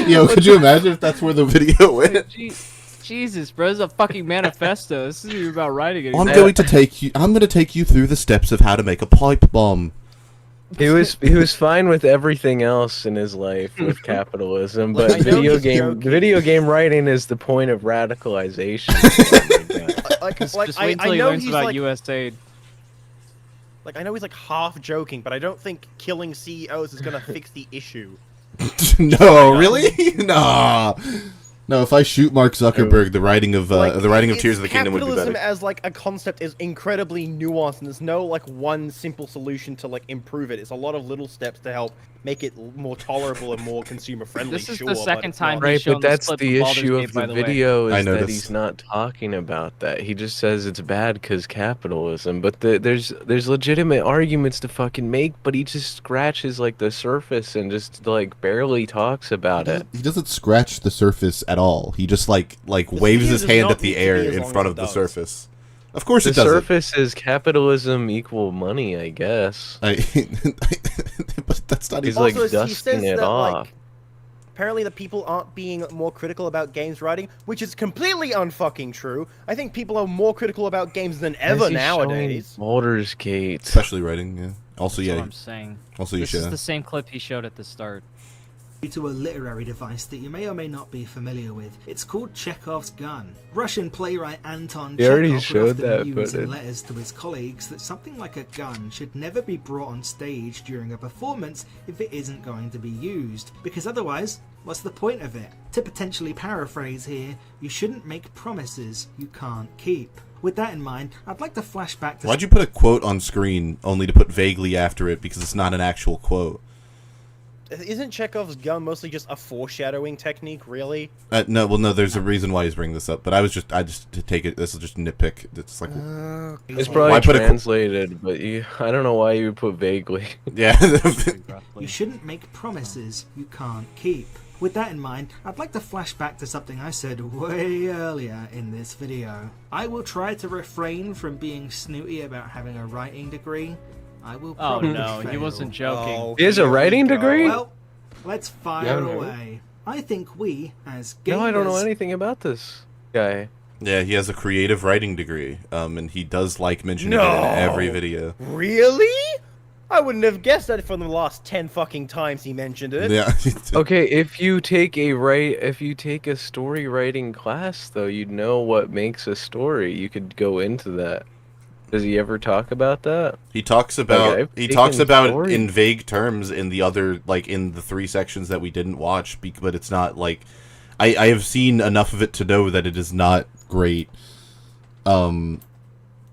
Yo, could you imagine if that's where the video went? Jesus, bro, this is a fucking manifesto. This isn't even about writing anymore. I'm gonna take you through the steps of how to make a pipe bomb. He was fine with everything else in his life with capitalism, but video game writing is the point of radicalization. Just wait till he learns about USAID. Like I know he's like half joking, but I don't think killing CEOs is gonna fix the issue. No, really? Nah. No, if I shoot Mark Zuckerberg, the writing of Tears of the Kingdom would be better. Capitalism as like a concept is incredibly nuanced, and there's no like one simple solution to like improve it. It's a lot of little steps to help make it more tolerable and more consumer friendly. This is the second time, right? But that's the issue of the video is that he's not talking about that. He just says it's bad because capitalism. But there's legitimate arguments to fucking make, but he just scratches like the surface and just like barely talks about it. He doesn't scratch the surface at all. He just like waves his hand at the air in front of the surface. Of course The it doesn't. surface is capitalism equal money, I guess. But that's not He's even. like Also, he dusting says it that, off. like, apparently the people aren't being more critical about games writing, which is completely unfucking true. I think people are more critical about games than Why ever is he showing nowadays. Baldur's Gate. Especially writing, yeah. Also, That's yeah. what I'm saying. Also, you This is should. the same clip he showed at the start. To a literary device that you may or may not be familiar with. It's called Chekhov's gun. Russian playwright Anton He already Chekhov showed would often that use in footage. letters to his colleagues that something like a gun should never be brought on stage during a performance if it isn't going to be used, because otherwise, what's the point of it? To potentially paraphrase here, you shouldn't make promises you can't keep. With that in mind, I'd like to flash back to... Why'd you put a quote on screen only to put vaguely after it because it's not an actual quote? Isn't Chekhov's gun mostly just a foreshadowing technique, really? No, well, no. There's a reason why he's bringing this up, but I just to take it. This is just nitpick. It's like, It's Why probably put a qu- translated, but I don't know why you would put vaguely. yeah. You shouldn't make promises you can't keep. With that in mind, I'd like to flash back to something I said way earlier in this video. I will try to refrain from being snooty about having a writing degree. I will Oh probably no, he fail. wasn't joking. Oh, He has a here we writing go. degree? Well, let's fire Yeah, away. I think we, as gamers... No, I don't know anything about this guy. Yeah, he has a creative writing degree, and he does like mentioning it No. in every video. Really? I wouldn't have guessed that from the last 10 fucking times he mentioned it. Yeah. Okay, if you take a story writing class, though, you'd know what makes a story. You could go into that. Does he ever talk about that? He talks about Okay, I've he taken talks about story- in vague terms in the other in the 3 sections that we didn't watch, but it's not like I have seen enough of it to know that it is not great.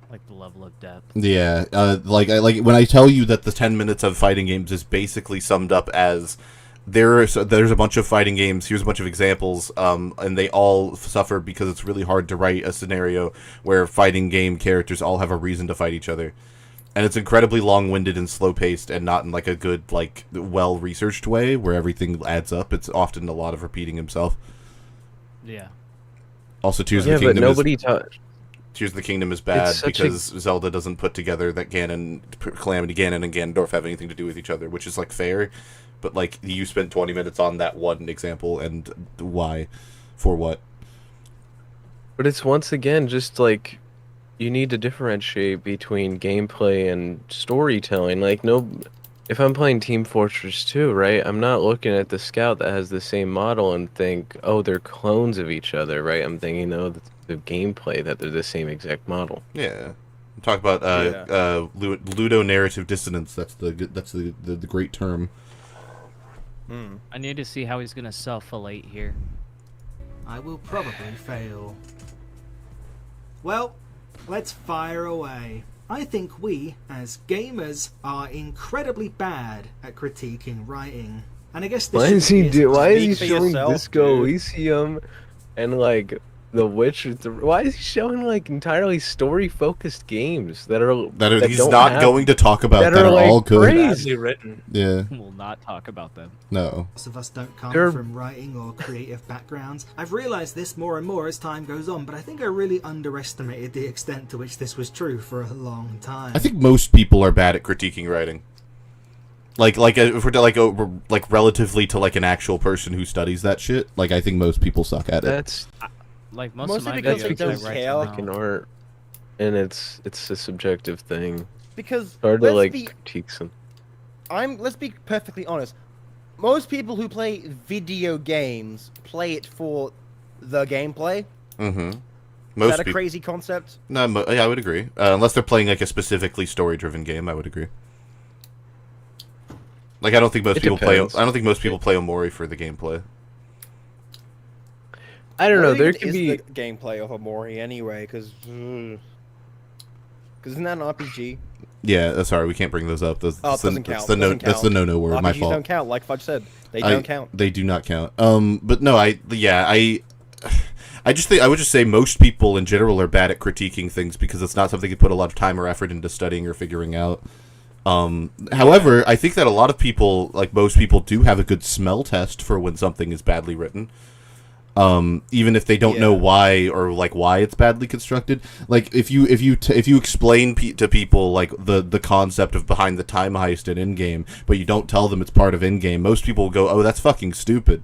Like the level of depth. Yeah, like when I tell you that the 10 minutes of fighting games is basically summed up as there's a bunch of fighting games, here's a bunch of examples, and they all suffer because it's really hard to write a scenario where fighting game characters all have a reason to fight each other. And it's incredibly long-winded and slow-paced and not in like a good, like, well-researched way where everything adds up. It's often a lot of repeating himself. Yeah. Also, Tears Yeah, of the but Kingdom nobody taught. Tears of the Kingdom is bad It's such a- because Zelda doesn't put together that Calamity Ganon and Ganondorf have anything to do with each other, which is, like, fair. But, like, you spent 20 minutes on that one example, and why? For what? But it's once again just like you need to differentiate between gameplay and storytelling. Like, no, if I'm playing Team Fortress 2, right, I'm not looking at the scout that has the same model and think, oh, they're clones of each other, right? I'm thinking, no, the gameplay that they're the same exact model. Yeah. Talk about ludonarrative dissonance. That's the great term. I need to see how he's gonna self-fillet here. I will probably fail. Well, let's fire away. I think we, as gamers, are incredibly bad at critiquing writing. And I guess this Why should is he be a- why is he Speak for showing yourself, Disco dude. Elysium and like The Witcher? Why is he showing like entirely story-focused games that He's don't not have- going to talk about that that are, are like, all good. crazy? Badly written. Yeah. We'll not talk about them. No. Most of us don't come They're- from writing or creative backgrounds. I've realised this more and more as time goes on, but I think I really underestimated the extent to which this was true for a long time. I think most people are bad at critiquing writing. Like if we're like relatively to like an actual person who studies that shit. Like I think most people suck at it. That's Like most Mostly of my because videos, they don't I write care. them like an out. art, and it's a subjective thing. Because It's hard to let's like be critique some. let's be perfectly honest. Most people who play video games play it for the gameplay. Mm-hmm. Is Most that a people. crazy concept? No, yeah, I would agree. Unless they're playing like a specifically story-driven game, I would agree. Like I don't think most It people depends. play. I don't think most people play Omori for the gameplay. I don't know. What There even could is be. the gameplay of Amori anyway, because isn't that an RPG? Yeah, sorry, we can't bring those up. That's, Oh, it that's the, doesn't that's count. the no. Doesn't That's the count. no word. My RPGs fault. don't count, like Fudge said. They I- don't count. They do not count. But no, I just think I would just say most people in general are bad at critiquing things because it's not something you put a lot of time or effort into studying or figuring out. However, I think that a lot of people, like most people, do have a good smell test for when something is badly written. even if they don't know why or like why it's badly constructed. Like if you explain to people like the concept of behind the time heist in in-game, but you don't tell them it's part of in-game, most people will go, "Oh, that's fucking stupid."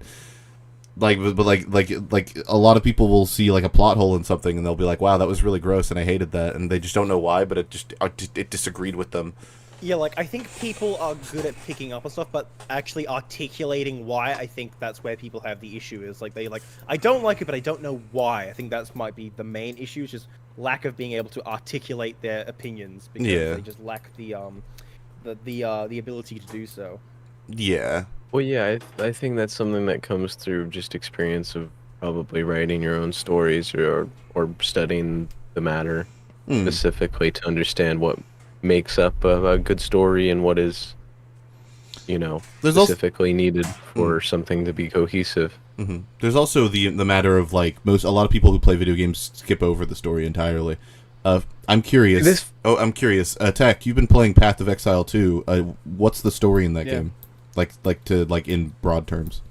Like, but like a lot of people will see like a plot hole in something and they'll be like, "Wow, that was really gross," and I hated that, and they just don't know why, but it disagreed with them. Yeah, like, I think people are good at picking up on stuff, but actually articulating why, I think that's where people have the issue, is, like, I don't like it, but I don't know why. I think that might be the main issue, is just lack of being able to articulate their opinions, because they just lack the ability to do so. Yeah. Well, yeah, I think that's something that comes through just experience of probably writing your own stories or studying the matter specifically to understand what makes up a good story and what is, specifically needed for something to be cohesive. Mm-hmm. There's also the matter of like a lot of people who play video games skip over the story entirely. I'm curious. I'm curious. Tech, you've been playing Path of Exile 2. What's the story in that game? Like in broad terms.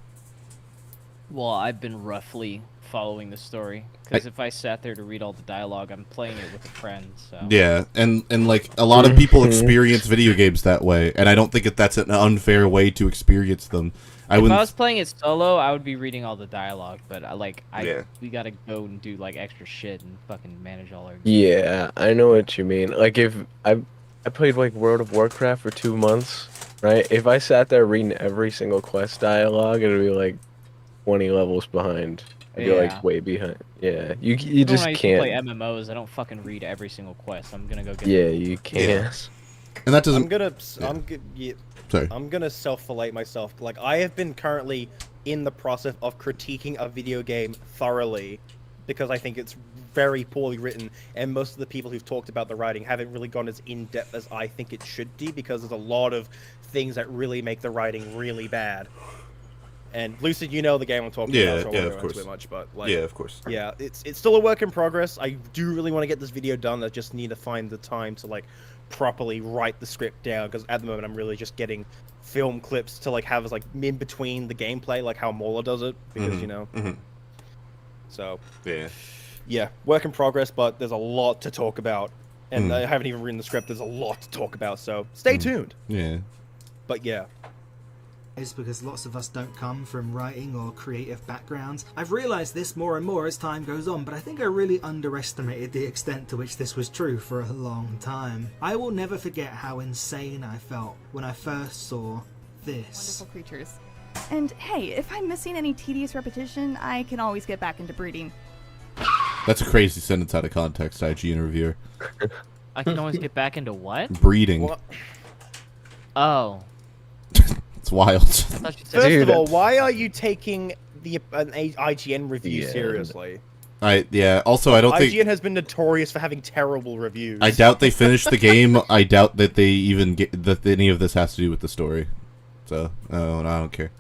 Well, I've been roughly following the story, because if I sat there to read all the dialogue, I'm playing it with a friend. So yeah, and like a lot of people experience video games that way, and I don't think that's an unfair way to experience them. If I was playing it solo, I would be reading all the dialogue, but we gotta go and do like extra shit and fucking manage all our. Yeah, I know what you mean. Like if I played like World of Warcraft for 2 months, right? If I sat there reading every single quest dialogue, it'd be like 20 levels behind. I'd be like way behind. Yeah, you just when I can't play MMOs. I don't fucking read every single quest. I'm gonna go get. Yeah, you can't. Yeah. And that doesn't. I'm gonna self-fillet myself. Like, I have been currently in the process of critiquing a video game thoroughly, because I think it's very poorly written, and most of the people who've talked about the writing haven't really gone as in-depth as I think it should be, because there's a lot of things that really make the writing really bad. And Lucid, you know the game I'm talking about, so I won't go into it much, but like, yeah, of course. Yeah, it's still a work in progress. I do really want to get this video done. I just need to find the time to like properly write the script down, because at the moment I'm really just getting film clips to like have as like in between the gameplay, like how Mola does it, because so yeah, work in progress, but there's a lot to talk about, and I haven't even written the script. There's a lot to talk about, so stay tuned. Yeah, but yeah. Is because lots of us don't come from writing or creative backgrounds. I've realised this more and more as time goes on, but I think I really underestimated the extent to which this was true for a long time. I will never forget how insane I felt when I first saw this. Wonderful creatures. And hey, if I'm missing any tedious repetition, I can always get back into breeding. That's a crazy sentence out of context, IGN reviewer. I can always get back into what? Breeding. What? Oh. It's wild. First of all, why are you taking an IGN review seriously? Also, I don't think IGN has been notorious for having terrible reviews. I doubt they finished the game. I doubt that they even that any of this has to do with the story. So, I don't care.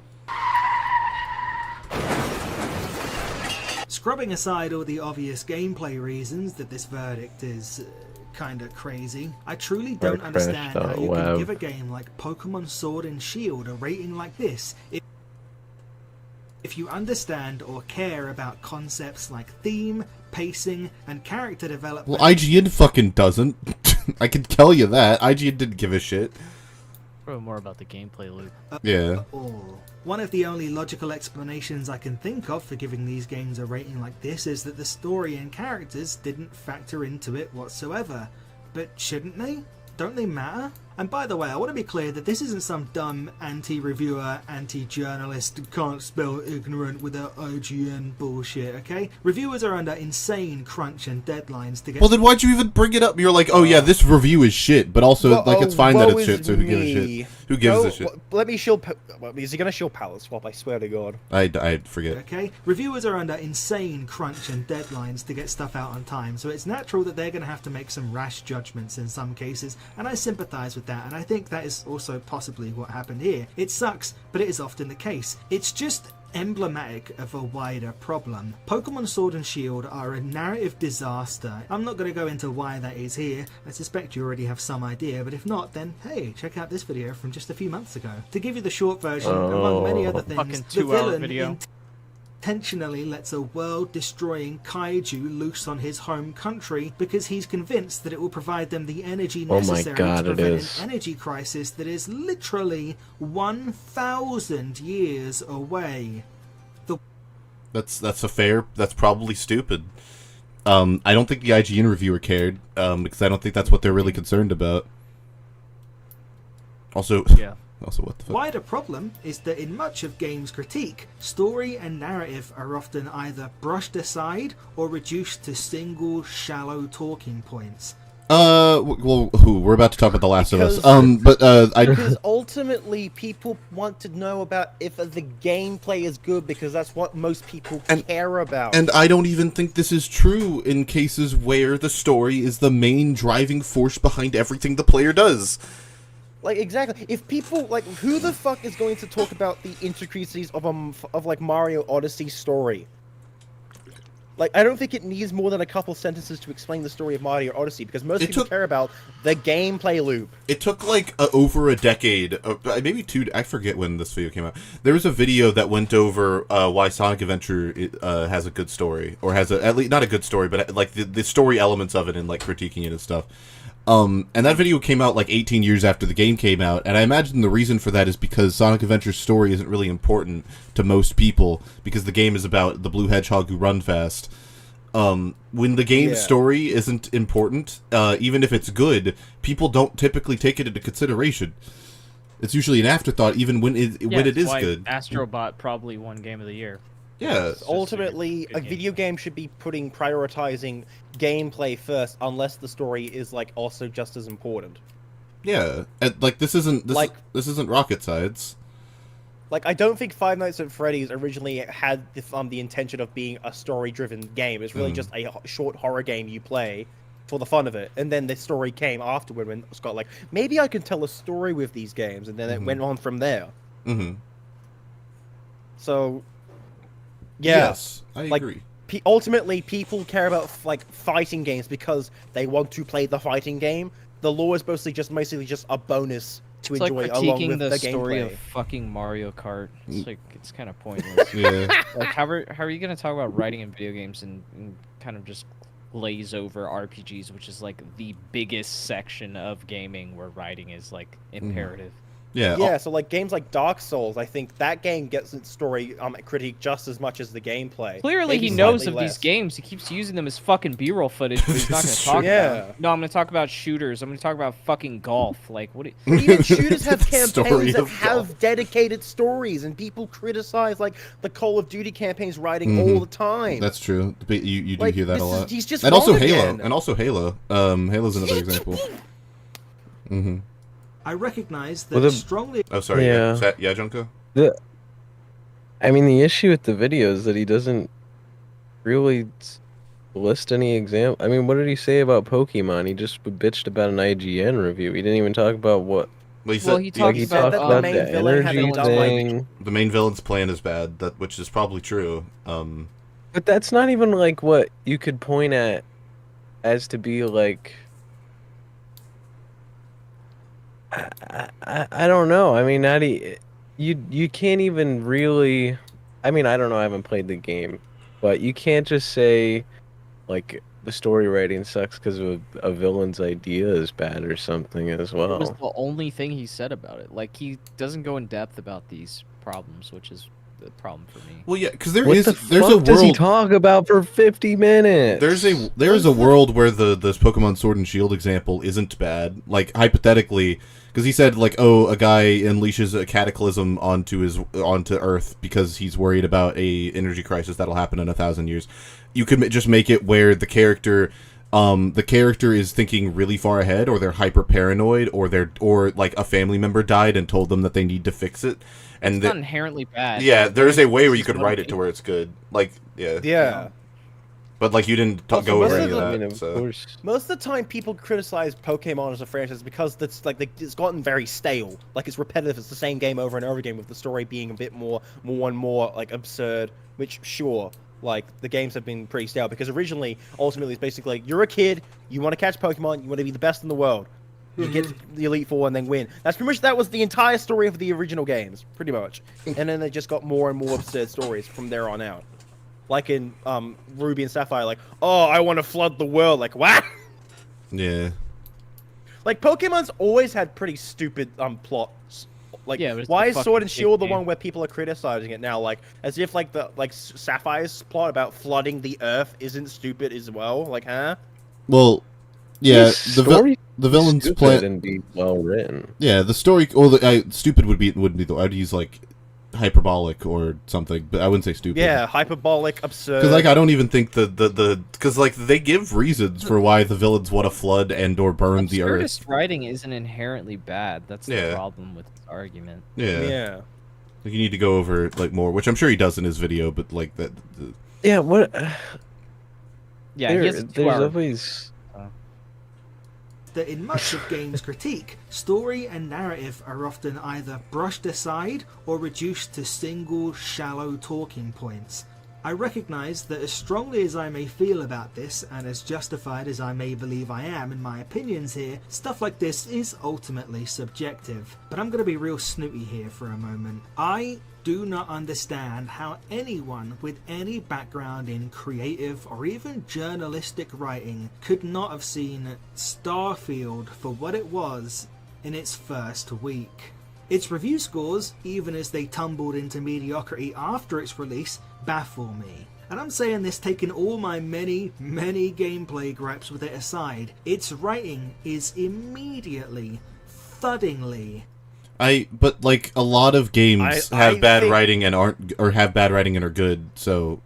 Scrubbing aside all the obvious gameplay reasons that this verdict is kinda crazy, I truly don't understand how you can give a game like Pokemon Sword and Shield a rating like this if you understand or care about concepts like theme, pacing, and character development. Well, IGN fucking doesn't. I can tell you that. IGN didn't give a shit. Probably more about the gameplay loop. Yeah. One of the only logical explanations I can think of for giving these games a rating like this is that the story and characters didn't factor into it whatsoever. But shouldn't they? Don't they matter? And by the way, I want to be clear that this isn't some dumb anti-reviewer, anti-journalist, can't spell ignorant with their IGN bullshit, okay? Reviewers are under insane crunch and deadlines to get... Well, then why'd you even bring it up? You're like, oh yeah, this review is shit, but also, it's fine that it's shit, so who gives a shit? Who gives a shit? Let me shield... Is he gonna shield palette swap? I swear to God. I forget. Okay? Reviewers are under insane crunch and deadlines to get stuff out on time, so it's natural that they're gonna have to make some rash judgments in some cases, and I sympathize with that, and I think that is also possibly what happened here. It sucks, but it is often the case. It's just emblematic of a wider problem. Pokemon Sword and Shield are a narrative disaster. I'm not going to go into why that is here. I suspect you already have some idea, but if not, then hey, check out this video from just a few months ago. To give you the short version, among many other things, the villain intentionally lets a world-destroying kaiju loose on his home country because he's convinced that it will provide them the energy Oh my necessary God, to it prevent is. an energy crisis that is literally 1,000 years away. That's probably stupid. I don't think the IGN reviewer cared, because I don't think that's what they're really concerned about. Also, Yeah. Also, what the fuck? Wider problem is that in much of games critique, story and narrative are often either brushed aside or reduced to single, shallow talking points. Well, we're about to talk about The Last of Us. Because ultimately, people want to know about if the gameplay is good because that's what most people care about. And I don't even think this is true in cases where the story is the main driving force behind everything the player does. Like, exactly. If people, like, who the fuck is going to talk about the intricacies of like, Mario Odyssey's story? Like, I don't think it needs more than a couple sentences to explain the story of Mario Odyssey, because most people care about the gameplay loop. It took, like, over a decade, maybe two, I forget when this video came out. There was a video that went over why Sonic Adventure has a good story, or has at least, not a good story, but, like, the story elements of it and, like, critiquing it and stuff. And that video came out like 18 years after the game came out, and I imagine the reason for that is because Sonic Adventure's story isn't really important to most people, because the game is about the blue hedgehog who run fast. When the game's story isn't important, even if it's good, people don't typically take it into consideration. It's usually an afterthought, even when it is good. Astrobot probably won Game of the Year. Yeah. Ultimately, a video game should be prioritizing gameplay first, unless the story is like also just as important. Yeah, and, like, this isn't rocket science. Like, I don't think Five Nights at Freddy's originally had the intention of being a story-driven game. It's really just a short horror game you play for the fun of it, and then the story came afterward when Scott like, maybe I can tell a story with these games, and then it went on from there. So. Yeah, yes, I agree. Ultimately, people care about like fighting games because they want to play the fighting game. The lore is basically just a bonus to It's enjoy like along critiquing with the the story gameplay. of fucking Mario Kart. It's like, it's kind of pointless. Yeah. Like, how are you gonna talk about writing in video games and kind of just glaze over RPGs, which is like the biggest section of gaming where writing is like imperative. Yeah, so like games like Dark Souls, I think that game gets its story critique just as much as the gameplay. Clearly, Maybe he knows slightly of less. these games. He keeps using them as fucking B-roll footage, but he's not going to talk about it. No, I'm going to talk about shooters. I'm going to talk about fucking golf. Like, what? Even shooters have Story campaigns that of have golf. dedicated stories, and people criticize like the Call of Duty campaigns writing all the time. That's true. You do Like, hear that a lot. he's just and also wrong Halo. again. And also Halo. Halo's another example. I recognize that strongly. Oh, sorry. Yeah. Yeah, Junko? I mean, the issue with the video is that he doesn't really list any example. I mean, what did he say about Pokemon? He just bitched about an IGN review. He didn't even talk about what. Well, he Well, he talked talked about about main the villain having energy done, like, thing. The main villain's plan is bad, which is probably true. But that's not even like what you could point at as to be like. I don't know. I mean, you can't even really. I mean, I don't know. I haven't played the game, but you can't just say like the story writing sucks because a villain's idea is bad or something as well. It was the only thing he said about it. Like, he doesn't go in depth about these problems, which is the problem for me. Well, yeah, because What there's the a fuck does he world. talk about for 50 minutes? There's a world where this Pokemon Sword and Shield example isn't bad. Like, hypothetically, because he said like, oh, a guy unleashes a cataclysm onto Earth because he's worried about a energy crisis that'll happen in 1,000 years. You could just make it where the character is thinking really far ahead, or they're hyper paranoid, or like a family member died and told them that they need to fix it. And It's not inherently bad. yeah, there's a way where you could write it to where it's good. Like, yeah. Yeah. But like, you didn't Also, go over most any of of I that. mean, of so. course. Most of the time, people criticize Pokemon as a franchise because it's gotten very stale. Like, it's repetitive. It's the same game over and over again, with the story being a bit more and more like absurd. Which, sure, like the games have been pretty stale because ultimately, it's basically like, you're a kid, you want to catch Pokemon, you want to be the best in the world. You get to the Elite Four and then win. That's pretty much, that was the entire story of the original games, pretty much. And then they just got more and more absurd stories from there on out. Like in Ruby and Sapphire, like, oh, I want to flood the world. Like, what? Yeah. Like, Pokemon's always had pretty stupid plots. Like, Yeah, but it's why a is fucking Sword and big Shield the game. one where people are criticizing it now? Like, as if like Sapphire's plot about flooding the Earth isn't stupid as well. Like, huh? Well, yeah, His story the villain's stupid plan. and be well written. Yeah, the story. Well, stupid wouldn't be the. I'd use like hyperbolic or something, but I wouldn't say stupid. Yeah, hyperbolic, absurd. Because like I don't even think because like they give reasons for why the villains want to flood and or burn the earth. Absurdist writing isn't inherently bad. That's the Yeah. problem with this argument. Yeah. Yeah. Like, you need to go over like more, which I'm sure he does in his video, but like that. Yeah, what? Yeah, he has a there's 2-hour always. That in much of games critique, story and narrative are often either brushed aside or reduced to single, shallow talking points. I recognise that as strongly as I may feel about this, and as justified as I may believe I am in my opinions here, stuff like this is ultimately subjective. But I'm going to be real snooty here for a moment. I do not understand how anyone with any background in creative or even journalistic writing could not have seen Starfield for what it was in its first week. Its review scores, even as they tumbled into mediocrity after its release, baffle me. And I'm saying this taking all my many gameplay gripes with it aside. Its writing is immediately, thuddingly. But like a lot of games have I bad think- writing and aren't, or have bad writing and are good, so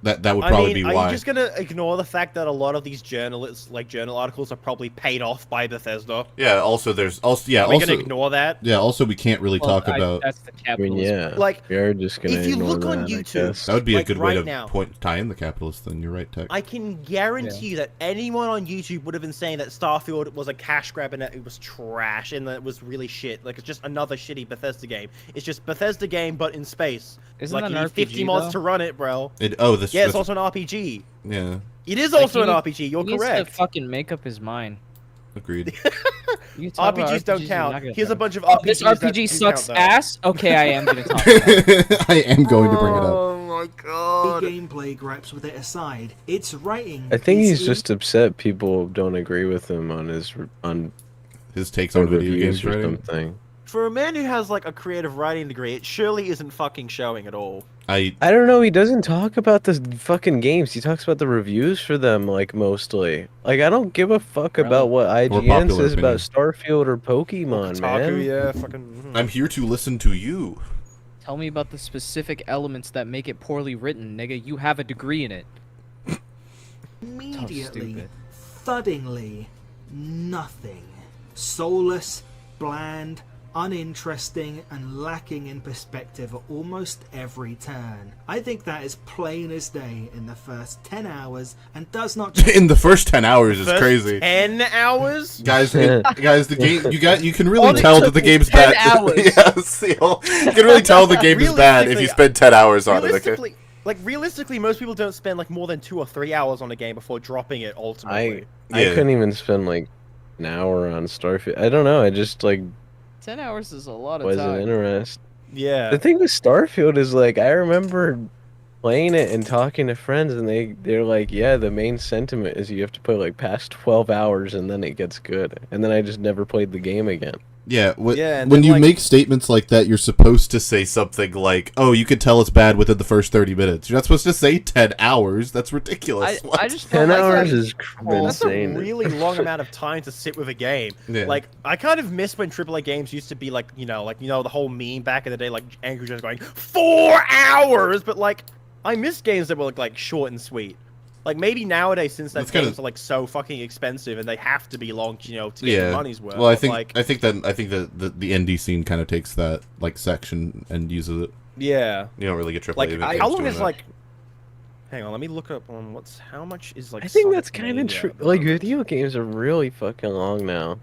that would probably be are why. you just gonna ignore the fact that a lot of these journalists, like journal articles, are probably paid off by Bethesda? Yeah. Also, there's also yeah. Are we Also, gonna ignore that? yeah. Also, we can't really talk about. That's the I mean, capitalism. yeah. Like, we are just gonna if you ignore look on that, I YouTube, guess. That would be a like, good way right to now. tie in the capitalist. Then you're right, Tech. I can guarantee you that anyone on YouTube would have been saying that Starfield was a cash grab and that it was trash and that it was really shit. Like, it's just another shitty Bethesda game. It's just Bethesda game, but in space. Isn't like, that you an need 50 RPG, mods though? to run it, bro. This. Yeah, it's this- also an RPG. Yeah. It is Like, also he an need- RPG. You're he needs correct. to fucking make up his mind. Agreed. You talk about RPGs don't you're count. not gonna Here's a talk bunch of about- RPGs. This that RPG do sucks count, though. ass. Okay, I am gonna talk about it. I am going to bring it up. Oh my god. Gameplay gripes with it aside, its writing. I think is he's just upset people don't agree with him on His takes on video reviews games or writing. something. For a man who has like a creative writing degree, it surely isn't fucking showing at all. I don't know. He doesn't talk about the fucking games. He talks about the reviews for them, like mostly. Like I don't give a fuck about what IGN popular says about opinion. Starfield or Pokemon, Kotaku, man. yeah, fucking. I'm here to listen to you. Tell me about the specific elements that make it poorly written, nigga. You have a degree in it. immediately, stupid. thuddingly, nothing. Soulless, bland, uninteresting, and lacking in perspective at almost every turn. I think that is plain as day in the first 10 hours and does not In the first 10 hours is First crazy. 10 hours? Guys, the game you can really Only tell that took the me game's 10 bad. hours. Yes, you can really tell the game is bad if you spend 10 hours on it. Okay. Realistically, most people don't spend like more than 2 or 3 hours on a game before dropping it. Ultimately, I couldn't even spend like an hour on Starfield. I don't know. I just like 10 hours is a lot of wasn't time. interested. Yeah. The thing with Starfield is like I remember playing it and talking to friends, and they're like, yeah, the main sentiment is you have to play like past 12 hours and then it gets good. And then I just never played the game again. Yeah, Yeah, and when then, you like- make statements like that, you're supposed to say something like, "Oh, you could tell it's bad within the first 30 minutes." You're not supposed to say 10 hours. That's ridiculous. What? I just 10 felt like hours that- is That's a insane. really long amount of time to sit with a game. Yeah. Like, I kind of miss when AAA games used to be like, the whole meme back in the day, like Angry Joe's going 4 hours. But like, I miss games that were like short and sweet. Like maybe nowadays, since that That's kinda- games are like so fucking expensive and they have to be long, to get your money's worth. Well, I but, think like, I think that the indie scene kind of takes that like section and uses it. yeah. You don't really get AAA. Like, games how long doing is that. like? Hang on, let me look up on how much is like. I think Sonic that's kind of Mania true. at the Like moment? video games are really fucking long now.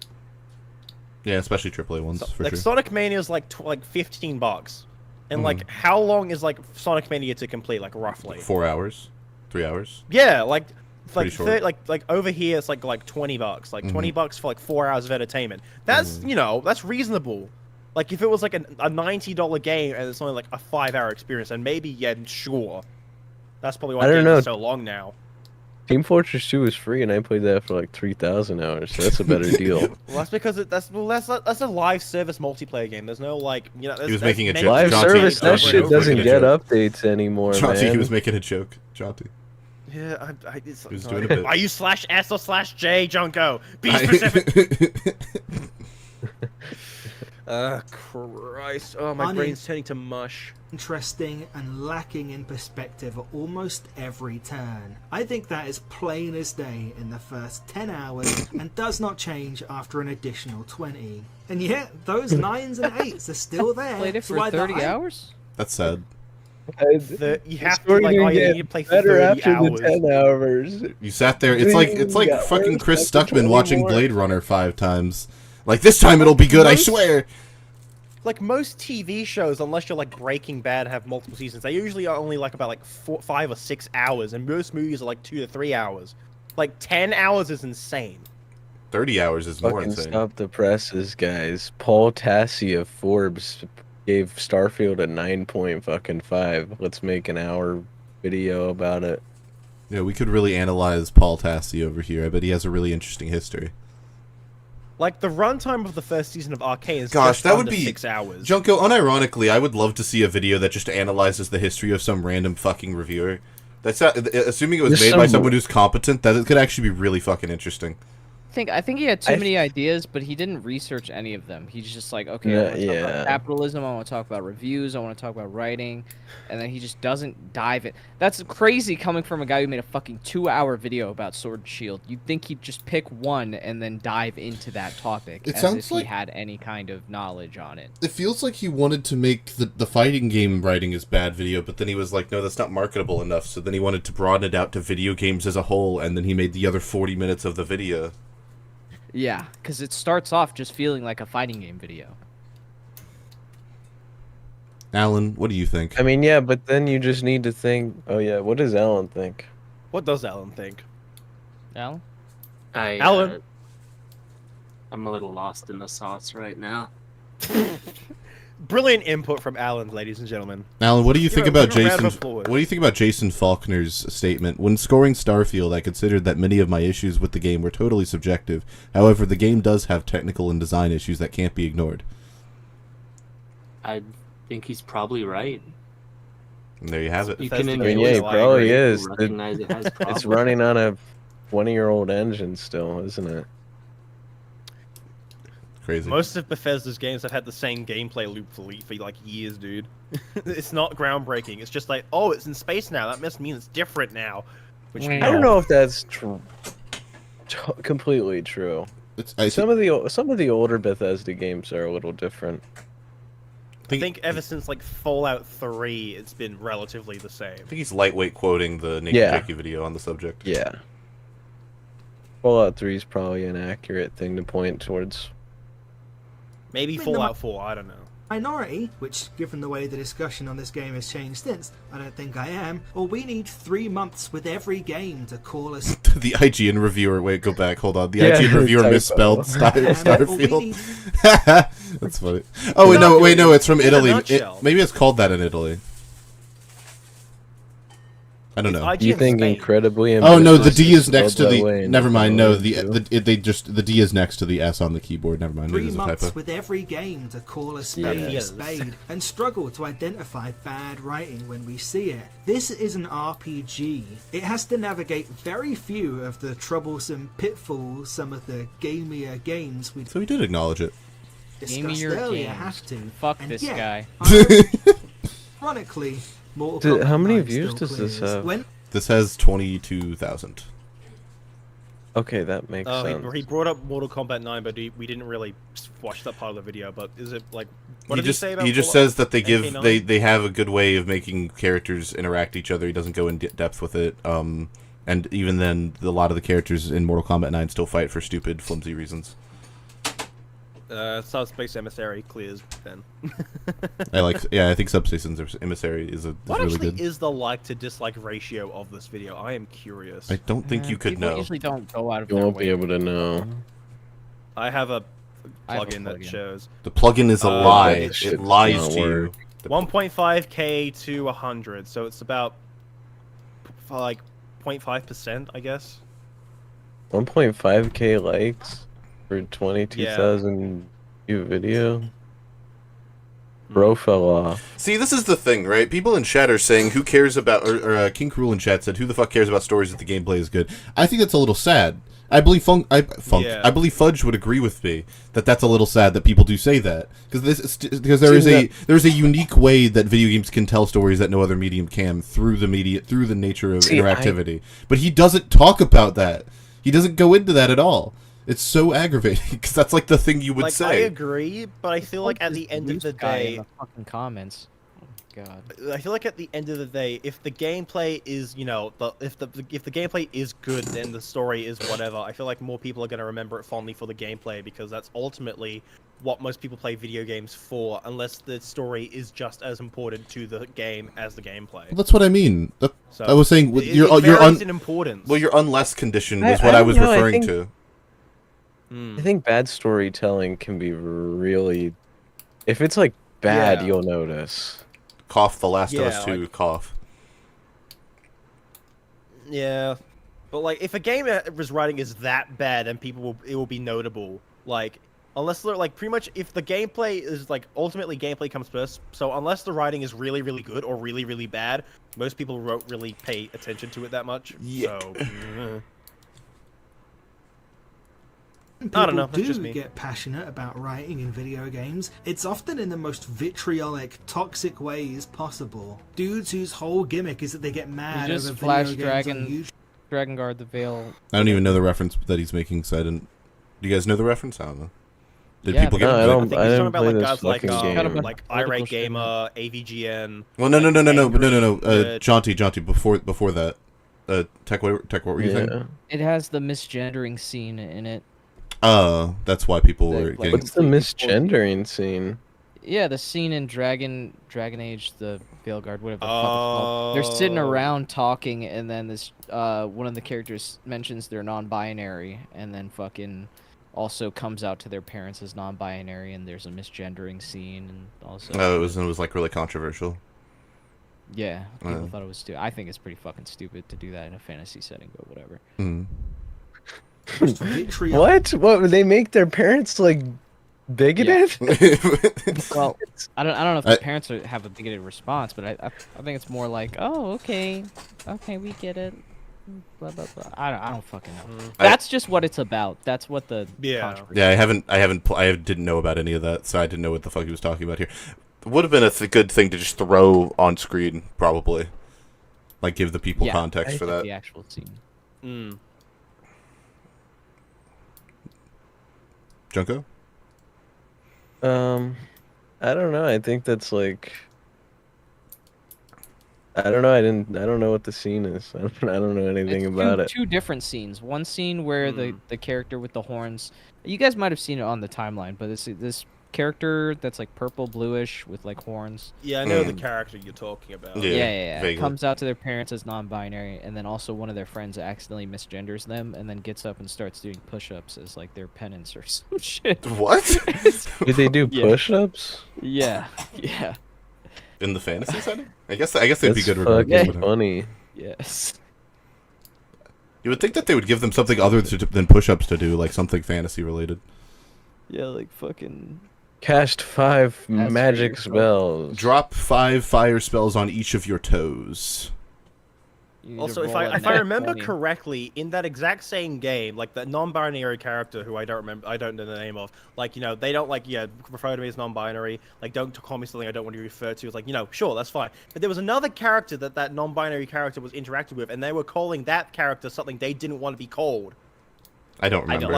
Yeah, especially AAA ones for like sure. Sonic Mania is like like $15, and Mhm. like how long is like Sonic Mania to complete? Like roughly. 4 hours, 3 hours. Yeah, like Pretty short. Like over here it's like $20, like $20 for like 4 hours of entertainment. That's that's reasonable. Like if it was like a $90 game and it's only like a 5-hour experience, and maybe sure, that's probably why games are so long now. Team Fortress 2 is free, and I played that for like 3,000 hours. So that's a better deal. Well, that's because that's a live service multiplayer game. There's no like he was making a joke. Live Jaunty, service. That shit doesn't get updates anymore, Jaunty, man. he was making a joke. Jaunty. Yeah, He was doing a bit. Are you /S or /J, Junko? Be specific. Christ. Oh, my brain's turning to mush. Interesting and lacking in perspective at almost every turn. I think that is plain as day in the first 10 hours and does not change after an additional 20. And yet, those 9s and 8s are still there. Played it for 30 hours? That's sad. You have to like, you need to play for 30 after hours. the 10 hours. You sat there. It's like fucking Chris Stuckman watching Blade Runner 5 times. Like, this time it'll be good, I swear. Like most TV shows, unless you're like Breaking Bad, have multiple seasons. They usually are only like about like 5 or 6 hours, and most movies are like 2 to 3 hours. Like 10 hours is insane. 30 hours is more insane. Stop the presses, guys. Paul Tassi of Forbes gave Starfield a 9.5. Let's make an hour video about it. Yeah, we could really analyze Paul Tassi over here. I bet he has a really interesting history. Like the runtime of the first season of Arcane is Gosh, just that would under be 6 hours. Junko, unironically, I would love to see a video that just analyzes the history of some random fucking reviewer. That's not, assuming it was made by someone who's competent, that it could actually be really fucking interesting. I think he had too many ideas, but he didn't research any of them. He's just like, okay, I want to talk about capitalism, I want to talk about reviews, I want to talk about writing, and then he just doesn't dive it. That's crazy coming from a guy who made a fucking 2-hour video about Sword and Shield. You'd think he'd just pick one and then dive into that topic It as sounds if like he had any kind of knowledge on it. It feels like he wanted to make the fighting game writing is bad video, but then he was like, no, that's not marketable enough, so then he wanted to broaden it out to video games as a whole, and then he made the other 40 minutes of the video. Yeah, because it starts off just feeling like a fighting game video. Alan, what do you think? I mean, yeah, but then you just need to think, oh yeah, what does Alan think? What does Alan think? Alan? Alan? I'm a little lost in the sauce right now. Brilliant input from Alan, ladies and gentlemen. Alan, what do you think about give a round Jason? of applause. What do you think about Jason Faulkner's statement? When scoring Starfield, I considered that many of my issues with the game were totally subjective. However, the game does have technical and design issues that can't be ignored. I think he's probably right. And there you have it. You can I mean, yeah, he probably is. Recognize it has problems. It's running on a 20-year-old engine still, isn't it? Crazy. Most of Bethesda's games have had the same gameplay loop for like years, dude. It's not groundbreaking. It's just like, oh, it's in space now. That must mean it's different now. Which I don't know if that's completely true. Some of the older Bethesda games are a little different. I think ever since like Fallout 3, it's been relatively the same. I think he's lightweight quoting the Naked Jakey video on the subject. Yeah. Fallout 3 is probably an accurate thing to point towards. Maybe Fallout 4, I don't know. Minority, which, given the way the discussion on this game has changed since, I don't think I am, or we need 3 months with every game to call us... The IGN reviewer, wait, go back, hold on. The IGN reviewer misspelled Starfield. That's funny. Oh, wait, no, it's from Italy. Maybe it's called that in Italy. I don't know. You think incredibly? Oh no, the D is next to the. Never mind. No, the D is next to the S on the keyboard. Never mind. 3 months with every game to call a spade a spade, and struggle to identify bad writing when we see it. This is an RPG. It has to navigate very few of the troublesome pitfalls some of the gamier games we. So we did acknowledge it. Discussed earlier have to. Fuck this guy. Ironically. How many views does this have? This has 22,000. Okay, that makes sense. He brought up Mortal Kombat 9, but we didn't really watch that part of the video. But is it like what did he say about? He just says that they have a good way of making characters interact each other. He doesn't go in depth with it. And even then, a lot of the characters in Mortal Kombat 9 still fight for stupid, flimsy reasons. Subspace Emissary clears then. I think Subspace Emissary is What really actually good. is the like to dislike ratio of this video? I am curious. I don't think you could People know. usually don't go out of You their won't way be able to know. I have a I have a plugin that plugin. shows The plugin is a lie. that shit It lies does to not you. work. 1.5k to 100, so it's about like 0.5%, I guess. 1.5k likes for 22,000 view video. Bro fell off. See, this is the thing, right? People in chat are saying, who cares about... Or King Cruel in chat said, who the fuck cares about stories if the gameplay is good? I think that's a little sad. I believe Yeah. I believe Fudge would agree with me that that's a little sad that people do say that because there's a unique way that video games can tell stories that no other medium can through the nature of interactivity. But he doesn't talk about that. He doesn't go into that at all. It's so aggravating because that's like the thing you would I say. agree, but I feel like at the end of the day, in the fucking comments. Oh, God. I feel like at the end of the day, if the gameplay is, if the gameplay is good, then the story is whatever. I feel like more people are going to remember it fondly for the gameplay because that's ultimately what most people play video games for, unless the story is just as important to the game as the gameplay. Well, that's what I mean. So, I was saying it you're varies in importance. Well, your unless condition was I what I don't was know, I referring think- to. I think bad storytelling can be really... If it's like bad, Yeah. you'll notice. Cough the Last of Yeah, Us 2, like- cough. Yeah, but like if a game was writing is that bad, then it will be notable. Like unless they're like pretty much if the gameplay is like ultimately gameplay comes first. So unless the writing is really really good or really really bad, most people won't really pay attention to it that much. Yeah. So. People I don't know, that's do just me. get passionate about writing in video games. It's often in the most vitriolic, toxic ways possible. Dudes whose whole gimmick is that they get mad You just over flash video games on Dragon, YouTube. Dragon Guard the Veil. I don't even know the reference that he's making, so I didn't... Do you guys know the reference? I don't know. Did Yeah, people no, get I it? don't- I think I he's talking didn't about play like this guys like fucking game. like Political Irate statement. Gamer, AVGN. Well, no. Angry Jaunty, before that. Tech, what were you saying? Yeah. It has the misgendering scene in it. That's why people were Like, getting... What's the misgendering scene? Yeah, the scene in Dragon Age, the Veilguard, whatever the fuck it's called. They're sitting Oh. around talking, and then this one of the characters mentions they're non-binary, and then fucking also comes out to their parents as non-binary, and there's a misgendering scene, and also. Oh, it was like really controversial. Yeah, people thought it was stupid. I think it's pretty fucking stupid to do that in a fantasy setting, but whatever. Mm. Most vitriolic. What? They make their parents like bigoted? Well, I don't know if the parents have a bigoted response, but I think it's more like, oh, okay, we get it. Blah blah blah. I don't fucking know. That's just what it's about. That's what the controversy Yeah, I didn't know about any of that, so I didn't know what the fuck he was talking about here. It would have been a good thing to just throw on screen, probably. Like, give the people context for that. The actual scene. Junko? I don't know. I think that's like... I don't know. I don't know what the scene is. I don't know anything It's about it. Two different scenes. One scene where the character with the horns. You guys might have seen it on the timeline, but this character that's like purple bluish with like horns. Yeah, I know the character you're talking about. Yeah. vaguely. Comes out to their parents as non-binary, and then also one of their friends accidentally misgenders them, and then gets up and starts doing push-ups as like their penance or some shit. What? Did they do Yeah. push-ups? Yeah. In the fantasy setting? I guess they'd be That's good fucking regardless. funny. Yes. You would think that they would give them something other than push-ups to do, like something fantasy related. Yeah, like fucking. Cast 5 That's magic pretty spells. Drop 5 fire spells on each of your toes. You need to Also, if roll a I nat remember 20. correctly, in that exact same game, like the non-binary character who I don't know the name of, like they don't refer to me as non-binary, like don't call me something I don't want to be referred to. It's like sure that's fine. But there was another character that non-binary character was interacting with, and they were calling that character something they didn't want to be called. I don't remember.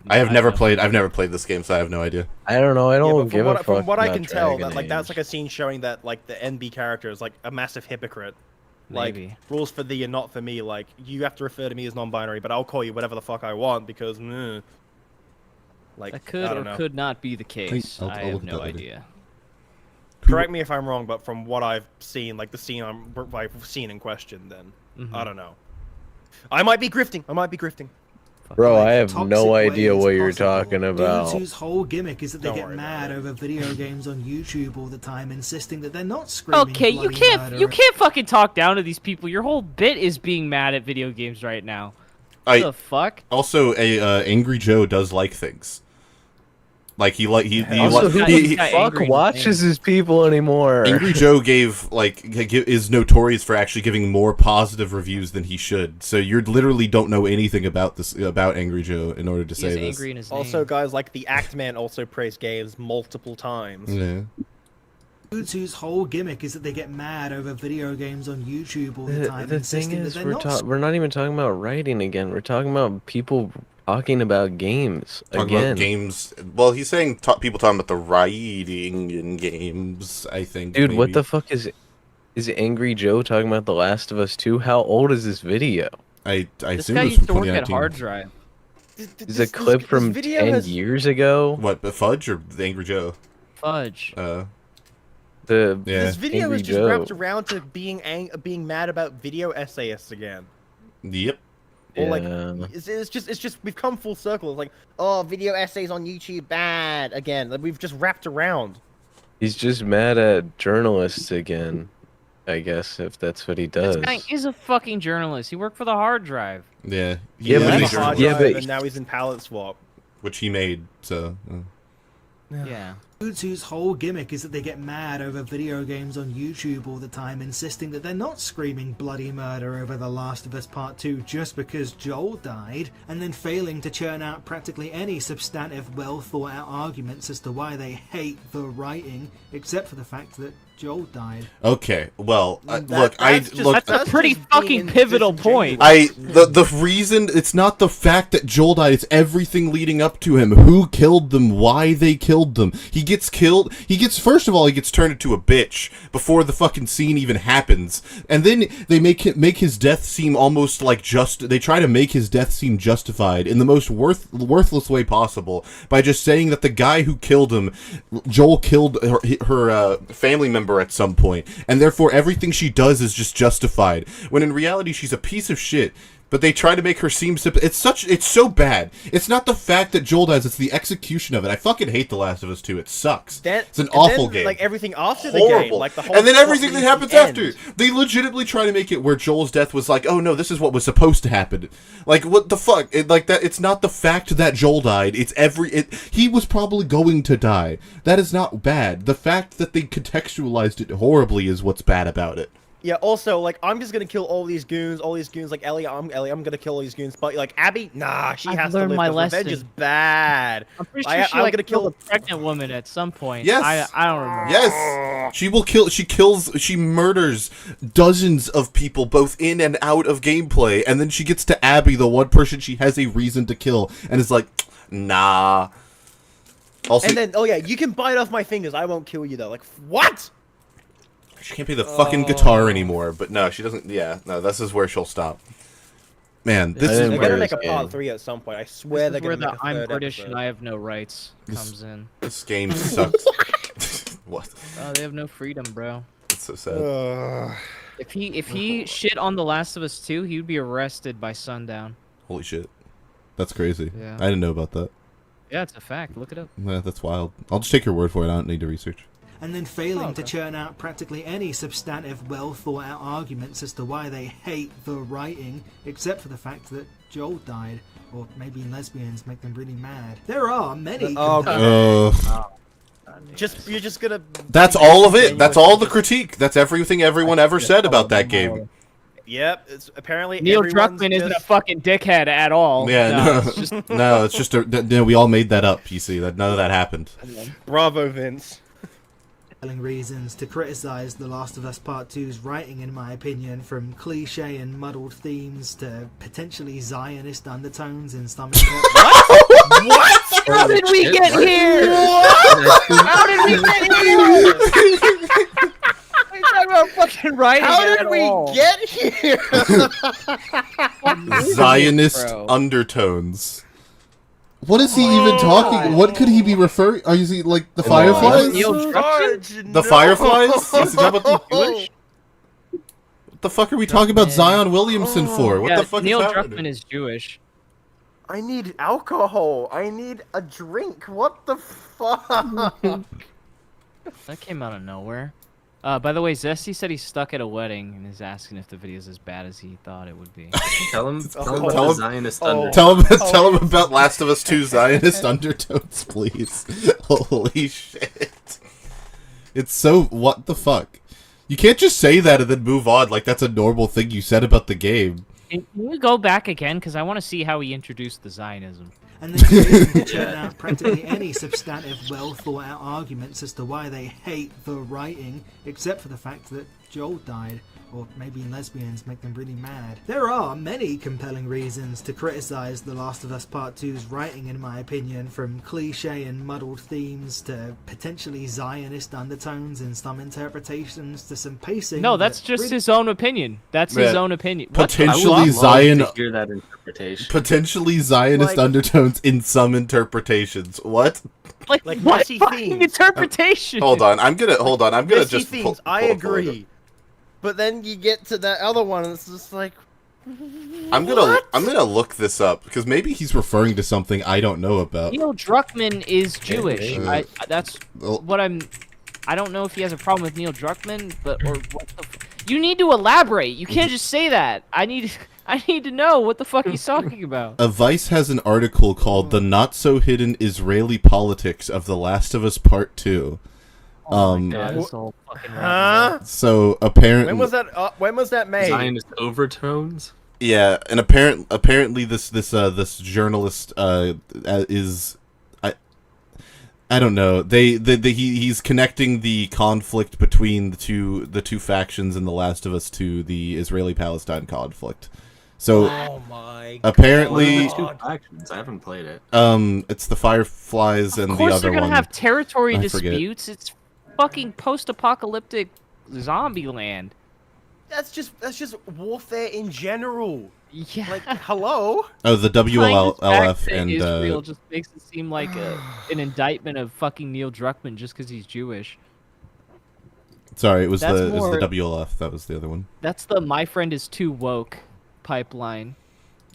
I've never played this game, so I have no idea. I don't know. I don't give a fuck. From what I about can tell, Dragon that that's Age. like a scene showing that like the NB character is like a massive hypocrite. Maybe. Like rules for thee and not for me. Like you have to refer to me as non-binary, but I'll call you whatever the fuck I want because. Like That could I or don't know. could not be the case. I'll I look have at no that later. idea. Correct me if I'm wrong, but from what I've seen, like the scene I've seen in question, then I don't know. I might be grifting. Bro, Like I have toxic no idea ways what you're possible. talking about. Dudes whose whole gimmick is that they Don't get worry mad about it. over video games on YouTube all the time, insisting that they're not screaming Okay, you bloody can't murder. you can't fucking talk down to these people. Your whole bit is being mad at video games right now. What the fuck? Also, Angry Joe does like things. Like Also, who the fuck watches his people anymore? Angry Joe is notorious for actually giving more positive reviews than he should. So you literally don't know anything about Angry Joe in order to say this. Angry in his Also, name. guys, like the Act Man also praised games multiple times. Yeah. Dudes whose whole gimmick is that they get mad over video games on YouTube all the time, The thing insisting is, that they're not we're not even talking about writing again. We're talking about people talking about games Talking again. about games. Well, he's saying people talking about the writing in games. I think. Dude, what maybe. the fuck is Angry Joe talking about The Last of Us 2? How old is this video? I This assume guy it was used from to work at 2019. Hard Drive. Is a clip from 10 years ago? What, the Fudge or the Angry Joe? Fudge. Yeah. This video Angry is just Joe. wrapped around to being mad about video essayists again. Yep. Or like, Yeah. it's just we've come full circle. It's like, oh, video essays on YouTube bad again. Like, we've just wrapped around. He's just mad at journalists again, I guess, if that's what he does. This guy is a fucking journalist. He worked for the Hard Drive. Yeah. Yeah, but Left he's- the hard yeah, drive but- and now he's in Palette Swap. Which he made, so. Yeah. Dudes whose whole gimmick is that they get mad over video games on YouTube all the time, insisting that they're not screaming bloody murder over The Last of Us Part 2 just because Joel died, and then failing to churn out practically any substantive, well thought out arguments as to why they hate the writing, except for the fact that Joel died. Okay, well, That's a pretty fucking pivotal point. The reason it's not the fact that Joel died, it's everything leading up to him. Who killed them? Why they killed them? He gets killed. First of all, he gets turned into a bitch before the fucking scene even happens, and then they make his death seem almost like They try to make his death seem justified in the most worthless way possible by just saying that the guy who killed him, Joel killed her family member at some point, and therefore everything she does is just justified, when in reality she's a piece of shit. But they try to make her seem it's so bad. It's not the fact that Joel dies, it's the execution of it. I fucking hate The Last of Us 2. It sucks. It's an awful game. Like everything after Horrible. the game, like the whole and then plot everything that leads to happens the after. end. They legitimately try to make it where Joel's death was like, oh no, this is what was supposed to happen. Like, what the fuck? It's not the fact that Joel died. He was probably going to die. That is not bad. The fact that they contextualized it horribly is what's bad about it. Yeah, also, like, I'm just gonna kill all these goons, like, Ellie, I'm gonna kill all these goons, but, like, Abby, nah, she I've has to learned live, my 'cause revenge lesson. is bad. I'm pretty sure I'm gonna kill a pregnant woman at some point. Yes. I don't remember. Yes! She murders dozens of people, both in and out of gameplay, and then she gets to Abby, the one person she has a reason to kill, and is like, nah. Also, And then, oh yeah, you can bite off my fingers, I won't kill you, though. Like, what? she can't play the fucking guitar anymore, but no, she doesn't, this is where she'll stop. Man, this is They're gonna make a game. part 3 at some point, I swear This they're is gonna where make the a I'm third British episode. and I have no rights comes in. This game sucks. What? Oh, they have no freedom, bro. It's so sad. If he shit on The Last of Us 2, he would be arrested by sundown. Holy shit. That's crazy. Yeah. I didn't know about that. Yeah, it's a fact. Look it up. Yeah, that's wild. I'll just take your word for it. I don't need to research. And then failing to churn out practically any substantive, well thought out arguments as to why they hate the writing, except for the fact that Joel died, or maybe lesbians make them really mad. There are many. You're just gonna. That's all of it. That's all the critique. That's everything everyone ever said about that game. Yep, it's apparently Neil everyone's Druckmann isn't a just- fucking dickhead at all. Yeah, no, it's just no, it's just we all made that up. PC, that none of that happened. Bravo, Vince. Reasons to criticize The Last of Us Part 2's writing, in my opinion, from cliche and muddled themes to potentially Zionist undertones in some What? How did we get here? How did we get here? What are you talking about fucking writing How at did we all? get here? Zionist bro. undertones. What is he even talking? What could he be referring? Are you see like the Fireflies? The Fireflies? Is he talking about the Jewish? What the fuck are we talking about Zion Williamson for? What the fuck Neil is happening? Druckmann is Jewish. I need alcohol. I need a drink. What the fuck? That came out of nowhere. By the way, Zesty said he's stuck at a wedding and is asking if the video's as bad as he thought it would be. Tell him Tell about him- the Zionist under. Tell him about Last of Us 2 Zionist undertones, please. Holy shit. It's so... What the fuck? You can't just say that and then move on like that's a normal thing you said about the game. Can we go back again? Because I want to see how he introduced the Zionism. And then they churn out practically any substantive, well-thought-out arguments as to why they hate the writing, except for the fact that Joel died, or maybe lesbians make them really mad. There are many compelling reasons to criticize The Last of Us Part 2's writing, in my opinion, from cliche and muddled themes to potentially Zionist undertones in some interpretations to some pacing. No, that's that just really- his own opinion. That's his own opinion. What the- Potentially Hear that interpretation. Potentially Zionist undertones in some interpretations. What? Like Like what messy fucking themes. interpretation? Hold on, I'm gonna Messy just themes, pull I it up. agree. But then you get to that other one, and it's just like, I'm gonna look this up because maybe he's referring to something I don't know about. Neil Druckmann is Jewish. That's well- what I'm. I don't know if he has a problem with Neil Druckmann, but or what the. You need to elaborate. You can't just say that. I need to know what the fuck he's talking about. A Vice has an article called "The Not So Hidden Israeli Politics of The Last of Us Part 2." Oh my God, this whole fucking huh? So apparently, When was that made? Zionist overtones. yeah, and apparently this journalist is I don't know. He's connecting the conflict between the two factions in The Last of Us to the Israeli-Palestine conflict. So Oh my apparently, Two factions. I haven't played it. it's the Fireflies and Of the course, other they're gonna one. have territory I forget. disputes. It's fucking post-apocalyptic zombie land. That's just warfare in general. Yeah. Like, hello? Oh, the Trying to WLF fact that and Israel just makes it seem like an indictment of fucking Neil Druckmann just because he's Jewish. sorry, it was That's the more- WLF. That was the other one. That's the "my friend is too woke" pipeline.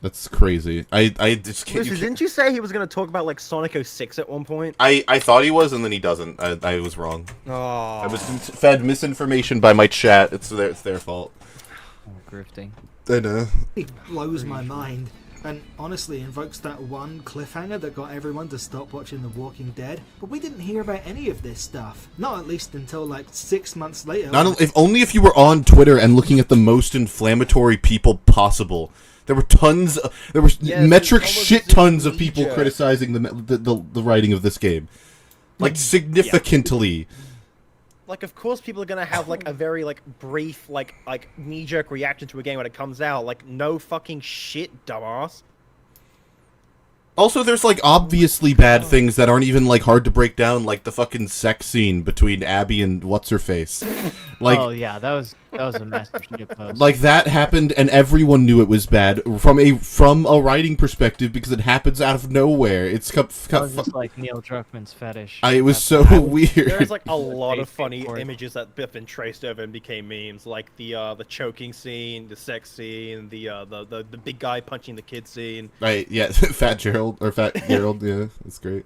That's crazy. I just can't. Lucy, didn't you say he was going to talk about, like, Sonic 06 at one point? I thought he was, and then he doesn't. I was wrong. Oh. I was fed misinformation by my chat. It's their fault. Oh, grifting. I know. It blows my mind, and honestly invokes that one cliffhanger that got everyone to stop watching The Walking Dead. But we didn't hear about any of this stuff. Not at least until like 6 months later. If only if you were on Twitter and looking at the most inflammatory people possible. There were metric almost shit as if tons of knee people jerk. criticizing the writing of this game, like significantly. Like, of course people are going to have, like, a very, like, brief, like knee-jerk reaction to a game when it comes out. Like, no fucking shit, dumbass. Also, there's like obviously bad things that aren't even like hard to break down, like the fucking sex scene between Abby and what's her face. Like, Oh yeah, that was a massive shit post. like that happened, and everyone knew it was bad from a writing perspective because it happens out of nowhere. It's that was just like Neil Druckmann's fetish. it was so weird. There's, like, a lot of Big funny for it. images that have been traced over and became memes. Like, the choking scene, the sex scene, the big guy punching the kid scene. Right? Yeah, Fat Gerald or Fat Gerald. Yeah, that's great.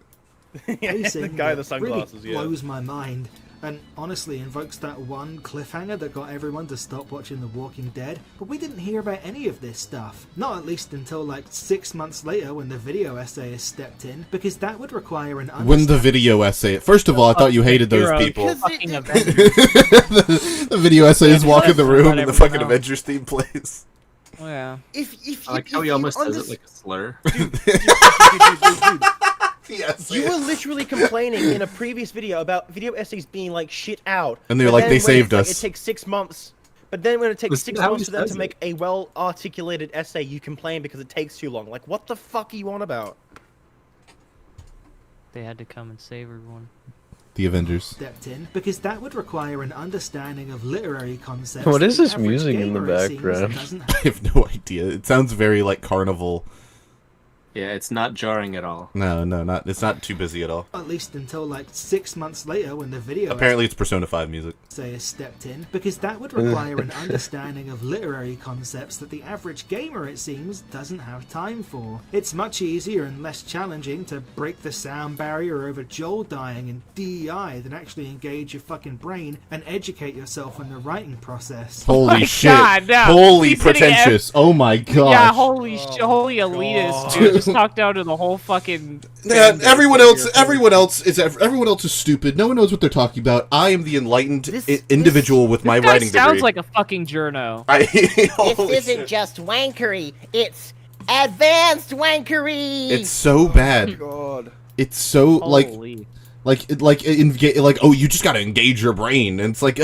Yeah, the Pacing guy with the that sunglasses, really yeah. blows my mind, and honestly invokes that one cliffhanger that got everyone to stop watching The Walking Dead. But we didn't hear about any of this stuff. Not at least until like 6 months later when the video essayist stepped in, because that would require an When the video essay. First of all, I thought you hated those Hero, people. fucking Avengers. the video essayist walk in the room and the Whatever, fucking no. Avengers theme plays. Oh, yeah. If I like how he almost says it like a slur. Dude. Yes. You were literally complaining in a previous video about video essays being like shit out. And they were But like, then they when saved it's, like, us. it takes 6 months. But then when it takes Listen 6 how he months for them says to it. make a well-articulated essay, you complain because it takes too long. Like, what the fuck are you on about? They had to come and save everyone. The Avengers. stepped in, because that would require an understanding of literary concepts. What is that the this average music in the gamer, it seems, background? doesn't I have no idea. It sounds very like carnival. Yeah, it's not jarring at all. No, not it's not too busy at all. At least until like 6 months later when the video Apparently it's Persona 5 music. essayist stepped in, because that would require an understanding of literary concepts that the average gamer, it seems, doesn't have time for. It's much easier and less challenging to break the sound barrier over Joel dying in DEI than actually engage your fucking brain and educate yourself in the writing process. Holy my shit. God, no. Holy He's hitting pretentious. Oh my god. Yeah, holy elitist, dude. Just talked down to the whole fucking. Yeah, everyone else is stupid. No one knows what they're talking about. I am the enlightened individual with my This guy writing sounds degree. like a fucking journo. This isn't just wankery, it's advanced wankery. It's so bad. God. It's so Holy. oh, you just gotta engage your brain, and it's like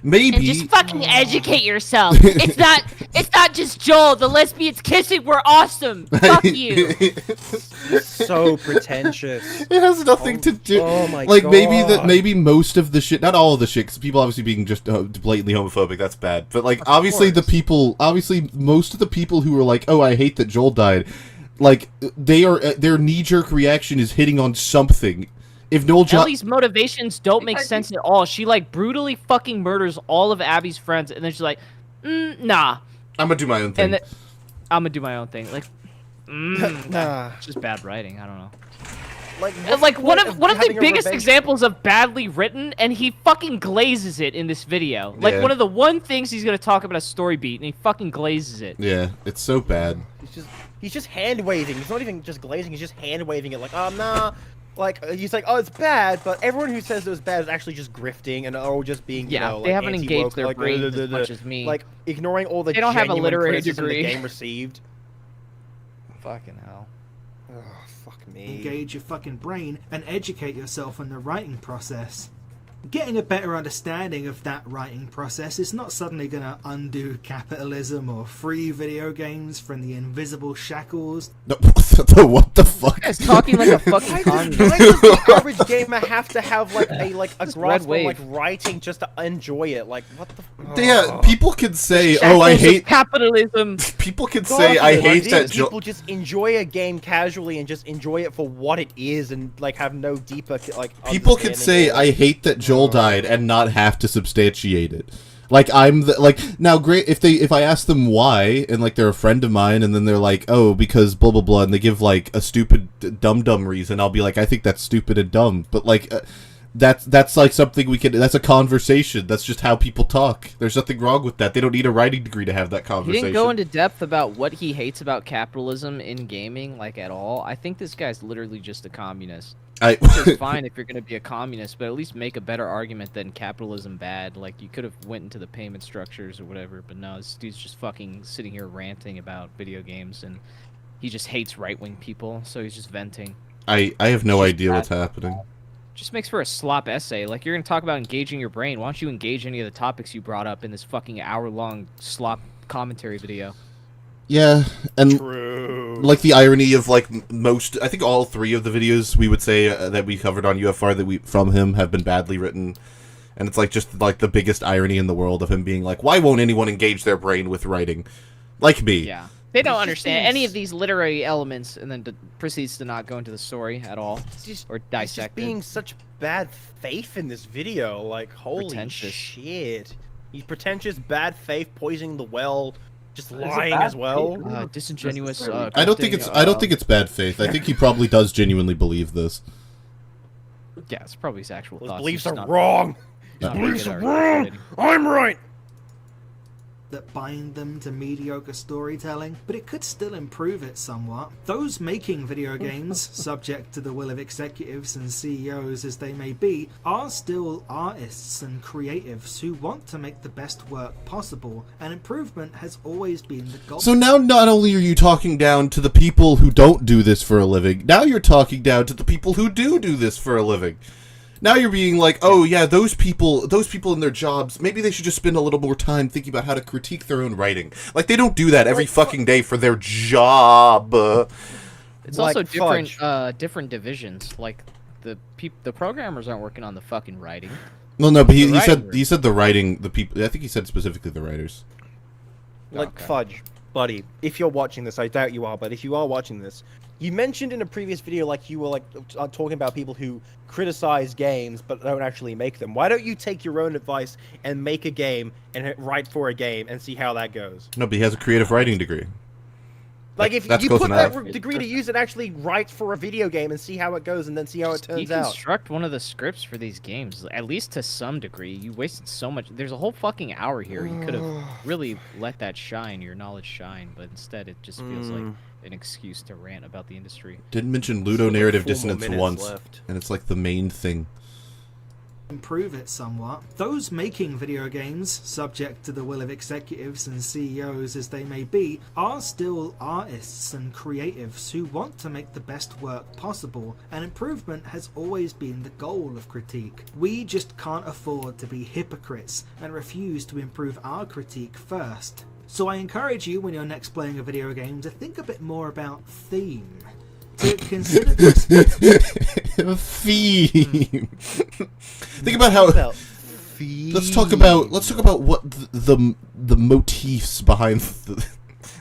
maybe. And just fucking educate yourself. It's not just Joel. The lesbians kissing were awesome. Fuck you. So pretentious. It has nothing to do. Oh my like god. maybe most of the shit, not all of the shit, because people obviously being just blatantly homophobic, that's bad. But like obviously most of the people who are like, oh, I hate that Joel died, like their knee-jerk reaction is hitting on something. If Noel Ellie's motivations don't make sense at all. She like brutally fucking murders all of Abby's friends, and then she's like, "Nah, I'm gonna do my own thing." And I'm gonna do my own thing. Like, Nah. it's just bad writing. I don't know. Like One of the having a biggest revenge- examples of badly written, and he fucking glazes it in this video. Like Yeah. one of the one things he's gonna talk about a story beat, and he fucking glazes it. Yeah, it's so bad. He's just hand waving. He's not even just glazing. He's just hand waving it. Like, nah. Like he's like, oh, it's bad, but everyone who says it was bad is actually just grifting and all just being, you know, they like, haven't engaged anti-woke, their like, brains as much as me. Like ignoring all the They don't have a genuine literary criticism degree. the game received. Fucking hell. Oh, fuck me. Engage your fucking brain and educate yourself in the writing process. Getting a better understanding of that writing process is not suddenly going to undo capitalism or free video games from the invisible shackles. No, what the fuck? It's talking like a fucking Why communist. does the average gamer have to have like a grasp on wave. like writing just to enjoy it? Like what the? Yeah, people can say, Shackles "Oh, I of hate." capitalism. People can say, "I hate that." People just enjoy a game casually and just enjoy it for what it is, and like have no deeper like. People could say, understanding "I hate that Joel died," and not have to substantiate it. Like now, great if I ask them why, and like they're a friend of mine, and then they're like, "Oh, because blah blah blah," and they give like a stupid dumb reason, I'll be like, "I think that's stupid and dumb," but like. That's like something we can. That's a conversation. That's just how people talk. There's nothing wrong with that. They don't need a writing degree to have that He conversation. didn't go into depth about what he hates about capitalism in gaming, like at all. I think this guy's literally just a communist. Which is fine if you're going to be a communist, but at least make a better argument than capitalism bad. Like you could have went into the payment structures or whatever, but no, this dude's just fucking sitting here ranting about video games, and he just hates right-wing people, so he's just venting. I have no idea what's happening. Just makes for a slop essay. Like, you're going to talk about engaging your brain. Why don't you engage any of the topics you brought up in this fucking hour-long slop commentary video? Yeah, and True. like the irony of like most, I think all three of the videos we would say that we covered on UFR that we from him have been badly written, and it's like just like the biggest irony in the world of him being like, why won't anyone engage their brain with writing, like me? Yeah. They don't understand any of these literary elements, and then proceeds to not go into the story at all, or dissect He's just being it. such bad faith in this video. Like holy Pretentious. shit. He's pretentious, bad faith, poisoning the well, just lying as well. Disingenuous. I don't think it's bad faith. I think he probably does genuinely believe this. Yeah, it's probably his actual His thoughts. beliefs He's are not- wrong. he's not His very beliefs good are at wrong. articulating. I'm right. That bind them to mediocre storytelling, but it could still improve it somewhat. Those making video games, subject to the will of executives and CEOs as they may be, are still artists and creatives who want to make the best work possible, and improvement has always been the goal. So now not only are you talking down to the people who don't do this for a living, now you're talking down to the people who do this for a living. Now you're being like, oh yeah, those people in their jobs, maybe they should just spend a little more time thinking about how to critique their own writing. Like, they don't do that every fucking day for their job. It's Like also different, Fudge. different divisions. Like the programmers aren't working on the fucking writing. Well, no, but The he writing said the writing, the people. I think he said specifically the writers. Like Okay. Fudge. buddy, if you're watching this, I doubt you are, but if you are watching this, you mentioned in a previous video, like, you were, like, talking about people who criticize games but don't actually make them. Why don't you take your own advice and make a game and write for a game and see how that goes? No, but he has a creative writing degree. Like, if That's you close put enough. that degree to use and actually write for a video game and see how it goes and then see how it turns out. Deconstruct one of the scripts for these games, at least to some degree. You wasted so much. There's a whole fucking hour here. You could have really let that shine, your knowledge shine, but instead it just feels like an excuse to rant about the industry. Didn't mention ludonarrative dissonance once, left. and it's like the main thing. Improve it somewhat. Those making video games, subject to the will of executives and CEOs as they may be, are still artists and creatives who want to make the best work possible, and improvement has always been the goal of critique. We just can't afford to be hypocrites and refuse to improve our critique first. So I encourage you, when you're next playing a video game, to think a bit more about theme. To consider this Theme. Think about how. Let's talk about what the motifs behind the.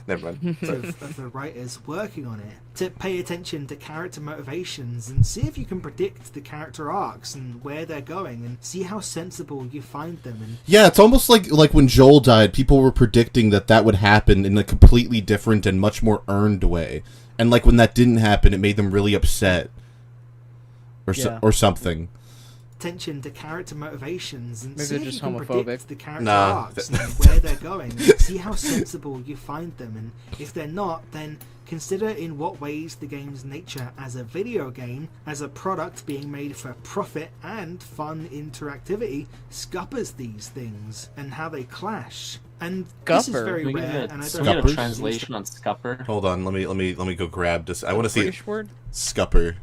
Never mind. of the writers working on it. To pay attention to character motivations and see if you can predict the character arcs and where they're going, and see how sensible you find them. And Yeah, it's almost like when Joel died, people were predicting that would happen in a completely different and much more earned way. And like when that didn't happen, it made them really upset, or something. attention to character motivations and Maybe see they're if just you can homophobic. predict the character Nah. arcs and where they're going. See how sensible you find them, and if they're not, then consider in what ways the game's nature as a video game, as a product being made for profit and fun interactivity, scuppers these things and how they clash. And this is Scupper? very Can we rare, get and I a, don't can we get a Scuppers? translation on scupper? Hold on, let me go grab this. I want to see British word? scupper.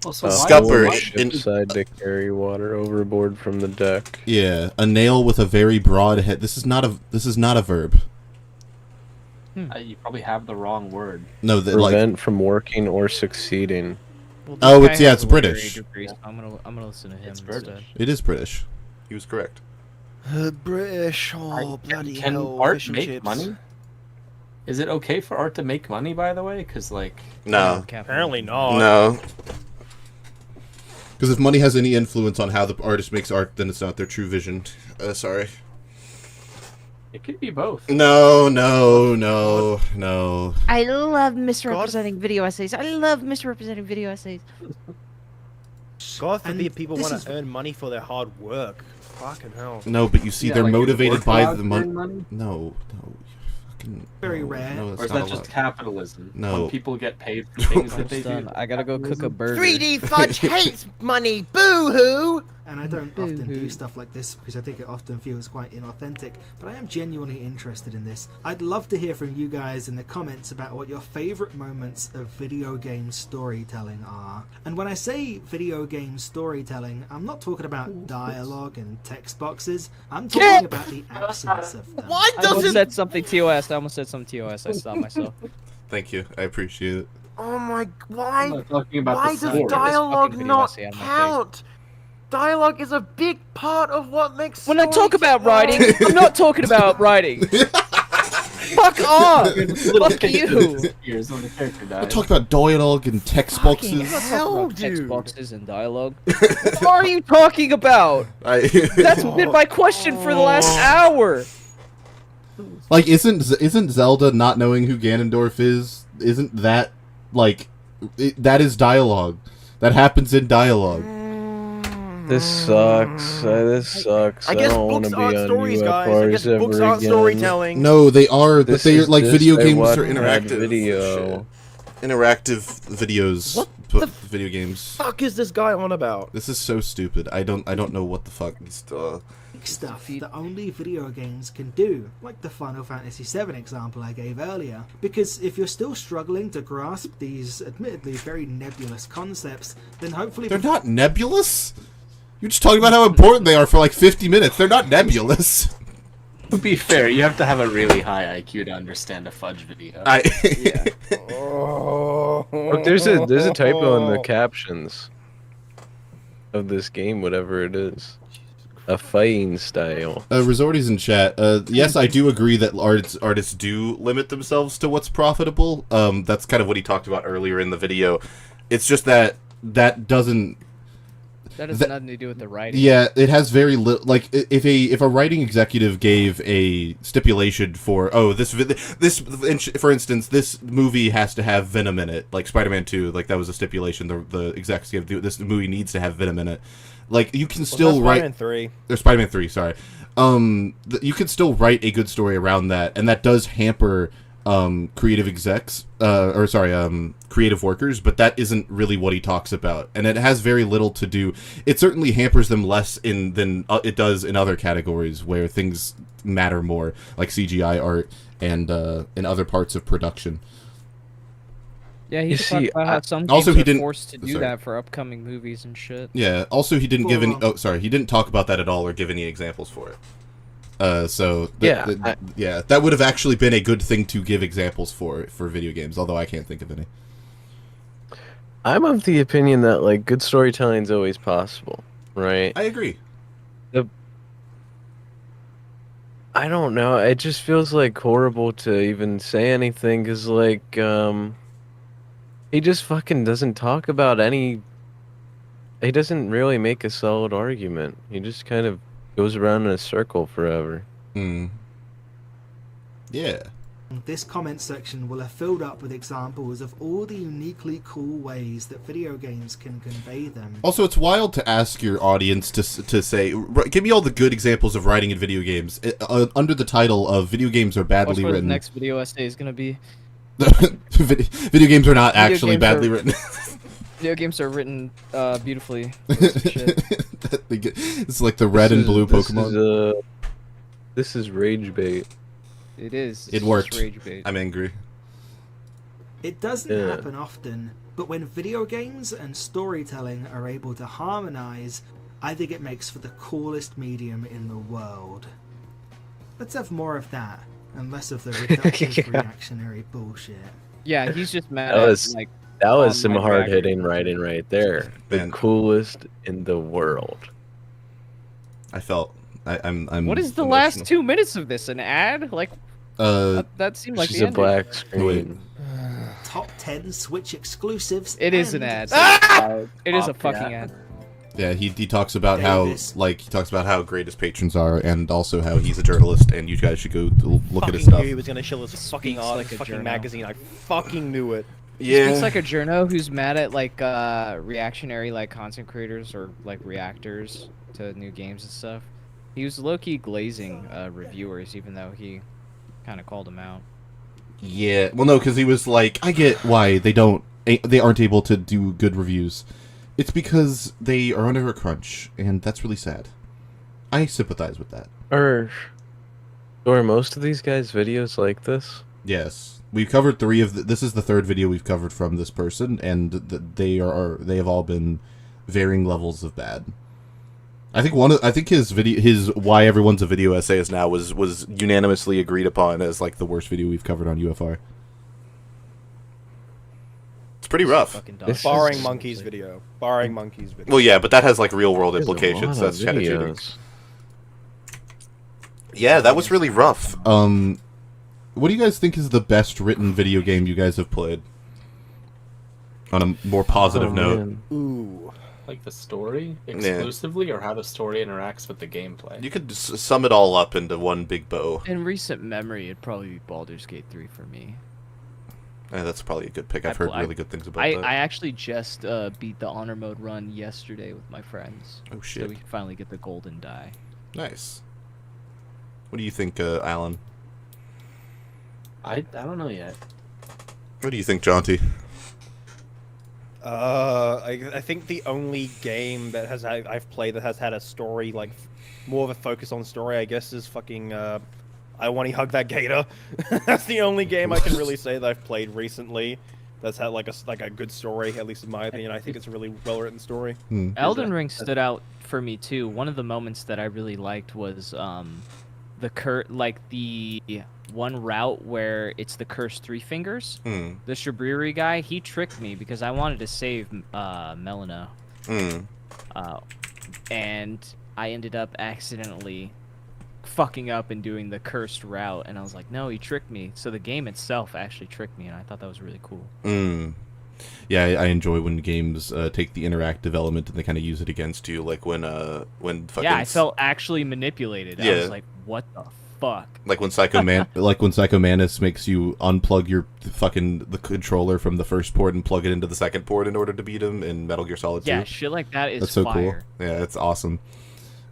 Also, Scupper. Shipside to carry water overboard from the deck. Yeah, a nail with a very broad head. This is not a verb. You probably have the wrong word. No, that Prevent from working or succeeding. Well, Oh, this it's- guy yeah, has it's a literary British. degree, so I'm gonna listen to him It's instead. British. it is British. He was correct. British, oh, bloody Can hell, art fish and make chips. money? Is it okay for art to make money, by the way? Because, like... No, Apparently not. no. Because if money has any influence on how the artist makes art, then it's not their true vision. Sorry. It could be both. No. I love misrepresenting video essays. I love misrepresenting video essays. God And forbid people this want is- to earn money for their hard work. Fucking hell. No, but you see, Yeah, they're like, motivated work by allowed the to money. earn money? No. Fucking, Very no, rare. No, that's Or is not that just allowed. capitalism? No. When people get paid for things that they Done. do? I gotta go cook a burger. 3D Fudge hates money, boo-hoo! And I don't often do Boo-hoo. stuff like this because I think it often feels quite inauthentic, but I am genuinely interested in this. I'd love to hear from you guys in the comments about what your favourite moments of video game storytelling are. And when I say video game storytelling, I'm not talking about dialogue and text boxes, I'm talking about the absence of them. Why I almost doesn't... said something TOS. I almost said something TOS. I stopped myself. Thank you. I appreciate it. Oh my... I'm Why... not talking about Why the does story. dialogue video not essay on my face. count? Dialogue is a big part of what makes When I talk about stories writing, I'm not talking about writing. Fuck off! Fuck you! Years when the character dies. I talk about dialogue and text Fucking boxes. hell, Text dude. boxes and dialogue. What are you talking about? That's been my question for the last hour. Like, isn't Zelda not knowing who Ganondorf is? Isn't that like that is dialogue? That happens in dialogue. This sucks. This sucks. I guess don't want books to be aren't on stories, guys. I UFRs guess ever books aren't again. storytelling. No, they are. But This they are is like just video a games are one-ad interactive. video. Interactive videos. What but the video games? Fuck is this guy on about? This is so stupid. I don't know what the fuck. Stuff that only video games can do, like the Final Fantasy VII example I gave earlier. Because if you're still struggling to grasp these admittedly very nebulous concepts, then hopefully They're not nebulous. You're just talking about how important they are for like 50 minutes. They're not nebulous. To be fair, you have to have a really high IQ to understand a Fudge video. Look, there's a typo in the captions of this game, whatever it is. a fighting style. Resorty's in chat. Yes, I do agree that artists do limit themselves to what's profitable. That's kind of what he talked about earlier in the video. It's just that doesn't. That has nothing to do with the writing. Yeah, it has very little. Like, if a writing executive gave a stipulation for, this for instance, this movie has to have Venom in it, like Spider-Man 2, like that was a stipulation. The execs gave, this movie needs to have Venom in it. Like, you can still write Spider-Man 3. Or Spider-Man 3, sorry. You can still write a good story around that, and that does hamper creative execs, creative workers, but that isn't really what he talks about, and it has very little to do. It certainly hampers them less than it does in other categories where things matter more, like CGI art and in other parts of production. Yeah, he talked about how some games also he are didn't forced to do that for upcoming movies and shit. Yeah. Also, he didn't give any. Oh, sorry, he didn't talk about that at all or give any examples for it. That would have actually been a good thing to give examples for video games, although I can't think of any. I'm of the opinion that, like, good storytelling is always possible, right? I agree. I don't know. It just feels like horrible to even say anything because, like, he just fucking doesn't talk about any. He doesn't really make a solid argument. He just kind of goes around in a circle forever. Yeah. This comment section will have filled up with examples of all the uniquely cool ways that video games can convey them. Also, it's wild to ask your audience to say, give me all the good examples of writing in video games under the title of video games are badly written. The next video essay is gonna be video games are not actually badly written. Video games are written beautifully. It's like the red and blue Pokemon. This is rage bait. It is. It worked. Rage bait. I'm angry. It doesn't happen often, but when video games and storytelling are able to harmonize, I think it makes for the coolest medium in the world. Let's have more of that, and less of the reductive reactionary bullshit. Yeah, he's just mad that was some hard-hitting writing right there. The coolest in the world. I'm What is the emotional. last 2 minutes of this? An ad? Like, that seemed like She's the a ending. black screen. Top 10 Switch exclusives. It is an ad. It is a fucking ad. Yeah, he talks about how great his patrons are, and also how he's a journalist, and you guys should go look at his stuff. Knew he was gonna show his fucking art, like a fucking journal. magazine. I fucking knew it. He speaks like a journo who's mad at like reactionary like content creators or like reactors to new games and stuff. He was low-key glazing reviewers, even though he kind of called them out. Yeah, well, no, because he was like, I get why they aren't able to do good reviews. It's because they are under a crunch, and that's really sad. I sympathize with that. Are most of these guys' videos like this? Yes, we've covered 3 of this is the 3rd video we've covered from this person, and they have all been varying levels of bad. I think his why everyone's a video essayist now was unanimously agreed upon as like the worst video we've covered on UFR. It's pretty rough. Barring Monkey's video. Barring Monkey's video. Well, yeah, but that has like real world implications. That's kind of cheating. Yeah, that was really rough. What do you guys think is the best written video game you guys have played? On a more positive note. Ooh. Like the story exclusively, or how the story interacts with the gameplay? You could sum it all up into one big bow. In recent memory, it'd probably be Baldur's Gate 3 for me. Yeah, that's probably a good pick. I've heard really good things about that. I actually just beat the honor mode run yesterday with my friends. Oh shit! So we can finally get the golden die. Nice. What do you think, Alan? I don't know yet. What do you think, Jaunty? I think the only game that I've played that has had a story, like more of a focus on story, I guess, is fucking I Want to Hug That Gator. That's the only game I can really say that I've played recently that's had like a good story, at least in my opinion. I think it's a really well written story. Elden Ring stood out for me too. One of the moments that I really liked was the one route where it's the cursed 3 fingers. The Shibriri guy, he tricked me because I wanted to save Melina. And I ended up accidentally fucking up and doing the cursed route, and I was like, no, he tricked me. So the game itself actually tricked me, and I thought that was really cool. Yeah, I enjoy when games take the interactive element and they kind of use it against you, like when fucking... Yeah, I felt actually manipulated. Yeah. I was like, what the fuck? Like when Psycho Manus makes you unplug the controller from the first port and plug it into the second port in order to beat him in Metal Gear Solid 2. Yeah, shit like that is That's so fire. cool. Yeah, it's awesome.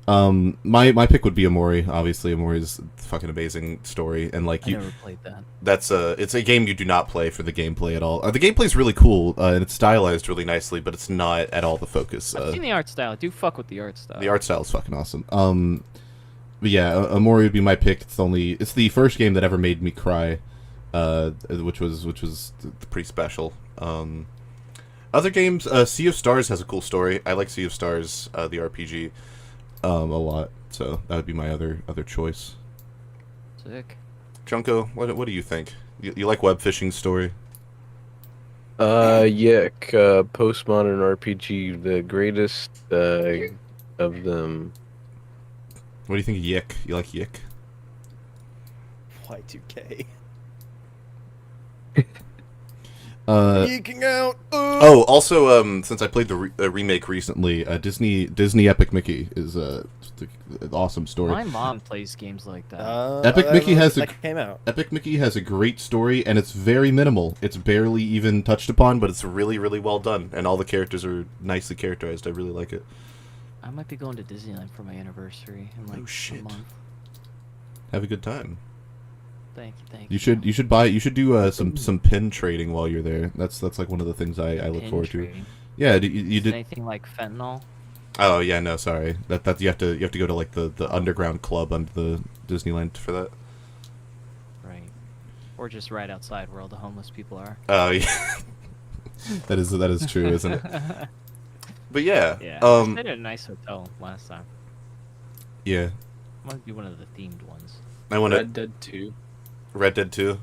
My pick would be Omori. Obviously, Omori's a fucking amazing story, and like I never played that. It's a game you do not play for the gameplay at all. The gameplay's really cool, and it's stylized really nicely, but it's not at all the focus. I've seen the art style. I do fuck with the art style. The art style is fucking awesome. But yeah, Omori would be my pick. It's the first game that ever made me cry, which was pretty special. Other games, Sea of Stars has a cool story. I like Sea of Stars, the RPG, a lot. So that would be my other choice. Sick. Junko, what do you think? You like Web Fishing's story? Yick, postmodern RPG, the greatest of them. What do you think of Yick? You like Yick? Y2K. Geeking out. Oh, also, since I played the remake recently, Disney Epic Mickey is an awesome story. My mom plays games like that. Epic Mickey came out. Epic Mickey has a great story, and it's very minimal. It's barely even touched upon, but it's really, really well done, and all the characters are nicely characterized. I really like it. I might be going to Disneyland for my anniversary in like a month. Have a good time. Thank you. You should do some pin trading while you're there. That's like one of the things I look forward to. Yeah, you did anything like fentanyl? Oh yeah, no, sorry. That you have to go to like the underground club under the Disneyland for that. Right. Or just right outside where all the homeless people are. Oh yeah. that is true, isn't it? But yeah. Yeah. I stayed at a nice hotel last time. Yeah. I want to be one of the themed ones. Red Dead 2. Red Dead 2.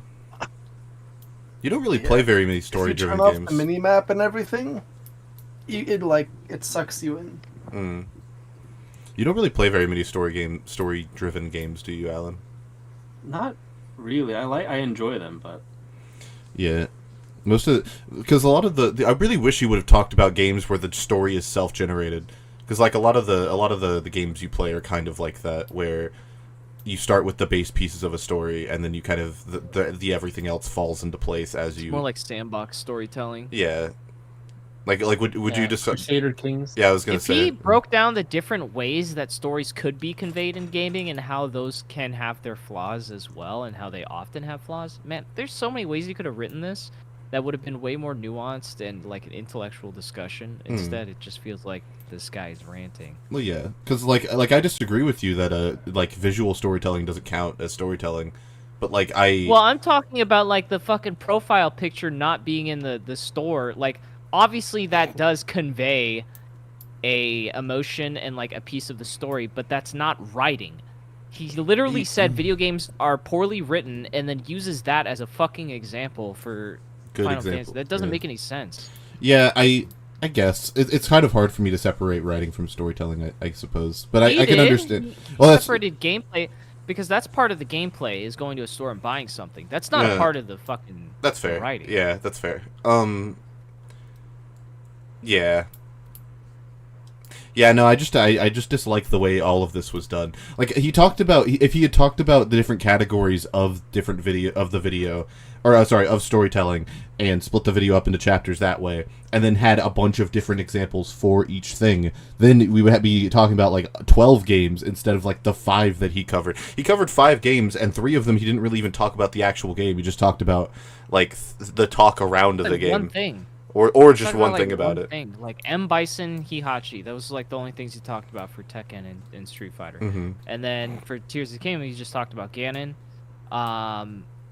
You don't really play very many story-driven games. If you turn off the mini-map and everything, it sucks you in. You don't really play very many story-driven games, do you, Alan? Not really. I enjoy them, but yeah, because a lot of the I really wish you would have talked about games where the story is self-generated, because like a lot of the games you play are kind of like that, where you start with the base pieces of a story, and then you kind of the everything else falls into place as you. It's more like sandbox storytelling. Yeah, like would you just Crusader Kings? Yeah, I was gonna say. If he broke down the different ways that stories could be conveyed in gaming and how those can have their flaws as well, and how they often have flaws, man, there's so many ways you could have written this that would have been way more nuanced and like an intellectual discussion. Instead, it just feels like this guy's ranting. Well, yeah, because like I disagree with you that like visual storytelling doesn't count as storytelling, but like Well, I'm talking about like the fucking profile picture not being in the store. Like, obviously that does convey a emotion and like a piece of the story, but that's not writing. He literally said video games are poorly written and then uses that as a fucking example for Final Fantasy. That doesn't make any sense. Yeah, I guess it's kind of hard for me to separate writing from storytelling, I suppose, but I can understand. Well, that's separated gameplay because that's part of the gameplay is going to a store and buying something. That's not a part of the fucking. That's fair. Writing. Yeah, that's fair. Yeah. Yeah, no, I just dislike the way all of this was done. Like he talked about, if he had talked about the different categories of of storytelling, and split the video up into chapters that way, and then had a bunch of different examples for each thing, then we would be talking about like 12 games instead of like the 5 that he covered. He covered 5 games, and 3 of them he didn't really even talk about the actual game. He just talked about like the talk around of the game. One thing. Or just one thing about it. Like M. Bison, Hihachi. That was like the only things he talked about for Tekken and Street Fighter. And then for Tears of the Kingdom, he just talked about Ganon.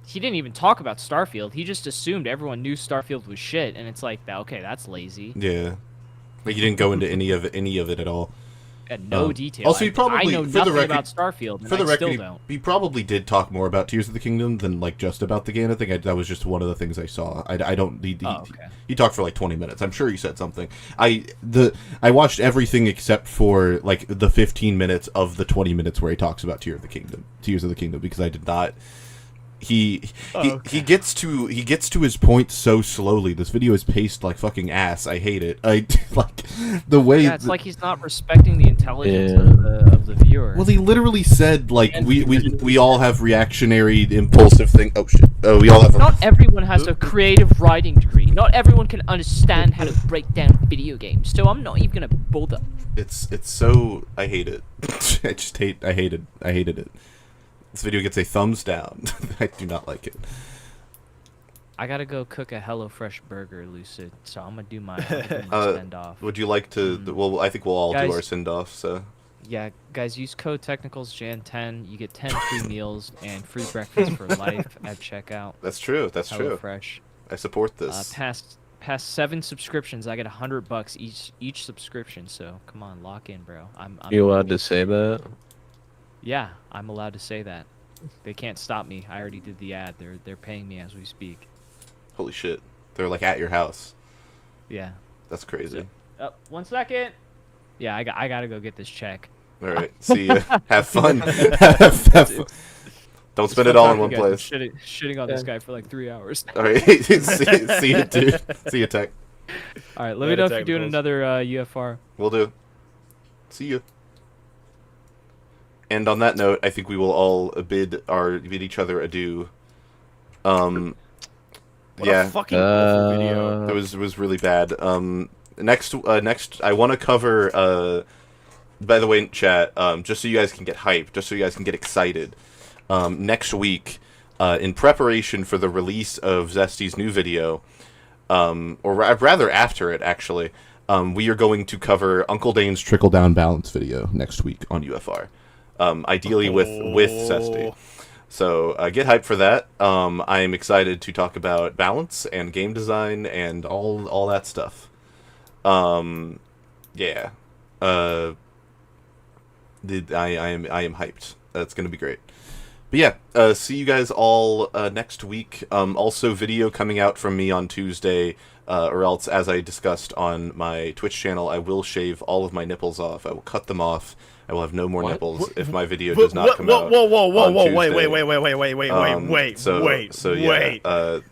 He didn't even talk about Starfield. He just assumed everyone knew Starfield was shit, and it's like, okay, that's lazy. Yeah, like he didn't go into any of it at all. And no detail. Also, he probably I know for nothing the record, about Starfield, and for the I record, still don't. he probably did talk more about Tears of the Kingdom than like just about the game. I think that was just one of the things I saw. I don't. He talked for like 20 minutes. I'm sure he said something. I watched everything except for like the 15 minutes of the 20 minutes where he talks about Tears of the Kingdom, because I did not. He gets to his point so slowly. This video is paced like fucking ass. I hate it. I like the way. Yeah, it's like he's not respecting the intelligence of the viewer. Well, he literally said like we all have reactionary, impulsive thing. Oh shit! Oh, we all have. Not everyone has a creative writing degree. Not everyone can understand how to break down video games. So I'm not even gonna bother. It's so I hate it. I hated it. This video gets a thumbs down. I do not like it. I gotta go cook a HelloFresh burger, Lucid. So I'm gonna do my send off. Would you like to? Well, I think we'll all do our send off. So. Yeah, guys, use code TechnicalsJan10. You get 10 free meals and free breakfast for life at checkout. That's true. That's true. HelloFresh. I support this. Past 7 subscriptions, I get $100 each subscription. So come on, lock in, bro. I'm you allowed to say that? Yeah, I'm allowed to say that. They can't stop me. I already did the ad. They're paying me as we speak. Holy shit! They're like at your house. Yeah. That's crazy. So, 1 second. Yeah, I gotta go get this check. All right. See ya. Have fun. Have fun. Don't spend it all in one place. Shitting on this guy for like 3 hours. All right. see you, dude. See you, Tech. All right. Let me know if you're doing another UFR. Will do. See you. And on that note, I think we will all bid each other adieu. What a fucking awful video. It was really bad. Next, I want to cover. By the way, chat. Just so you guys can get hyped, just so you guys can get excited. Next week, in preparation for the release of Zesty's new video, or rather after it, actually, we are going to cover Uncle Dane's Trickle Down Balance video next week on UFR. Ideally with Zesty. So get hyped for that. I am excited to talk about balance and game design and all that stuff. Yeah. I am hyped. That's gonna be great. But yeah, see you guys all next week. Also, video coming out from me on Tuesday, or else, as I discussed on my Twitch channel, I will shave all of my nipples off. I will cut them off. I will have no more nipples if my video does not come out. Whoa! Wait!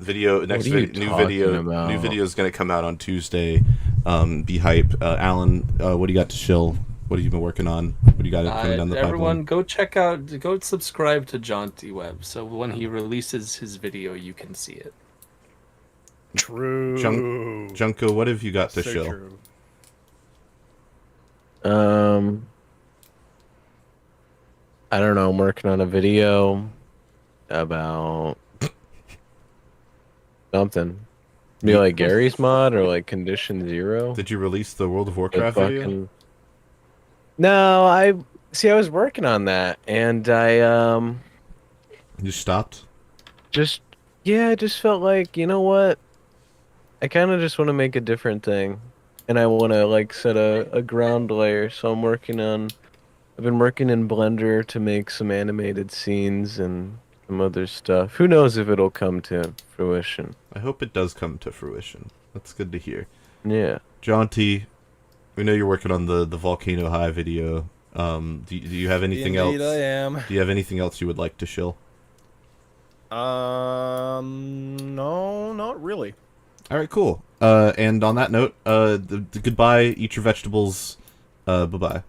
Video new video is gonna come out on Tuesday. Be hype. Alan, what do you got to shill? What have you been working on? What do you got coming down the pipeline? Everyone, go subscribe to Jaunty Web, so when he releases his video, you can see it. True. Junko, what have you got to shill? True. I don't know. I'm working on a video about something. Be like Gary's mod or like Condition Zero. Did you release the World of Warcraft video? No, I was working on that and I You stopped? I just felt like, you know what? I kind of just want to make a different thing, and I want to like set a ground layer. So I've been working in Blender to make some animated scenes and some other stuff. Who knows if it'll come to fruition? I hope it does come to fruition. That's good to hear. Yeah. Jaunty, we know you're working on the Volcano High video. Do you have anything else? Indeed I am. Do you have anything else you would like to shill? No, not really. All right, cool. And on that note, goodbye. Eat your vegetables. Bye-bye.